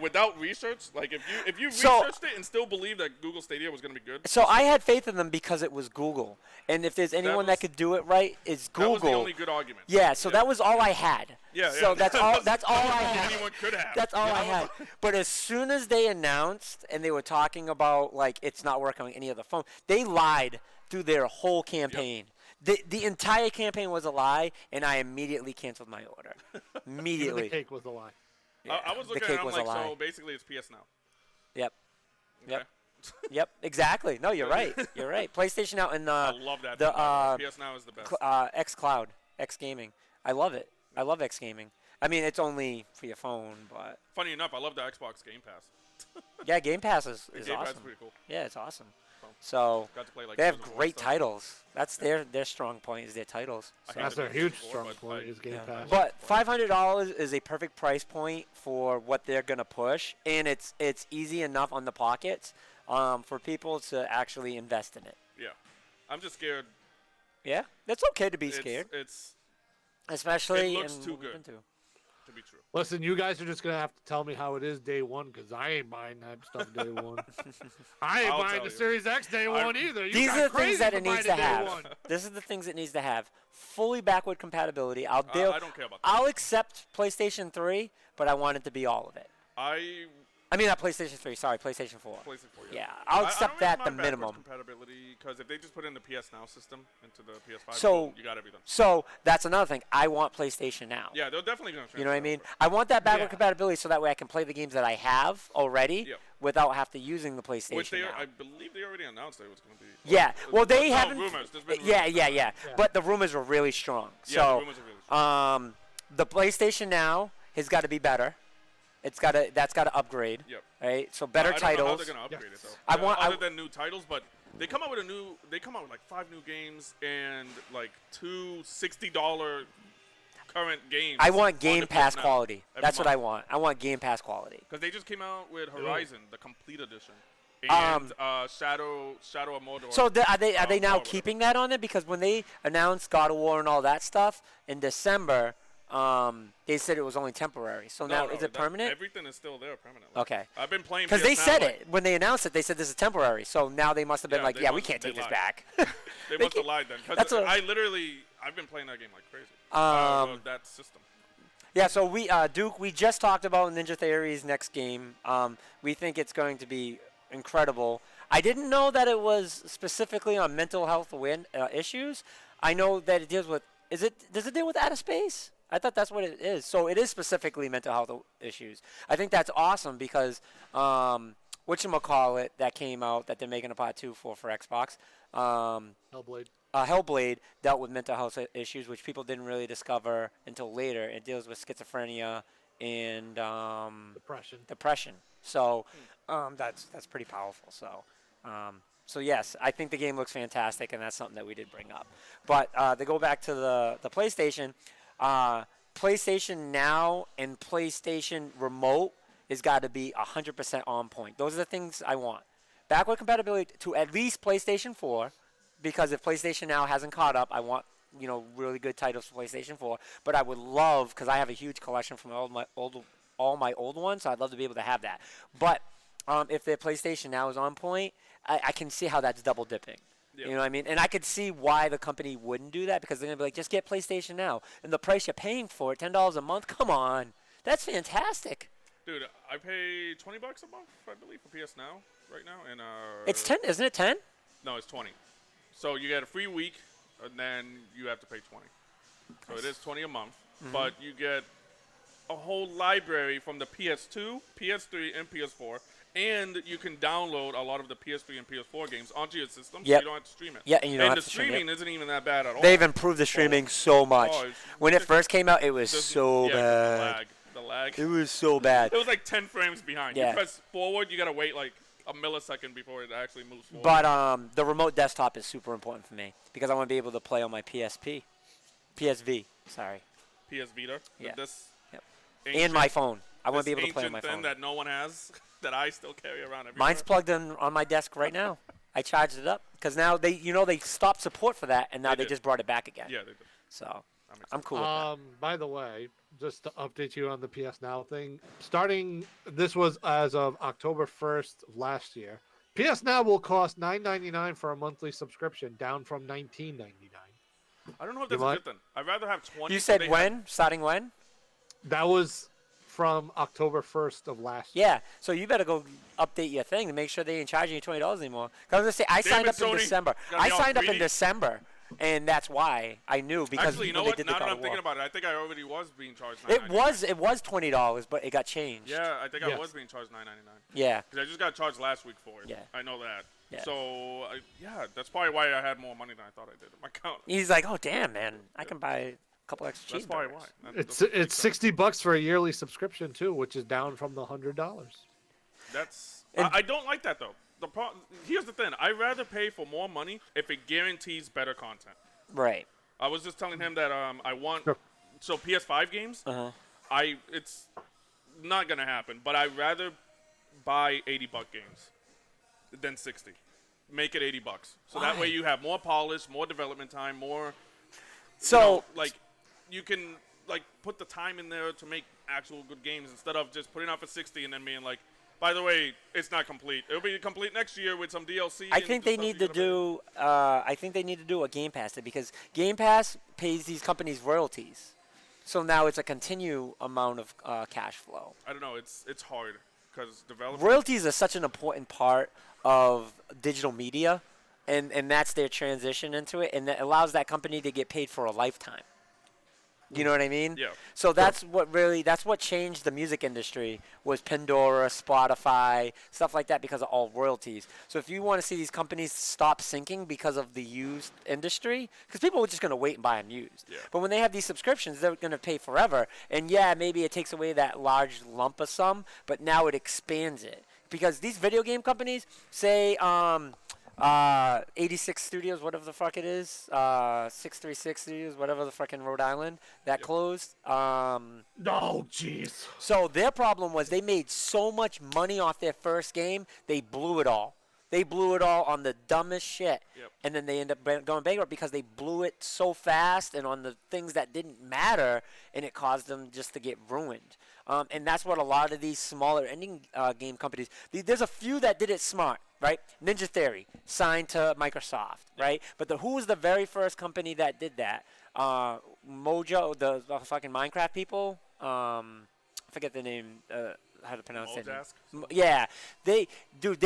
Speaker 3: without research. Like if you
Speaker 1: So-
Speaker 3: researched it and still believe that Google Stadia was going to be good,
Speaker 1: So I had faith in them because it was Google, and if there's anyone that
Speaker 3: was-
Speaker 1: could do it right, it's
Speaker 3: that was the
Speaker 1: Google.
Speaker 3: only good argument.
Speaker 1: Yeah, so that was all I had.
Speaker 3: Yeah,
Speaker 1: So
Speaker 3: yeah.
Speaker 1: that's all. That's all I
Speaker 3: all
Speaker 1: had.
Speaker 3: anyone could have.
Speaker 1: That's all I had. But as soon as they announced and they were talking about like it's not working on any of the phone, they lied through their whole campaign. The entire campaign was a lie, and I immediately canceled my order.
Speaker 2: Even
Speaker 1: Immediately.
Speaker 2: the cake was a lie.
Speaker 3: I was
Speaker 1: the
Speaker 3: looking
Speaker 1: cake
Speaker 3: at it,
Speaker 1: was
Speaker 3: I'm
Speaker 1: a
Speaker 3: like,
Speaker 1: lie.
Speaker 3: so basically it's PS Now.
Speaker 1: Yep.
Speaker 3: Okay?
Speaker 1: Yep. Yep. Exactly. No, you're right. You're right. PlayStation out and
Speaker 3: I love that.
Speaker 1: the
Speaker 3: PS Now is the best.
Speaker 1: X Cloud, X Gaming. I love it. I love X Gaming. I mean, it's only for your phone, but
Speaker 3: Funny enough, I love the Xbox Game Pass.
Speaker 1: yeah, Game Pass is
Speaker 3: Game Pass is
Speaker 1: awesome.
Speaker 3: pretty cool.
Speaker 1: Yeah, it's awesome. So
Speaker 3: Got to play like
Speaker 1: they have
Speaker 3: Gears of War
Speaker 1: great
Speaker 3: stuff.
Speaker 1: titles. That's their strong point is their titles.
Speaker 3: I
Speaker 1: So.
Speaker 3: hate
Speaker 2: That's
Speaker 3: the
Speaker 2: a
Speaker 3: PS4,
Speaker 2: huge
Speaker 3: but
Speaker 2: strong
Speaker 3: I-
Speaker 2: point. Is Game Pass.
Speaker 1: But $500 is a perfect price point for what they're gonna push, and it's easy enough on the pockets for people to actually invest in it.
Speaker 3: Yeah, I'm just scared.
Speaker 1: Yeah, that's okay to be scared,
Speaker 3: It's
Speaker 1: especially
Speaker 3: it looks
Speaker 1: in
Speaker 3: too
Speaker 1: what we've
Speaker 3: good.
Speaker 1: been to.
Speaker 3: to be true.
Speaker 2: Listen, you guys are just gonna have to tell me how it is day one, because I ain't buying that stuff day one. I ain't
Speaker 3: I'll
Speaker 2: buying
Speaker 3: tell
Speaker 2: the
Speaker 3: you.
Speaker 2: Series X day one either. You
Speaker 1: These
Speaker 2: got
Speaker 1: are the
Speaker 2: crazy
Speaker 1: things that
Speaker 2: for
Speaker 1: it needs
Speaker 2: buying
Speaker 1: to
Speaker 2: it day
Speaker 1: have.
Speaker 2: one.
Speaker 1: This is the things it needs to have. Fully backward compatibility.
Speaker 3: I don't care about that.
Speaker 1: I'll accept PlayStation 3, but I want it to be all of it. I mean, not PlayStation 3. Sorry, PlayStation 4.
Speaker 3: PlayStation 4.
Speaker 1: Yeah, I'll
Speaker 3: I
Speaker 1: accept
Speaker 3: don't
Speaker 1: that
Speaker 3: really
Speaker 1: the
Speaker 3: mind
Speaker 1: minimum.
Speaker 3: backwards compatibility because if they just put in the PS Now system into the PS5,
Speaker 1: So-
Speaker 3: boom, you got everything.
Speaker 1: So that's another thing. I want PlayStation Now.
Speaker 3: Yeah, they're definitely gonna.
Speaker 1: You know what I
Speaker 3: transfer
Speaker 1: mean? I want that backward
Speaker 2: Yeah.
Speaker 1: compatibility so that way I can play the games that I have already
Speaker 3: Yep.
Speaker 1: without have to using the
Speaker 3: over.
Speaker 1: PlayStation
Speaker 3: Which they,
Speaker 1: Now.
Speaker 3: I believe they already announced it was going to be.
Speaker 1: Yeah. Well, they
Speaker 3: no,
Speaker 1: haven't.
Speaker 3: rumors. There's been
Speaker 1: Yeah,
Speaker 3: rumors.
Speaker 1: yeah. But the rumors were really strong.
Speaker 3: Yeah,
Speaker 1: So,
Speaker 3: the rumors are really strong.
Speaker 1: the PlayStation Now has got to be better. That's got to upgrade.
Speaker 3: Yep.
Speaker 1: Right. So better
Speaker 3: I don't know how
Speaker 1: titles.
Speaker 3: they're gonna upgrade it though.
Speaker 1: I want-
Speaker 3: other than new titles, but they come out with like 5 new games and like two $60 current games.
Speaker 1: I want
Speaker 3: on
Speaker 1: Game
Speaker 3: the
Speaker 1: Pass
Speaker 3: PS Now
Speaker 1: quality.
Speaker 3: every
Speaker 1: That's what I
Speaker 3: month.
Speaker 1: want. I want Game Pass quality.
Speaker 3: Because they just came out with Horizon, the complete edition, and Shadow of Mordor.
Speaker 1: So are they now
Speaker 3: whatever.
Speaker 1: keeping that on it? Because when they announced God of War and all that stuff in December, they said it was only temporary. So now is it permanent?
Speaker 3: Everything is still there permanently.
Speaker 1: Okay.
Speaker 3: I've been playing
Speaker 1: Because
Speaker 3: PS
Speaker 1: they
Speaker 3: Now,
Speaker 1: said
Speaker 3: like,
Speaker 1: it when they announced it. They said this is temporary. So now they must have been
Speaker 3: Yeah,
Speaker 1: like,
Speaker 3: they
Speaker 1: yeah, we
Speaker 3: must-
Speaker 1: can't
Speaker 3: they
Speaker 1: take this
Speaker 3: lied.
Speaker 1: back.
Speaker 3: They
Speaker 1: They
Speaker 3: must have
Speaker 1: can't-
Speaker 3: lied then.
Speaker 1: That's
Speaker 3: Because
Speaker 1: a-
Speaker 3: I've been playing that game like crazy. That system.
Speaker 1: Yeah. So Duke, we just talked about Ninja Theory's next game. We think it's going to be incredible. I didn't know that it was specifically on mental health issues. I know that it deals with. Does it deal with outer space? I thought that's what it is. So it is specifically mental health issues. I think that's awesome because whatchamacallit that came out that they're making a part 2 for Xbox.
Speaker 2: Hellblade.
Speaker 1: Hellblade dealt with mental health issues, which people didn't really discover until later. It deals with schizophrenia and
Speaker 2: Depression.
Speaker 1: depression. So that's pretty powerful. So So yes, I think the game looks fantastic, and that's something that we did bring up. But to go back to the PlayStation, PlayStation Now and PlayStation Remote has got to be 100% on point. Those are the things I want. Backward compatibility to at least PlayStation 4, because if PlayStation Now hasn't caught up, I want really good titles for PlayStation 4. But I would love, because I have a huge collection from all my old ones, so I'd love to be able to have that. But if their PlayStation Now is on point, I can see how that's double dipping.
Speaker 3: Yeah.
Speaker 1: You know what I mean? And I could see why the company wouldn't do that, because they're going to be like, just get PlayStation Now. And the price you're paying for it, $10 a month, come on. That's fantastic.
Speaker 3: Dude, I pay $20 a month, I believe, for PS Now right now. And
Speaker 1: It's 10, isn't it 10?
Speaker 3: No, it's 20. So you get a free week, and then you have to pay 20. So it is 20 a month, but you get a whole library from the PS2, PS3, and PS4. And you can download a lot of the PS3 and PS4 games onto your system, so you don't have to stream it.
Speaker 1: Yeah, and you don't have
Speaker 3: the
Speaker 1: to stream it.
Speaker 3: streaming isn't even that bad at all.
Speaker 1: They've improved the streaming so much.
Speaker 3: it's
Speaker 1: When it first came out, it was so bad.
Speaker 3: The lag.
Speaker 1: It was so bad.
Speaker 3: It was like 10 frames behind.
Speaker 1: Yeah.
Speaker 3: You press forward, you got to wait like a millisecond before it actually moves forward.
Speaker 1: But the remote desktop is super important for me, because I want to be able to play on my PSV, sorry.
Speaker 3: PS Vita.
Speaker 1: Yeah.
Speaker 3: This
Speaker 1: Yep.
Speaker 3: ancient-
Speaker 1: And my phone. I want to
Speaker 3: this
Speaker 1: be able to play on my
Speaker 3: ancient thing
Speaker 1: phone.
Speaker 3: that no one has, that I still carry around everywhere.
Speaker 1: Mine's plugged in on my desk right now. I charged it up because now they stopped support for that, and now they
Speaker 3: did.
Speaker 1: just brought it back again.
Speaker 3: Yeah, they did.
Speaker 1: So
Speaker 3: That makes
Speaker 1: I'm
Speaker 3: sense.
Speaker 1: cool with that.
Speaker 2: By the way, just to update you on the PS Now thing, this was as of October 1st of last year. PS Now will cost $9.99 for a monthly subscription, down from $19.99.
Speaker 3: I don't know if that's a good thing. I'd rather have 20.
Speaker 1: You
Speaker 3: so
Speaker 1: said
Speaker 3: they
Speaker 1: when?
Speaker 3: have-
Speaker 1: Starting when?
Speaker 2: That was from October 1st of last year.
Speaker 1: Yeah. So you better go update your thing to make sure they ain't charging you $20 anymore. Because I was gonna say I
Speaker 3: Damn
Speaker 1: signed
Speaker 3: it,
Speaker 1: up in
Speaker 3: Sony.
Speaker 1: December.
Speaker 3: Gotta
Speaker 1: I
Speaker 3: be all
Speaker 1: signed up in
Speaker 3: greedy.
Speaker 1: December, and that's why I knew, because
Speaker 3: Actually, you know
Speaker 1: when
Speaker 3: what?
Speaker 1: they did
Speaker 3: Now
Speaker 1: the
Speaker 3: that
Speaker 1: God
Speaker 3: I'm
Speaker 1: of
Speaker 3: thinking
Speaker 1: War.
Speaker 3: about it, I think I already was being charged
Speaker 1: It
Speaker 3: $9.99.
Speaker 1: was $20, but it got changed.
Speaker 3: Yeah, I think I
Speaker 2: Yes.
Speaker 3: was being charged $9.99.
Speaker 1: Yeah.
Speaker 3: Because I just got charged last week for it.
Speaker 1: Yeah.
Speaker 3: I know that.
Speaker 1: Yeah.
Speaker 3: So, that's probably why I had more money than I thought I did in my account.
Speaker 1: He's like, oh damn, man, I can buy a couple extra
Speaker 3: That's probably
Speaker 1: cheeseburgers.
Speaker 3: why.
Speaker 2: It's $60 for a yearly subscription too, which is down from the $100.
Speaker 3: I don't like that though. Here's the thing. I'd rather pay for more money if it guarantees better content.
Speaker 1: Right.
Speaker 3: I was just telling him that I want
Speaker 2: Sure.
Speaker 3: so PS5 games. It's not gonna happen, but I'd rather buy $80 games than 60. Make it $80. So that
Speaker 1: Why?
Speaker 3: way you have more polish, more development time, more.
Speaker 1: So
Speaker 3: You can put the time in there to make actual good games instead of just putting out for 60 and then being like, by the way, it's not complete. It'll be complete next year with some DLC.
Speaker 1: I
Speaker 3: and
Speaker 1: think
Speaker 3: the
Speaker 1: they
Speaker 3: stuff
Speaker 1: need
Speaker 3: you
Speaker 1: to
Speaker 3: gotta
Speaker 1: do. I think they need to do a Game Pass thing, because Game Pass pays these companies royalties. So now it's a continue amount of cash flow.
Speaker 3: I don't know. It's hard because developers.
Speaker 1: Royalties are such an important part of digital media, and that's their transition into it, and that allows that company to get paid for a lifetime. You know what I mean?
Speaker 3: Yeah.
Speaker 1: So that's what changed the music industry, was Pandora, Spotify, stuff like that, because of all royalties. So if you want to see these companies stop sinking because of the used industry, because people are just going to wait and buy them used.
Speaker 3: Yeah.
Speaker 1: But when they have these subscriptions, they're going to pay forever. And yeah, maybe it takes away that large lump of sum, but now it expands it. Because these video game companies, say 86 Studios, whatever the fuck it is, 636 Studios, whatever the fuck in Rhode Island, that closed.
Speaker 2: Oh, jeez.
Speaker 1: So their problem was they made so much money off their first game, they blew it all. They blew it all on the dumbest shit.
Speaker 3: Yep.
Speaker 1: And then they end up going bankrupt because they blew it so fast and on the things that didn't matter, and it caused them just to get ruined. And that's what a lot of these smaller indie game companies, there's a few that did it smart, right? Ninja Theory, signed to Microsoft, right? But who was the very first company that did that? Mojo, the fucking Minecraft people? I forget the name, how to pronounce it.
Speaker 3: Mojask?
Speaker 1: Yeah. They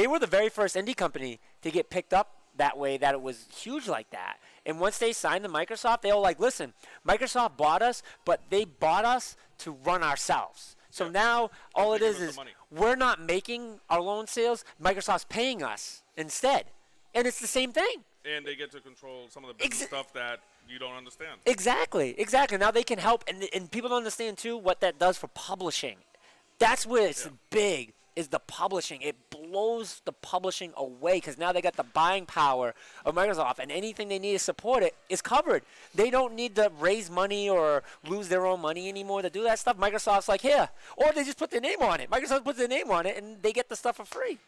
Speaker 1: were the very first indie company to get picked up that way, that it was huge like that. And once they signed to Microsoft, they were like, listen, Microsoft bought us, but they bought us to run ourselves. So now all it
Speaker 3: They
Speaker 1: is
Speaker 3: give us
Speaker 1: is
Speaker 3: the money.
Speaker 1: we're not making our loan sales. Microsoft's paying us instead. And it's the same thing.
Speaker 3: And they get to control some of the business stuff that you don't understand.
Speaker 1: Exactly. Now they can help. And people don't understand, too, what that does for publishing. That's where it's big. is the publishing. It blows the publishing away because now they got the buying power of Microsoft, and anything they need to support it is covered. They don't need to raise money or lose their own money anymore to do that stuff. Microsoft's like, here. Or they just put their name on it. Microsoft puts their name on it, and they get the stuff for free.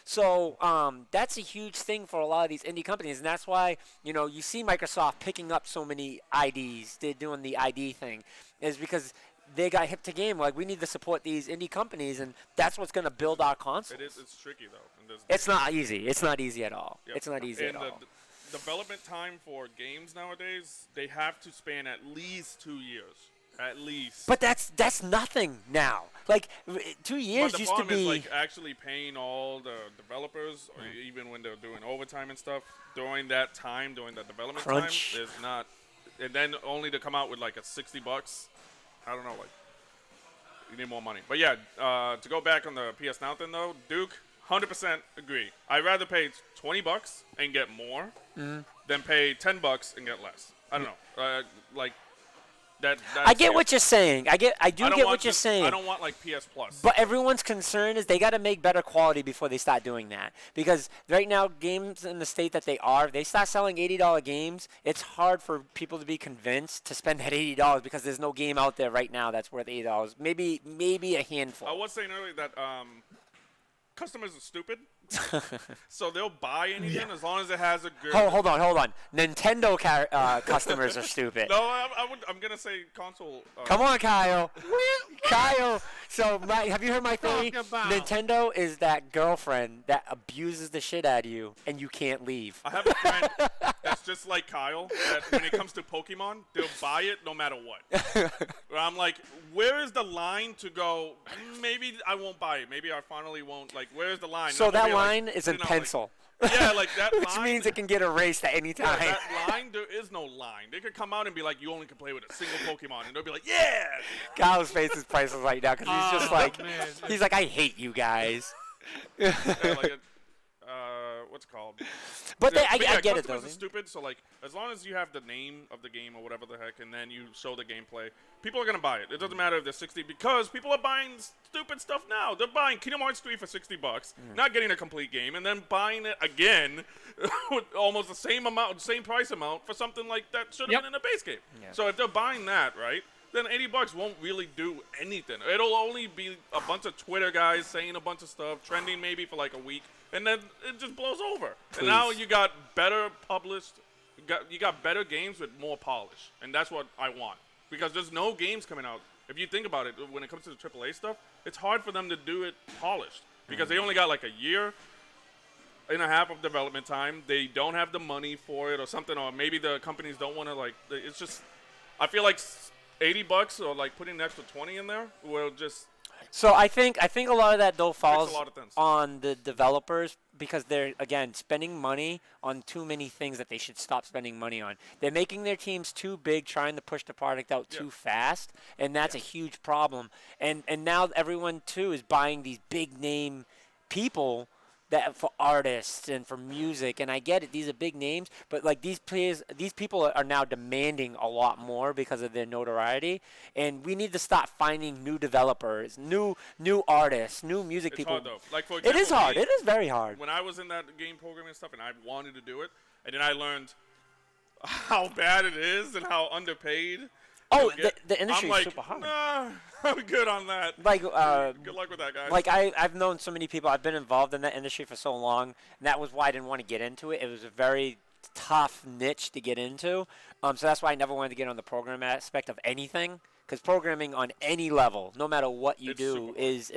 Speaker 1: So that's a huge thing for a lot of these indie companies, and that's why you see Microsoft picking up so many IDs. They're doing the ID thing, is because they got hip to game. Like, we need to support these indie companies, and that's what's going to build our consoles.
Speaker 3: It's tricky though.
Speaker 1: It's not easy. It's not easy at all.
Speaker 3: Yep.
Speaker 1: It's not easy at all.
Speaker 3: The development time for games nowadays, they have to span at least 2 years. At least.
Speaker 1: But that's nothing now. Like, 2 years used to be.
Speaker 3: But the problem is, like, actually paying all the developers, or even when they're doing overtime and stuff, during that time, during the development
Speaker 1: Crunch.
Speaker 3: time, is not. And then only to come out with, like, a $60. I don't know, like, you need more money. But yeah, to go back on the PS Now thing, though, Duke, 100% agree. I'd rather pay $20 and get more than pay $10 and get less. I don't know. Like,
Speaker 1: I get what you're saying. I do get what you're saying.
Speaker 3: I don't want like PS Plus.
Speaker 1: But everyone's concern is they got to make better quality before they start doing that. Because right now, games in the state that they are, if they start selling $80 games, it's hard for people to be convinced to spend that $80 because there's no game out there right now that's worth $80. Maybe a handful.
Speaker 3: I was saying earlier that customers are stupid. So they'll buy anything as long as it has a good.
Speaker 1: Hold on. Nintendo customers are stupid.
Speaker 3: No, I'm gonna say console.
Speaker 1: Come on, Kyle. Kyle. So, have you heard my theory? Nintendo is that girlfriend that abuses the shit out of you, and you can't leave.
Speaker 3: I have a friend that's just like Kyle. That when it comes to Pokemon, they'll buy it no matter what. Where I'm like, where is the line to go? Maybe I won't buy it. Maybe I finally won't. Like, where's the line?
Speaker 1: So that line is in pencil.
Speaker 3: Yeah, like that
Speaker 1: Which
Speaker 3: line.
Speaker 1: means it can get erased at any time.
Speaker 3: Yeah, that line, there is no line. They could come out and be like, you only can play with a single Pokemon. And they'll be like, yeah!
Speaker 1: Kyle's face is priceless right now because he's just like,
Speaker 2: man.
Speaker 1: he's like, I hate you guys.
Speaker 3: Yeah, like what's it called?
Speaker 1: But
Speaker 3: Yeah,
Speaker 1: I get it, though.
Speaker 3: customers are stupid, so like, as long as you have the name of the game or whatever the heck, and then you show the gameplay, people are gonna buy it. It doesn't matter if they're 60, because people are buying stupid stuff now. They're buying Kingdom Hearts 3 for $60, not getting a complete game, and then buying it again with almost the same price amount for something like that should have been in the base game.
Speaker 1: Yeah.
Speaker 3: So if they're buying that, right, then $80 won't really do anything. It'll only be a bunch of Twitter guys saying a bunch of stuff, trending maybe for like a week, and then it just blows over.
Speaker 1: Please.
Speaker 3: And now you got better published, you got better games with more polish, and that's what I want. Because there's no games coming out. If you think about it, when it comes to the AAA stuff, it's hard for them to do it polished because they only got like a year and a half of development time. They don't have the money for it or something, or maybe the companies don't want to like. It's just, I feel like $80 or like putting an extra 20 in there will just.
Speaker 1: So I think a lot of that though falls
Speaker 3: a lot of things.
Speaker 1: on the developers because they're again spending money on too many things that they should stop spending money on. They're making their teams too big, trying to push the product out too fast, and that's a huge problem. And now everyone too is buying these big name people that for artists and for music, and I get it, these are big names, but like these people are now demanding a lot more because of their notoriety, and we need to stop finding new developers, new artists, new music
Speaker 3: It's
Speaker 1: people.
Speaker 3: hard though. Like for
Speaker 1: It
Speaker 3: example,
Speaker 1: is hard.
Speaker 3: me,
Speaker 1: It is very hard.
Speaker 3: When I was in that game programming stuff and I wanted to do it, and then I learned how bad it is and how underpaid.
Speaker 1: Oh,
Speaker 3: you'll get.
Speaker 1: the industry
Speaker 3: I'm like,
Speaker 1: is super hard.
Speaker 3: Nah, I'm good on that.
Speaker 1: Like,
Speaker 3: good luck with that, guys.
Speaker 1: Like I've known so many people. I've been involved in that industry for so long, and that was why I didn't want to get into it. It was a very tough niche to get into. So that's why I never wanted to get on the program aspect of anything. Because programming on any level, no matter what you do, is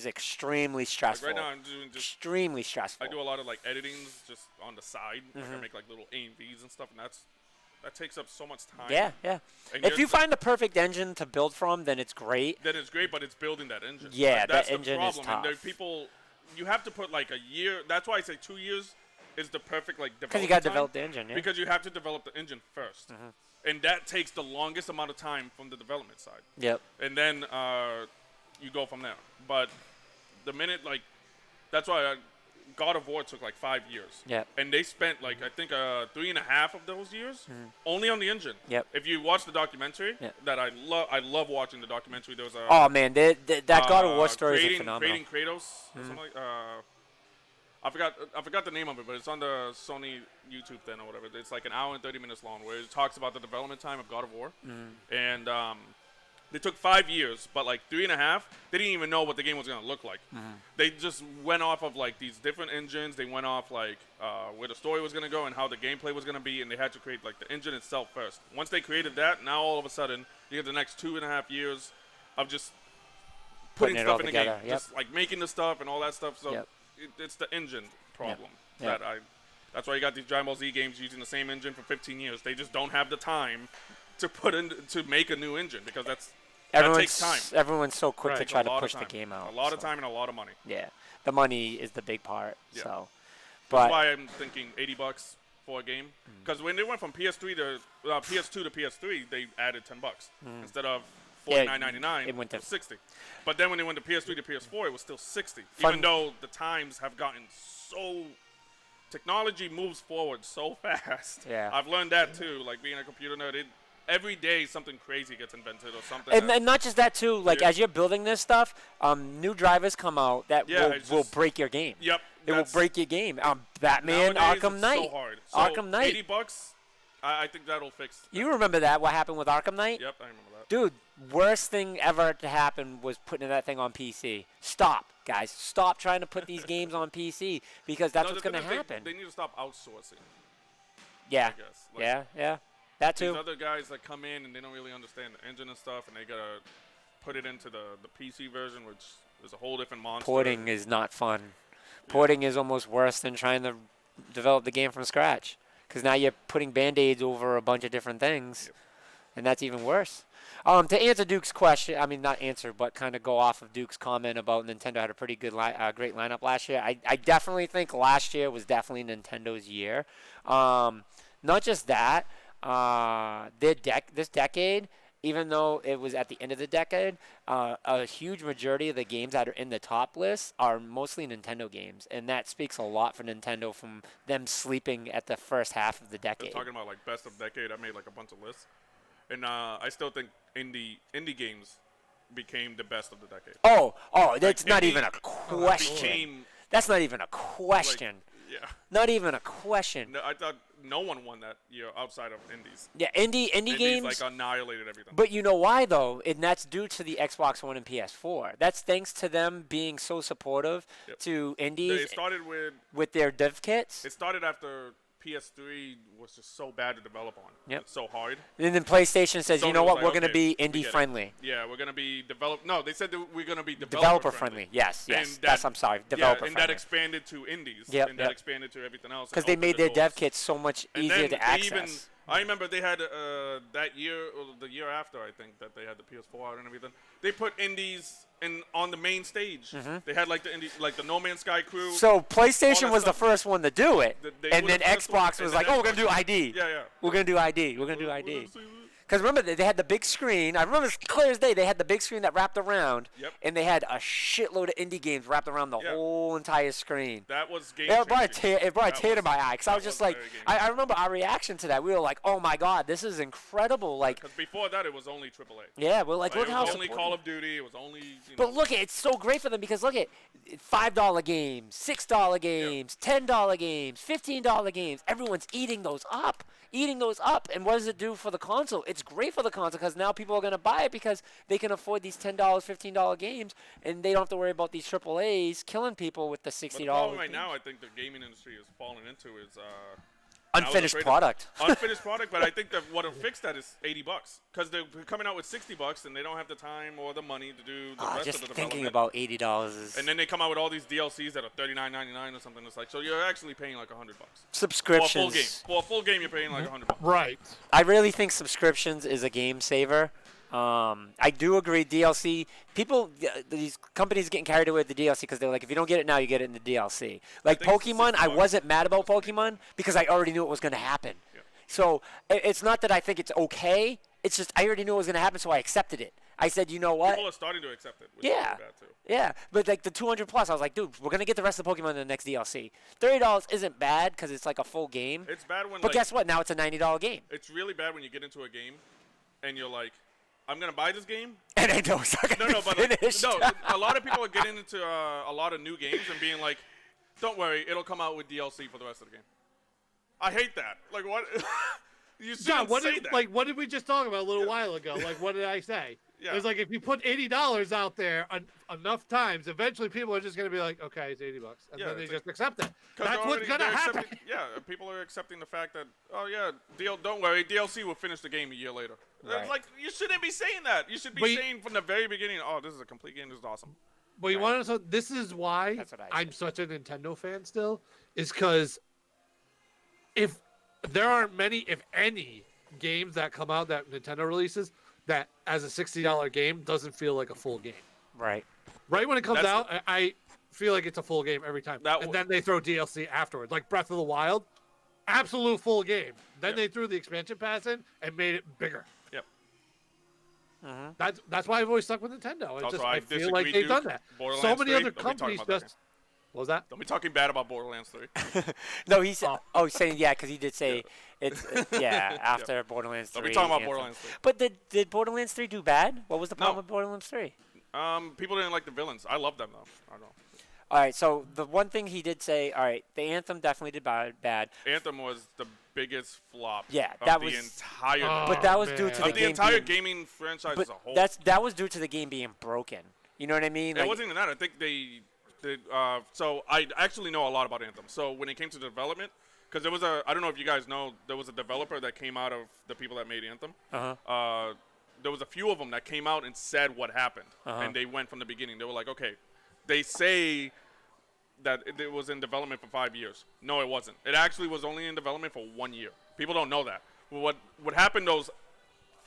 Speaker 1: extremely stressful.
Speaker 3: Like right now, I'm doing just
Speaker 1: extremely stressful.
Speaker 3: I do a lot of like editing just on the side. Like I make like little AMVs and stuff, and that takes up so much time.
Speaker 1: Yeah.
Speaker 3: And
Speaker 1: If you find the perfect engine to build from, then it's great.
Speaker 3: Then it's great, but it's building that engine.
Speaker 1: Yeah,
Speaker 3: like, that's
Speaker 1: that engine
Speaker 3: the
Speaker 1: is
Speaker 3: problem. And there
Speaker 1: tough.
Speaker 3: people, you have to put like a year. That's why I say 2 years is the perfect like development.
Speaker 1: Because you got to
Speaker 3: time,
Speaker 1: develop the engine, yeah.
Speaker 3: Because you have to develop the engine 1st, and that takes the longest amount of time from the development side.
Speaker 1: Yep.
Speaker 3: And then you go from there. But the minute like, that's why God of War took like 5 years.
Speaker 1: Yep.
Speaker 3: And they spent like I think 3.5 of those years only on the engine.
Speaker 1: Yep.
Speaker 3: If you watch the documentary,
Speaker 1: Yep.
Speaker 3: that I love watching the documentary. There was a
Speaker 1: Oh man, that God of War story is phenomenal.
Speaker 3: Creating Kratos. Or something like, I forgot the name of it, but it's on the Sony YouTube then or whatever. It's like an hour and 30 minutes long, where it talks about the development time of God of War, and they took 5 years, but like 3.5, they didn't even know what the game was gonna look like. They just went off of like these different engines. They went off like where the story was gonna go and how the gameplay was gonna be, and they had to create like the engine itself first. Once they created that, now all of a sudden you get the next 2.5 years of just putting
Speaker 1: it
Speaker 3: stuff
Speaker 1: all
Speaker 3: in the
Speaker 1: together,
Speaker 3: game,
Speaker 1: yep.
Speaker 3: just like making the stuff and all that stuff. So
Speaker 1: Yep.
Speaker 3: it's the engine problem
Speaker 1: Yep.
Speaker 3: That's why you got these Dragon Ball Z games using the same engine for 15 years. They just don't have the time to put in to make a new engine, because that takes time.
Speaker 1: Everyone's so quick to
Speaker 2: Right.
Speaker 1: try
Speaker 3: A lot
Speaker 1: to
Speaker 3: of
Speaker 1: push the
Speaker 3: time.
Speaker 1: game out.
Speaker 3: A lot of
Speaker 1: so,
Speaker 3: time and a lot of money.
Speaker 1: Yeah, the money is the big part.
Speaker 3: Yeah.
Speaker 1: So,
Speaker 3: That's
Speaker 1: but
Speaker 3: why I'm thinking $80 for a game. Because when they went from PS2 to PS3, they added $10 instead of
Speaker 1: Yeah,
Speaker 3: $49.99.
Speaker 1: it went to-
Speaker 3: was 60. But then when they went to PS3 to PS4, it was still 60.
Speaker 1: Fun-
Speaker 3: Even though the times have gotten so. Technology moves forward so fast.
Speaker 1: Yeah.
Speaker 3: I've learned that too. Like being a computer nerd, every day something crazy gets invented or something.
Speaker 1: and not just that too. Like
Speaker 3: Yeah.
Speaker 1: as you're building this stuff, new drivers come out that
Speaker 3: Yeah, it's
Speaker 1: will
Speaker 3: just-
Speaker 1: break your game.
Speaker 3: Yep.
Speaker 1: It will
Speaker 3: that's-
Speaker 1: break your game. Batman,
Speaker 3: nowadays,
Speaker 1: Arkham
Speaker 3: it's
Speaker 1: Knight.
Speaker 3: So hard. So
Speaker 1: Arkham Knight.
Speaker 3: $80. I think that'll fix.
Speaker 1: You remember that? What happened with Arkham Knight?
Speaker 3: Yep, I remember that.
Speaker 1: Dude, worst thing ever to happen was putting that thing on PC. Stop, guys. Stop trying to put these games on PC, because that's
Speaker 3: No,
Speaker 1: what's
Speaker 3: the
Speaker 1: going to
Speaker 3: thing is
Speaker 1: happen.
Speaker 3: They need to stop outsourcing.
Speaker 1: Yeah.
Speaker 3: I guess. Like,
Speaker 1: Yeah. That
Speaker 3: These
Speaker 1: too.
Speaker 3: other guys that come in and they don't really understand the engine and stuff, and they gotta put it into the PC version, which is a whole different monster.
Speaker 1: Porting is not fun. Porting is almost worse than trying to develop the game from scratch, because now you're putting Band-Aids over a bunch of different things, and that's even worse. To answer Duke's question, I mean, not answer, but kind of go off of Duke's comment about Nintendo had a pretty good, great lineup last year. I definitely think last year was definitely Nintendo's year. Not just that, this decade, even though it was at the end of the decade, a huge majority of the games that are in the top list are mostly Nintendo games, and that speaks a lot for Nintendo from them sleeping at the first half of the
Speaker 3: They're
Speaker 1: decade.
Speaker 3: talking about like best of decade. I made like a bunch of lists, and I still think indie games became the best of the decade.
Speaker 1: Oh, that's not
Speaker 3: indie
Speaker 1: even a question.
Speaker 3: Became
Speaker 1: That's not even a question.
Speaker 3: yeah.
Speaker 1: Not even a question.
Speaker 3: No, I thought no one won that year outside of indies.
Speaker 1: Yeah, indie
Speaker 3: Indies
Speaker 1: games.
Speaker 3: like annihilated everything.
Speaker 1: But you know why, though? And that's due to the Xbox One and PS4. That's thanks to them being so supportive
Speaker 3: Yep.
Speaker 1: to indies
Speaker 3: It started
Speaker 1: with their dev kits.
Speaker 3: It started after PS3 was just so bad to develop on.
Speaker 1: Yep.
Speaker 3: It's so hard.
Speaker 1: And then PlayStation says, you
Speaker 3: Sony
Speaker 1: know
Speaker 3: was
Speaker 1: what?
Speaker 3: like,
Speaker 1: We're going to
Speaker 3: okay,
Speaker 1: be
Speaker 3: we get
Speaker 1: indie
Speaker 3: it.
Speaker 1: friendly.
Speaker 3: Yeah, we're gonna be No, they said that we're gonna be
Speaker 1: Developer friendly. Yes.
Speaker 3: And
Speaker 1: I'm sorry. Developer
Speaker 3: and that
Speaker 1: friendly.
Speaker 3: expanded to indies.
Speaker 1: Yep,
Speaker 3: And that
Speaker 1: yep.
Speaker 3: expanded to everything else.
Speaker 1: Because
Speaker 3: and
Speaker 1: they
Speaker 3: opened
Speaker 1: made
Speaker 3: the
Speaker 1: their dev
Speaker 3: doors.
Speaker 1: kits so much
Speaker 3: And
Speaker 1: easier
Speaker 3: then
Speaker 1: to
Speaker 3: they
Speaker 1: access.
Speaker 3: I remember they had that year, or the year after, I think, that they had the PS4 out and everything. They put indies on the main stage. They had like the No Man's Sky crew.
Speaker 1: Mm-hmm. So PlayStation
Speaker 3: that
Speaker 1: was the
Speaker 3: stuff.
Speaker 1: first one to do it.
Speaker 3: They
Speaker 1: And
Speaker 3: were
Speaker 1: then
Speaker 3: the first one,
Speaker 1: Xbox
Speaker 3: and
Speaker 1: was
Speaker 3: then
Speaker 1: like, oh, we're going to do
Speaker 3: Xbox-
Speaker 1: ID.
Speaker 3: Yeah, yeah.
Speaker 1: We're going to do ID. We're going to do
Speaker 3: We're
Speaker 1: ID.
Speaker 3: gonna see that.
Speaker 1: Because remember, they had the big screen. I remember clear as day. They had the big screen that wrapped around,
Speaker 3: Yep.
Speaker 1: and they had a shitload of indie games wrapped around the
Speaker 3: Yeah.
Speaker 1: whole entire screen.
Speaker 3: That was game
Speaker 1: Yeah, it brought a
Speaker 3: changing.
Speaker 1: tear. It brought a
Speaker 3: That
Speaker 1: tear to
Speaker 3: was-
Speaker 1: my eye because I
Speaker 3: that
Speaker 1: was just
Speaker 3: was
Speaker 1: like,
Speaker 3: very game
Speaker 1: I remember our reaction to that. We were like, oh my god, this is incredible. Like,
Speaker 3: Because before that, it was only AAA.
Speaker 1: yeah, we're like, look
Speaker 3: it
Speaker 1: how
Speaker 3: was only
Speaker 1: supportive-
Speaker 3: Call of Duty. It was only.
Speaker 1: But look, it's so great for them because look at $5 games, $6 games, $10 games, $15 games. Everyone's eating those up. And what does it do for the console? It's great for the console because now people are going to buy it because they can afford these $10, $15 games, and they don't have to worry about these AAAs killing people with the $60.
Speaker 3: But the problem right now, I think the gaming industry is falling into is
Speaker 1: Unfinished
Speaker 3: afraid of-
Speaker 1: product.
Speaker 3: unfinished product. But I think that what will fix that is $80 because they're coming out with $60 and they don't have the time or the money to do the rest
Speaker 1: Just
Speaker 3: of the
Speaker 1: thinking
Speaker 3: development.
Speaker 1: about $80 is
Speaker 3: And then they come out with all these DLCs that are $39.99 or something. It's like, so you're actually paying like $100 for a full
Speaker 1: subscriptions.
Speaker 3: game. For a full game, you're paying like $100.
Speaker 2: Right.
Speaker 1: I really think subscriptions is a game saver. I do agree. DLC people, these companies getting carried away with the DLC because they're like, if you don't get it now, you get it in the DLC. Like
Speaker 3: think
Speaker 1: Pokemon, I
Speaker 3: $60
Speaker 1: wasn't mad about Pokemon because I already knew it was going to happen.
Speaker 3: Yeah.
Speaker 1: So it's not that I think it's okay. It's just I already knew it was going to happen, so I accepted it. I said, you know what?
Speaker 3: People are starting to accept it, which
Speaker 1: Yeah.
Speaker 3: is really bad too.
Speaker 1: Yeah, but like the 200 plus, I was like, dude, we're gonna get the rest of the Pokemon in the next DLC. $30 isn't bad because it's like a full game.
Speaker 3: It's bad when.
Speaker 1: But
Speaker 3: like,
Speaker 1: guess what? Now it's a $90 game,
Speaker 3: It's really bad when you get into a game, and you're like, I'm gonna buy this game.
Speaker 1: and I know it's not gonna
Speaker 3: No,
Speaker 1: be
Speaker 3: but like,
Speaker 1: finished.
Speaker 3: no, a lot of people are getting into a lot of new games and being like, don't worry, it'll come out with DLC for the rest of the game. I hate that. Like what? You shouldn't say that.
Speaker 2: What did we just talk about a little while ago? Like, what did I say?
Speaker 3: Yeah.
Speaker 2: It's like if you put $80 out there enough times, eventually people are just going to be like, okay, it's $80, and
Speaker 3: Yeah,
Speaker 2: then they
Speaker 3: it's
Speaker 2: just accept it.
Speaker 3: 'Cause
Speaker 2: That's what's going to happen.
Speaker 3: Yeah, people are accepting the fact that, oh yeah, don't worry, DLC will finish the game a year later.
Speaker 1: Right.
Speaker 3: It's like, you shouldn't be saying that. You should be saying from the very beginning, oh, this is a complete game, this is awesome.
Speaker 2: But you want to know, this is why
Speaker 1: That's what I
Speaker 2: I'm
Speaker 1: said.
Speaker 2: such a Nintendo fan still, is because if there aren't many, if any, games that come out that Nintendo releases that as a $60 game doesn't feel like a full game.
Speaker 1: Right.
Speaker 2: Right when it comes
Speaker 3: That's
Speaker 2: out, I feel like it's a full game every time. And then they throw DLC afterwards, like Breath of the Wild, absolute full game. Then they threw the expansion pass in and made it bigger.
Speaker 3: Yep.
Speaker 2: That's why I've always stuck with Nintendo. It's
Speaker 3: Also,
Speaker 2: just,
Speaker 3: I
Speaker 2: I feel
Speaker 3: disagree,
Speaker 2: like they've
Speaker 3: Duke.
Speaker 2: done that.
Speaker 3: Borderlands
Speaker 2: So many
Speaker 3: 3,
Speaker 2: other
Speaker 3: don't be talking
Speaker 2: companies
Speaker 3: about that
Speaker 2: just. What was that?
Speaker 3: Don't be talking bad about Borderlands 3.
Speaker 1: No, he said. Oh, he's saying yeah, because he did say it's after Borderlands 3.
Speaker 3: Don't be talking about
Speaker 1: Anthem.
Speaker 3: Borderlands 3.
Speaker 1: But did Borderlands 3 do bad? What was the problem
Speaker 3: No.
Speaker 1: with Borderlands 3?
Speaker 3: People didn't like the villains. I love them though. I don't know.
Speaker 1: All right, so the one thing he did say, all right, the Anthem definitely did bad.
Speaker 3: Anthem was the biggest flop.
Speaker 1: Yeah,
Speaker 3: of
Speaker 1: that
Speaker 3: the
Speaker 1: was-
Speaker 3: entire.
Speaker 1: But that was due to the
Speaker 3: of the
Speaker 1: game
Speaker 3: entire
Speaker 1: being,
Speaker 3: gaming franchise
Speaker 1: but
Speaker 3: as a whole.
Speaker 1: that was due to the game being broken. You know what I mean?
Speaker 3: It wasn't even that. I think they did. So I actually know a lot about Anthem. So when it came to development, because there was I don't know if you guys know, there was a developer that came out of the people that made Anthem. There was a few of them that came out and said what happened, and they went from the beginning. They were like, okay, they say that it was in development for 5 years. No, it wasn't. It actually was only in development for 1 year. People don't know that. What happened those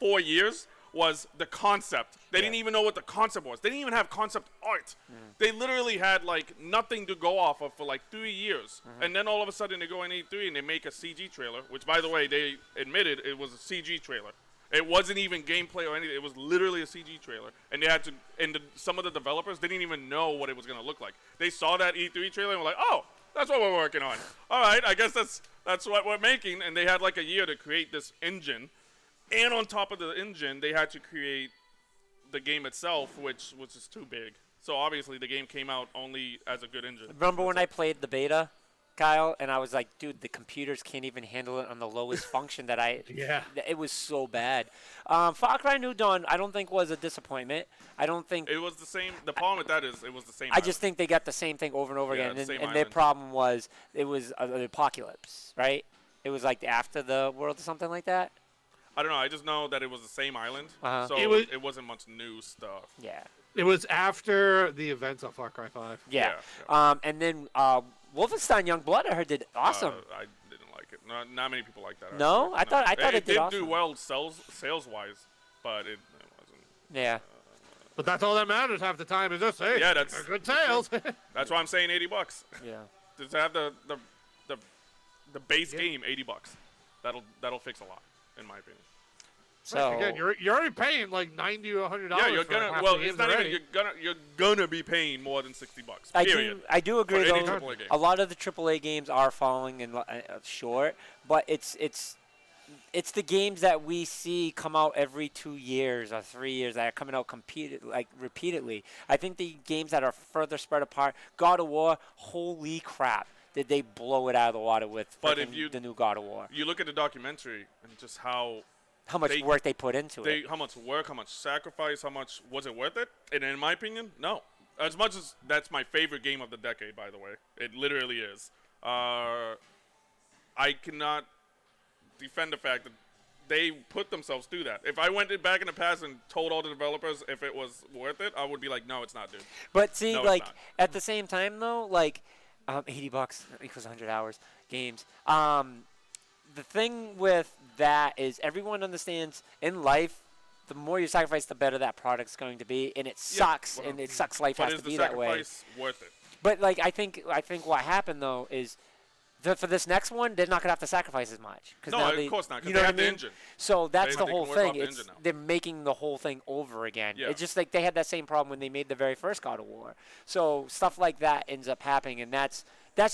Speaker 3: 4 years was the concept. They didn't even know what the concept was. They didn't even have concept art. They literally had like nothing to go off of for like 3 years. And then all of a sudden they go in E3 and they make a CG trailer, which by the way, they admitted it was a CG trailer. It wasn't even gameplay or anything. It was literally a CG trailer. And they had to, some of the developers didn't even know what it was going to look like. They saw that E3 trailer and were like, oh, that's what we're working on. All right, I guess that's what we're making. And they had like a year to create this engine. And on top of the engine, they had to create the game itself, which was just too big. So obviously the game came out only as a good engine.
Speaker 1: Remember when I played the beta, Kyle, and I was like, dude, the computers can't even handle it on the lowest function that I.
Speaker 2: Yeah.
Speaker 1: It was so bad. Far Cry New Dawn, I don't think was a disappointment. I don't think.
Speaker 3: It was the same. The problem with that is it was the same.
Speaker 1: I just think they got the same thing over and over
Speaker 3: Yeah,
Speaker 1: again,
Speaker 3: the
Speaker 1: and,
Speaker 3: same
Speaker 1: and their
Speaker 3: island.
Speaker 1: problem was it was the apocalypse, right? It was like after the world or something like that.
Speaker 3: I don't know. I just know that it was the same island, so it wasn't much new stuff.
Speaker 1: Yeah.
Speaker 2: It was after the events of Far Cry 5.
Speaker 1: Yeah.
Speaker 3: Yeah,
Speaker 1: And then Wolfenstein Youngblood, I heard did awesome.
Speaker 3: I didn't like it. Not many people like that.
Speaker 1: No?
Speaker 3: actually.
Speaker 1: I thought it did
Speaker 3: did
Speaker 1: awesome.
Speaker 3: do well sales wise, but it wasn't.
Speaker 1: Yeah.
Speaker 2: But that's all that matters half the time is just, hey,
Speaker 3: Yeah, that's-
Speaker 2: they're good sales.
Speaker 3: That's why I'm saying $80.
Speaker 1: Yeah.
Speaker 3: Just have the base game $80. That'll fix a lot, in my opinion.
Speaker 1: So
Speaker 2: Again, you're already paying like $90 or $100.
Speaker 3: Yeah, you're
Speaker 2: for
Speaker 3: gonna.
Speaker 2: half
Speaker 3: Well,
Speaker 2: the
Speaker 3: it's
Speaker 2: games
Speaker 3: not
Speaker 2: already.
Speaker 3: even. You're gonna be paying more than $60. Period.
Speaker 1: I do agree
Speaker 3: For any
Speaker 1: though.
Speaker 3: AAA game.
Speaker 1: A lot of the AAA games are falling in short, but it's the games that we see come out every 2 years or 3 years that are coming out repeatedly. I think the games that are further spread apart, God of War, holy crap, did they blow it out of the water with
Speaker 3: But if
Speaker 1: the new God of War?
Speaker 3: You look at the documentary and just how
Speaker 1: Much work they put into it.
Speaker 3: how much work, how much sacrifice, how much was it worth it? And in my opinion, no. As much as that's my favorite game of the decade, by the way, it literally is. I cannot defend the fact that they put themselves through that. If I went back in the past and told all the developers if it was worth it, I would be like, no, it's not, dude.
Speaker 1: But see,
Speaker 3: No, it's
Speaker 1: like
Speaker 3: not.
Speaker 1: at the same time though, like $80 equals 100 hours games. The thing with that is everyone understands in life, the more you sacrifice, the better that product's going to be, and it sucks,
Speaker 3: well,
Speaker 1: and it sucks. Life
Speaker 3: But
Speaker 1: has
Speaker 3: is
Speaker 1: to
Speaker 3: the
Speaker 1: be that way.
Speaker 3: sacrifice worth it?
Speaker 1: But like I think what happened though is for this next one, they're not gonna have to sacrifice as much.
Speaker 3: No,
Speaker 1: now
Speaker 3: of course not. Because
Speaker 1: You know
Speaker 3: they
Speaker 1: what
Speaker 3: have
Speaker 1: I
Speaker 3: the
Speaker 1: mean?
Speaker 3: engine.
Speaker 1: So that's
Speaker 3: They
Speaker 1: the
Speaker 3: can
Speaker 1: whole
Speaker 3: work off
Speaker 1: thing.
Speaker 3: the
Speaker 1: It's
Speaker 3: engine now.
Speaker 1: they're making the whole thing over again.
Speaker 3: Yeah.
Speaker 1: It's just like they had that same problem when they made the very first God of War. So stuff like that ends up happening, and that's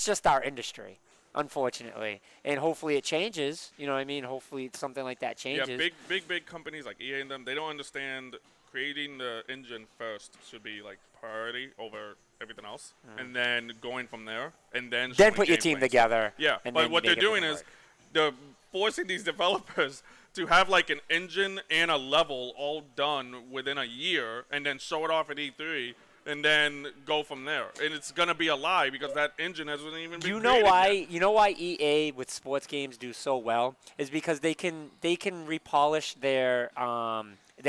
Speaker 1: just our industry, unfortunately. And hopefully it changes. You know what I mean? Hopefully something like that changes.
Speaker 3: Yeah, big companies like EA and them, they don't understand creating the engine first should be like priority over everything else, and then going from there, and then showing
Speaker 1: put your
Speaker 3: gameplay
Speaker 1: team
Speaker 3: and stuff.
Speaker 1: together.
Speaker 3: Yeah,
Speaker 1: and
Speaker 3: but
Speaker 1: then
Speaker 3: what they're
Speaker 1: make
Speaker 3: doing
Speaker 1: everything
Speaker 3: is they're forcing these developers to have like an engine and a level all done within a year, and then show it off at E3, and then go from there. And it's gonna be a lie because that engine hasn't even been
Speaker 1: You know
Speaker 3: created
Speaker 1: why?
Speaker 3: yet.
Speaker 1: You know why EA with sports games do so well is because they can repolish their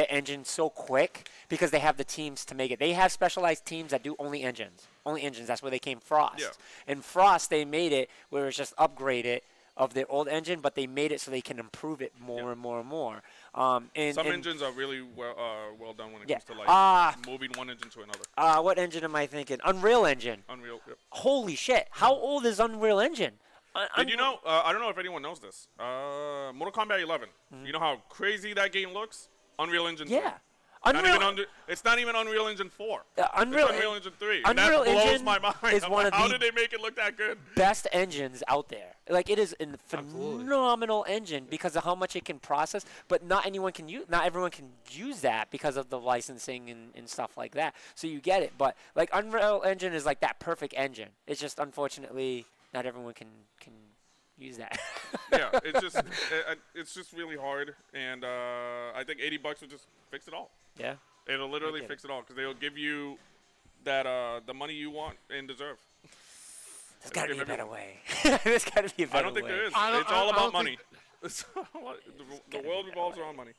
Speaker 1: engine so quick because they have the teams to make it. They have specialized teams that do only engines. Only engines. That's where they came Frost.
Speaker 3: Yeah.
Speaker 1: And Frost, they made it where it's just upgraded of their old engine, but they made it so they can improve it more and more and more. And
Speaker 3: Some engines are really well done when it
Speaker 1: Yeah.
Speaker 3: comes to like moving one engine to another.
Speaker 1: what engine am I thinking? Unreal Engine.
Speaker 3: Unreal. Yep.
Speaker 1: Holy shit! How old is Unreal Engine?
Speaker 3: Did you know? I don't know if anyone knows this. Mortal Kombat 11. You know how crazy that game looks? Unreal Engine 3.
Speaker 1: Yeah.
Speaker 3: It's not even Unreal Engine 4.
Speaker 1: Unreal,
Speaker 3: It's Unreal Engine 3.
Speaker 1: Unreal
Speaker 3: and that blows
Speaker 1: Engine
Speaker 3: my mind.
Speaker 1: is
Speaker 3: I'm
Speaker 1: one
Speaker 3: like,
Speaker 1: of
Speaker 3: how
Speaker 1: the
Speaker 3: did they make it look that good?
Speaker 1: best engines out there. Like it is a
Speaker 2: Absolutely.
Speaker 1: phenomenal engine because of how much it can process. But not everyone can use that because of the licensing and stuff like that. So you get it. But like Unreal Engine is like that perfect engine. It's just unfortunately not everyone can use that.
Speaker 3: Yeah, it's just really hard, and I think $80 would just fix it all.
Speaker 1: Yeah.
Speaker 3: It'll literally
Speaker 1: get
Speaker 3: fix it all because they'll give you that the money you want and deserve.
Speaker 1: There's got to
Speaker 3: Give
Speaker 1: be a better
Speaker 3: everyone-
Speaker 1: way. There's got to be a better way.
Speaker 3: I don't think there is.
Speaker 2: I don't-
Speaker 3: It's all
Speaker 2: I
Speaker 3: about
Speaker 2: don't
Speaker 3: money.
Speaker 2: think-
Speaker 3: The world revolves around money.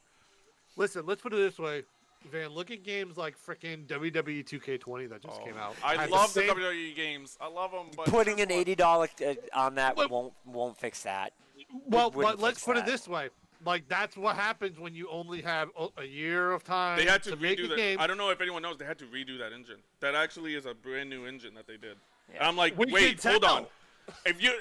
Speaker 2: Listen, let's put it this way. Van, look at games like freaking WWE 2K20 that just came out.
Speaker 3: I
Speaker 2: Had
Speaker 3: love the
Speaker 2: same-
Speaker 3: WWE games. I love them, but
Speaker 1: Putting
Speaker 3: just
Speaker 1: an
Speaker 3: what-
Speaker 1: $80 on that
Speaker 2: What-
Speaker 1: won't fix that.
Speaker 2: Well,
Speaker 1: wouldn't
Speaker 2: but let's
Speaker 1: fix
Speaker 2: put it
Speaker 1: that.
Speaker 2: this way. Like, that's what happens when you only have a year of time
Speaker 3: They had to
Speaker 2: make
Speaker 3: redo
Speaker 2: a
Speaker 3: that.
Speaker 2: game.
Speaker 3: I don't know if anyone knows. They had to redo that engine. That actually is a brand new engine that they did.
Speaker 1: Yeah.
Speaker 3: And I'm like,
Speaker 2: We
Speaker 3: wait,
Speaker 2: can
Speaker 3: hold
Speaker 2: tell.
Speaker 3: on. If you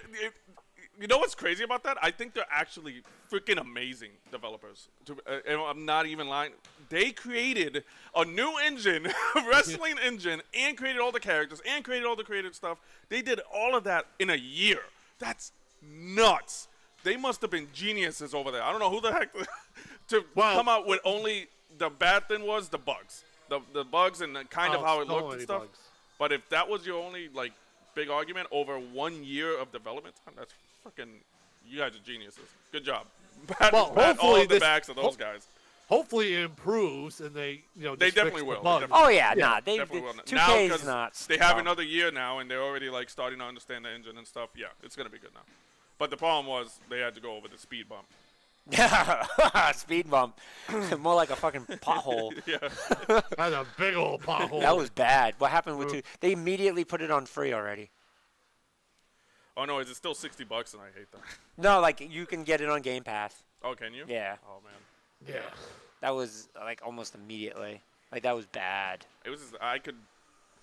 Speaker 3: know what's crazy about that? I think they're actually freaking amazing developers. And I'm not even lying. They created a new engine, wrestling engine, and created all the characters and created all the creative stuff. They did all of that in a year. That's nuts. They must have been geniuses over there. I don't know who the heck to
Speaker 2: Well-
Speaker 3: come out with only the bad thing was the bugs. The bugs and the kind of how it
Speaker 2: so
Speaker 3: looked and
Speaker 2: many
Speaker 3: stuff.
Speaker 2: bugs.
Speaker 3: But if that was your only like big argument over 1 year of development time, that's freaking. You guys are geniuses. Good job. Pat
Speaker 2: Well,
Speaker 3: all
Speaker 2: hopefully
Speaker 3: of the
Speaker 2: this-
Speaker 3: backs of those guys.
Speaker 2: Hopefully it improves and
Speaker 3: They
Speaker 2: just fix
Speaker 3: definitely
Speaker 2: the
Speaker 3: will.
Speaker 2: bugs.
Speaker 1: Oh yeah,
Speaker 2: Yeah,
Speaker 1: nah. They
Speaker 3: Definitely will.
Speaker 1: 2K
Speaker 3: Now,
Speaker 1: is
Speaker 3: 'cause
Speaker 1: not.
Speaker 3: they have
Speaker 1: dumb.
Speaker 3: another year now, and they're already like starting to understand the engine and stuff. Yeah, it's gonna be good now. But the problem was they had to go over the speed bump.
Speaker 1: Speed bump. More like a fucking pothole.
Speaker 3: Yeah.
Speaker 2: That's a big old pothole.
Speaker 1: That was bad. What happened with
Speaker 2: Ooh.
Speaker 1: two? They immediately put it on free already.
Speaker 3: Oh no, is it still $60? And I hate that.
Speaker 1: No, like you can get it on Game Pass.
Speaker 3: Oh, can you?
Speaker 1: Yeah,
Speaker 3: Oh man.
Speaker 2: yeah.
Speaker 1: that was like almost immediately. Like that was bad.
Speaker 3: It was. Just,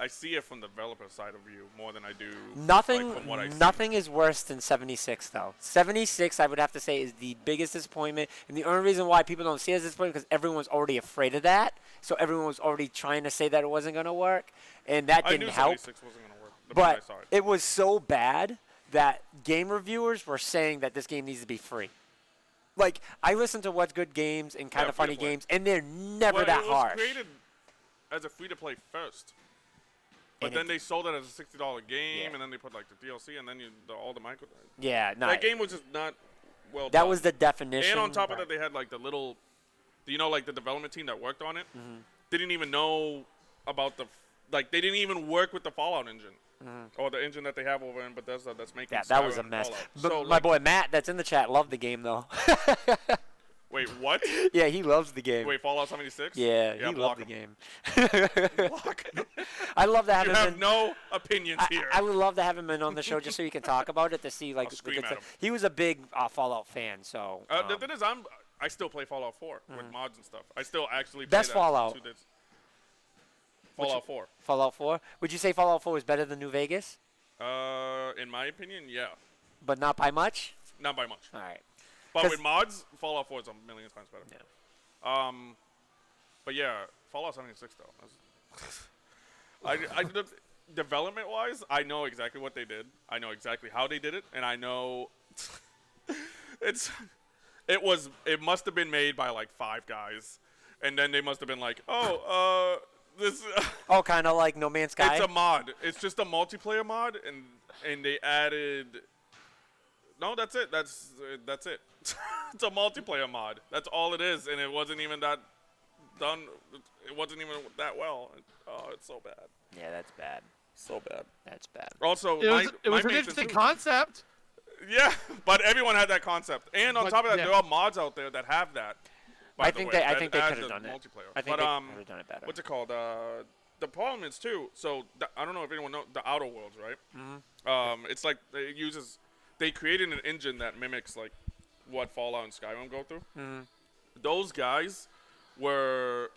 Speaker 3: I see it from the developer side of view more than I do.
Speaker 1: Nothing,
Speaker 3: Like, from what I see.
Speaker 1: nothing is worse than 76 though. 76, I would have to say, is the biggest disappointment, and the only reason why people don't see it as disappointment because everyone's already afraid of that. So everyone was already trying to say that it wasn't going to work, and that
Speaker 3: I
Speaker 1: didn't
Speaker 3: knew
Speaker 1: help.
Speaker 3: 76 wasn't gonna work. The minute
Speaker 1: But
Speaker 3: I saw it.
Speaker 1: it was so bad that game reviewers were saying that this game needs to be free. Like I listen to What's Good Games and Kind
Speaker 3: Yeah,
Speaker 1: of Funny
Speaker 3: free-to-play.
Speaker 1: games, and they're never
Speaker 3: Well,
Speaker 1: that
Speaker 3: it was
Speaker 1: harsh.
Speaker 3: created as a free-to-play first. But
Speaker 1: And
Speaker 3: then
Speaker 1: it-
Speaker 3: they sold it as a $60 game,
Speaker 1: Yeah.
Speaker 3: and then they put like the DLC, and then all the micro.
Speaker 1: Yeah, no,
Speaker 3: That game was just not well
Speaker 1: that
Speaker 3: done.
Speaker 1: was the definition.
Speaker 3: And on top of that, they had like the little, you know, like the development team that worked on it didn't even know about they didn't even work with the Fallout engine or the engine that they have over in Bethesda that's making.
Speaker 1: Yeah, that was
Speaker 3: Skyrim
Speaker 1: a
Speaker 3: and
Speaker 1: mess.
Speaker 3: Fallout.
Speaker 1: But
Speaker 3: So,
Speaker 1: my
Speaker 3: like,
Speaker 1: boy Matt, that's in the chat, loved the game though.
Speaker 3: wait, what?
Speaker 1: Yeah, he loves the game.
Speaker 3: Wait, Fallout 76?
Speaker 1: Yeah, he
Speaker 3: block
Speaker 1: loved the
Speaker 3: him.
Speaker 1: game.
Speaker 3: Block.
Speaker 1: I love to have
Speaker 3: You
Speaker 1: him
Speaker 3: have
Speaker 1: in.
Speaker 3: no opinions here.
Speaker 1: I would love to have him in on the show just so he can talk about it to see like
Speaker 3: I'll
Speaker 1: the
Speaker 3: scream
Speaker 1: good
Speaker 3: at
Speaker 1: stuff.
Speaker 3: him.
Speaker 1: He was a big Fallout fan, so
Speaker 3: The thing is, I still play Fallout 4 with mods and stuff. I still actually play
Speaker 1: Best
Speaker 3: that
Speaker 1: Fallout.
Speaker 3: 2 days. Fallout 4.
Speaker 1: Fallout 4. Would you say Fallout 4 is better than New Vegas?
Speaker 3: In my opinion, yeah.
Speaker 1: But not by much?
Speaker 3: Not by much.
Speaker 1: All right.
Speaker 3: But
Speaker 1: 'Cause-
Speaker 3: with mods, Fallout 4 is a million times better.
Speaker 1: Yeah.
Speaker 3: But yeah, Fallout 76 though. Development wise, I know exactly what they did. I know exactly how they did it, and I know it must have been made by like 5 guys, and then they must have been like, this.
Speaker 1: Oh, kind of like No Man's Sky?
Speaker 3: It's a mod. It's just a multiplayer mod, and they added. No, that's it. That's it. It's a multiplayer mod. That's all it is, and it wasn't even that done. It wasn't even that well. Oh, it's so bad.
Speaker 1: Yeah, that's bad.
Speaker 3: So bad.
Speaker 1: That's bad.
Speaker 3: Also,
Speaker 2: It was an
Speaker 3: matron
Speaker 2: interesting
Speaker 3: too.
Speaker 2: concept.
Speaker 3: Yeah, but everyone had that concept, and on
Speaker 2: But,
Speaker 3: top of that,
Speaker 2: yeah.
Speaker 3: there are mods out there that have that.
Speaker 1: I think they could
Speaker 3: add
Speaker 1: have
Speaker 3: the
Speaker 1: done it.
Speaker 3: multiplayer.
Speaker 1: I think
Speaker 3: but,
Speaker 1: they could have done it better.
Speaker 3: What's it called? The problem is too. So I don't know if anyone knows the Outer Worlds, right? Mm-hmm. It's like they created an engine that mimics like what Fallout and Skyrim go through. Mm-hmm. Those guys were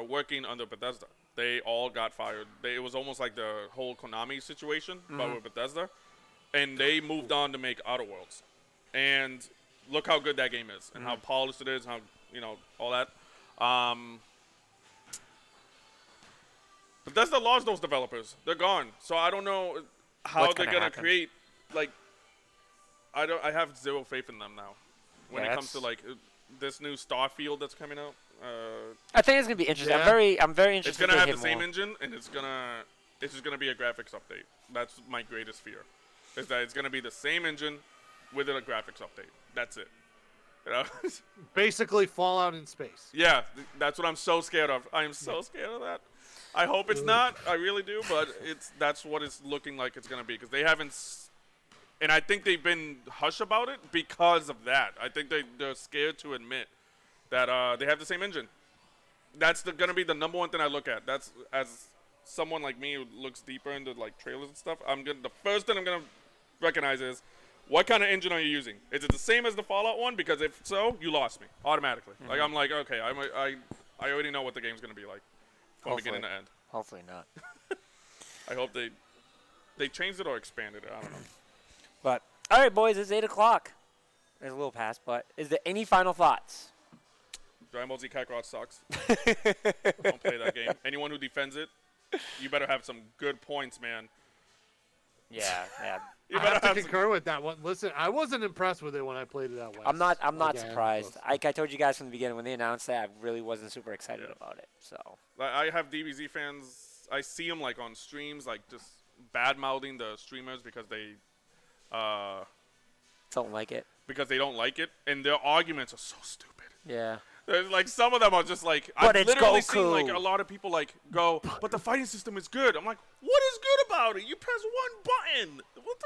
Speaker 3: working under Bethesda. They all got fired. It was almost like the whole Konami situation, but with Bethesda, and they moved on to make Outer Worlds. And look how good that game is, and how polished it is, how all that. Bethesda lost those developers. They're gone. So I don't know how
Speaker 1: What's
Speaker 3: they're
Speaker 1: gonna
Speaker 3: gonna
Speaker 1: happen?
Speaker 3: create. Like, I have zero faith in them now. When it comes to like this new Starfield that's coming out.
Speaker 1: I think it's gonna be interesting.
Speaker 2: Yeah.
Speaker 1: I'm very
Speaker 3: It's
Speaker 1: interested.
Speaker 3: gonna
Speaker 1: to
Speaker 3: have
Speaker 1: hear
Speaker 3: the same
Speaker 1: more.
Speaker 3: engine, and it's just gonna be a graphics update. That's my greatest fear, is that it's gonna be the same engine with a graphics update. That's it. You know?
Speaker 2: Basically, Fallout in space.
Speaker 3: Yeah, that's what I'm so scared of. I am so scared of that. I hope it's not. I really do, but that's what it's looking like it's gonna be, because they haven't. And I think they've been hush about it because of that. I think they're scared to admit that they have the same engine. That's gonna be the number one thing I look at. That's, as someone like me who looks deeper into like trailers and stuff, the first thing I'm gonna recognize is, what kind of engine are you using? Is it the same as the Fallout one? Because if so, you lost me automatically. Like, I'm like, okay, I already know what the game's gonna be like from beginning to end.
Speaker 1: Hopefully not.
Speaker 3: I hope they changed it or expanded it. I don't know.
Speaker 1: But all right, boys, it's 8:00. There's a little past, but is there any final thoughts?
Speaker 3: Dragon Ball Z Kakarot sucks. Don't play that game. Anyone who defends it, you better have some good points, man.
Speaker 1: Yeah.
Speaker 3: You
Speaker 2: I
Speaker 3: better
Speaker 2: have to
Speaker 3: have some.
Speaker 2: concur with that one. Listen, I wasn't impressed with it when I played it at West.
Speaker 1: I'm not
Speaker 2: Again,
Speaker 1: surprised.
Speaker 2: so-
Speaker 1: Like I told you guys from the beginning when they announced that, I really wasn't super excited about it. So
Speaker 3: Like, I have DBZ fans. I see them like on streams, like just bad mouthing the streamers because they
Speaker 1: don't like it.
Speaker 3: don't like it, and their arguments are so stupid.
Speaker 1: Yeah.
Speaker 3: There's, like, some of them are just like,
Speaker 1: But
Speaker 3: I've
Speaker 1: it's
Speaker 3: literally seen like
Speaker 1: Goku.
Speaker 3: a lot of people like go, but the fighting system is good. I'm like, what is good about it? You press one button. What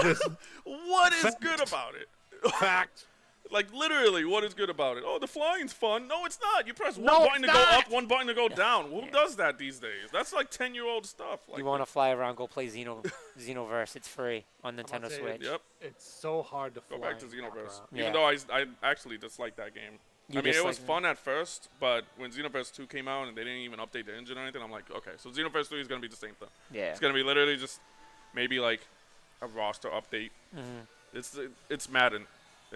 Speaker 3: the what is good about it?
Speaker 2: Fact.
Speaker 3: Like, literally, what is good about it? Oh, the flying's fun. No, it's not. You press one
Speaker 2: No,
Speaker 3: button to
Speaker 2: it's
Speaker 3: go
Speaker 2: not.
Speaker 3: up, one button to go down. Who does that these days? That's like 10-year-old stuff. Like,
Speaker 1: You want to fly around? Go play Xenoverse. It's free on Nintendo
Speaker 2: say,
Speaker 1: Switch.
Speaker 3: Yep.
Speaker 2: It's so hard to
Speaker 3: Go
Speaker 2: fly
Speaker 3: back to
Speaker 2: in
Speaker 3: Xenoverse.
Speaker 2: Kakarot.
Speaker 1: Yeah.
Speaker 3: Even though I actually dislike that game.
Speaker 1: You
Speaker 3: I mean, it was
Speaker 1: dislike it?
Speaker 3: fun at first, but when Xenoverse 2 came out and they didn't even update the engine or anything, I'm like, okay, so Xenoverse 3 is going to be the same thing.
Speaker 1: Yeah.
Speaker 3: It's going to be literally just maybe like a roster update. It's Madden.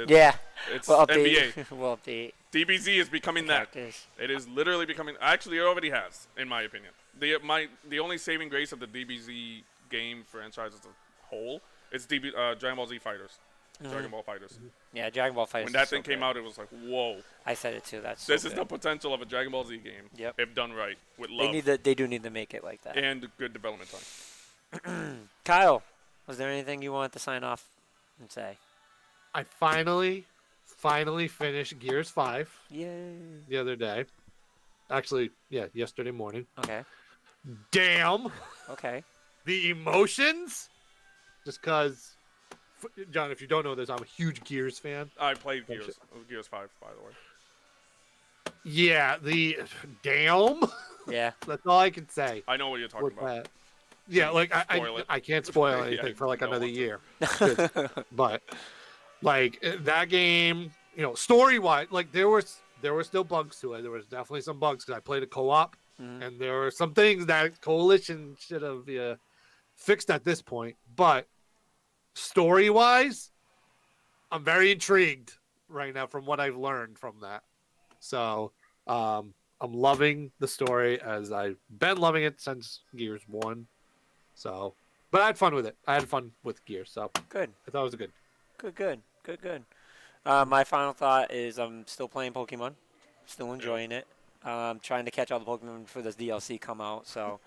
Speaker 1: Yeah.
Speaker 3: It's
Speaker 1: We'll
Speaker 3: NBA.
Speaker 1: update. We'll update.
Speaker 3: DBZ is becoming that.
Speaker 1: Characters.
Speaker 3: It is literally becoming. Actually, it already has, in my opinion. The only saving grace of the DBZ game franchise as a whole is Dragon Ball Z Fighters, Dragon Ball Fighters.
Speaker 1: Yeah, Dragon Ball Fighters.
Speaker 3: When that
Speaker 1: is
Speaker 3: thing
Speaker 1: so
Speaker 3: came
Speaker 1: good.
Speaker 3: out, it was like, whoa.
Speaker 1: I said it too. That's
Speaker 3: This
Speaker 1: so
Speaker 3: is
Speaker 1: good.
Speaker 3: the potential of a Dragon Ball Z game,
Speaker 1: Yep.
Speaker 3: if done right, with love
Speaker 1: They do need to make it like that.
Speaker 3: and good development time.
Speaker 1: Kyle, was there anything you wanted to sign off and say?
Speaker 2: I finally finished Gears 5
Speaker 1: Yay.
Speaker 2: the other day. Actually, yeah, yesterday morning.
Speaker 1: Okay.
Speaker 2: Damn,
Speaker 1: Okay.
Speaker 2: the emotions. Just because, John, if you don't know this, I'm a huge Gears fan.
Speaker 3: I played Gears 5, by the way.
Speaker 2: Yeah, damn.
Speaker 1: Yeah.
Speaker 2: That's all I can say.
Speaker 3: I know what you're talking
Speaker 2: With
Speaker 3: about.
Speaker 2: that. Yeah, like
Speaker 3: Spoil it.
Speaker 2: I can't spoil
Speaker 3: Yeah,
Speaker 2: anything for like
Speaker 3: no
Speaker 2: another
Speaker 3: one.
Speaker 2: year. But like that game, story wise, like there were still bugs to it. There was definitely some bugs because I played a co-op, and there were some things that Coalition should have fixed at this point. But story-wise, I'm very intrigued right now from what I've learned from that. So I'm loving the story as I've been loving it since Gears 1. So, but I had fun with it. I had fun with Gears, so
Speaker 1: Good.
Speaker 2: I thought it was good.
Speaker 1: Good. My final thought is I'm still playing Pokemon. Still enjoying it. Trying to catch all the Pokemon before this DLC come out. So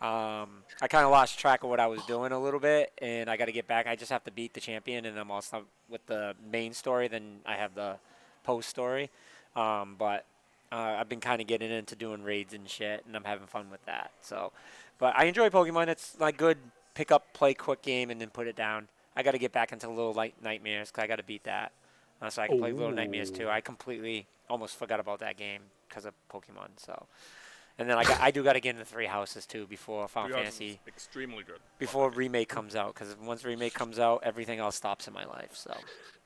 Speaker 1: I kind of lost track of what I was doing a little bit, and I got to get back. I just have to beat the champion, and I'm all stuck with the main story. Then I have the post story. But I've been kind of getting into doing raids and shit, and I'm having fun with that. So, but I enjoy Pokemon. It's like good pick up, play quick game, and then put it down. I got to get back into Little Light Nightmares because I got to beat that. So I can play Little Nightmares too. I completely almost forgot about that game because of Pokemon. So, and then I do got to get into Three Houses too before Final Fantasy.
Speaker 3: Extremely good.
Speaker 1: Before Remake comes out, because once Remake comes out, everything else stops in my life. So.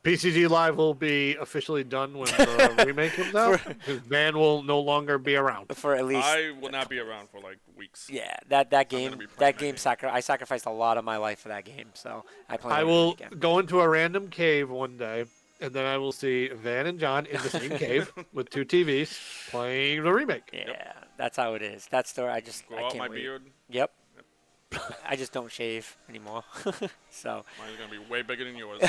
Speaker 2: PCG Live will be officially done when the remake comes out. Because Van will no longer be around.
Speaker 1: For at least.
Speaker 3: I will not be around for like weeks.
Speaker 1: Yeah, that game. I sacrificed a lot of my life for that game. So I plan.
Speaker 2: I will go into a random cave one day, and then I will see Van and John in the same cave with 2 TVs playing the remake.
Speaker 1: Yeah, that's how it is. That story, I
Speaker 3: Grow out my beard.
Speaker 1: Yep. I just don't shave anymore. So.
Speaker 3: Mine's gonna be way bigger than yours.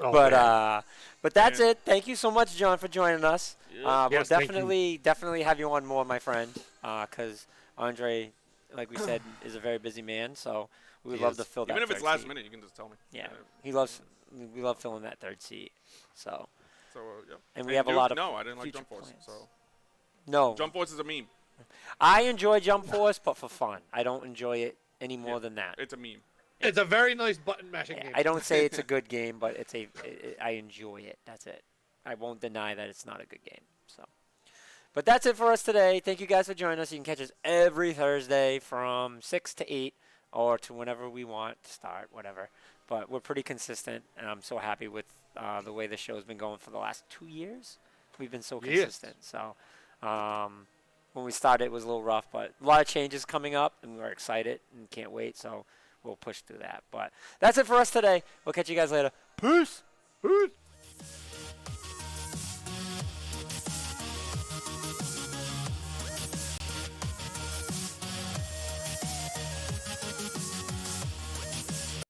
Speaker 1: But that's it. Thank you so much, John, for joining us.
Speaker 3: Yeah.
Speaker 1: We'll definitely have you on more, my friend, because Andre, like we said, is a very busy man. So we would love to fill that.
Speaker 3: Even if it's
Speaker 1: third
Speaker 3: last
Speaker 1: seat.
Speaker 3: minute, you can just tell me.
Speaker 1: Yeah, we love filling that third seat. So.
Speaker 3: So yeah.
Speaker 1: And we have a lot of.
Speaker 3: No, I didn't like Jump Force.
Speaker 1: Plans.
Speaker 3: So.
Speaker 1: No.
Speaker 3: Jump Force is a meme.
Speaker 1: I enjoy Jump Force, but for fun. I don't enjoy it any more than that.
Speaker 3: It's a meme.
Speaker 2: It's a very nice button mashing game.
Speaker 1: I don't say it's a good game, but I enjoy it. That's it. I won't deny that it's not a good game. So, but that's it for us today. Thank you guys for joining us. You can catch us every Thursday from 6 to 8 or to whenever we want to start, whatever. But we're pretty consistent, and I'm so happy with the way the show's been going for the last 2 years. We've been so consistent. So, when we started, it was a little rough, but a lot of changes coming up, and we're excited and can't wait. So we'll push through that. But that's it for us today. We'll catch you guys later. Peace.
Speaker 2: Peace.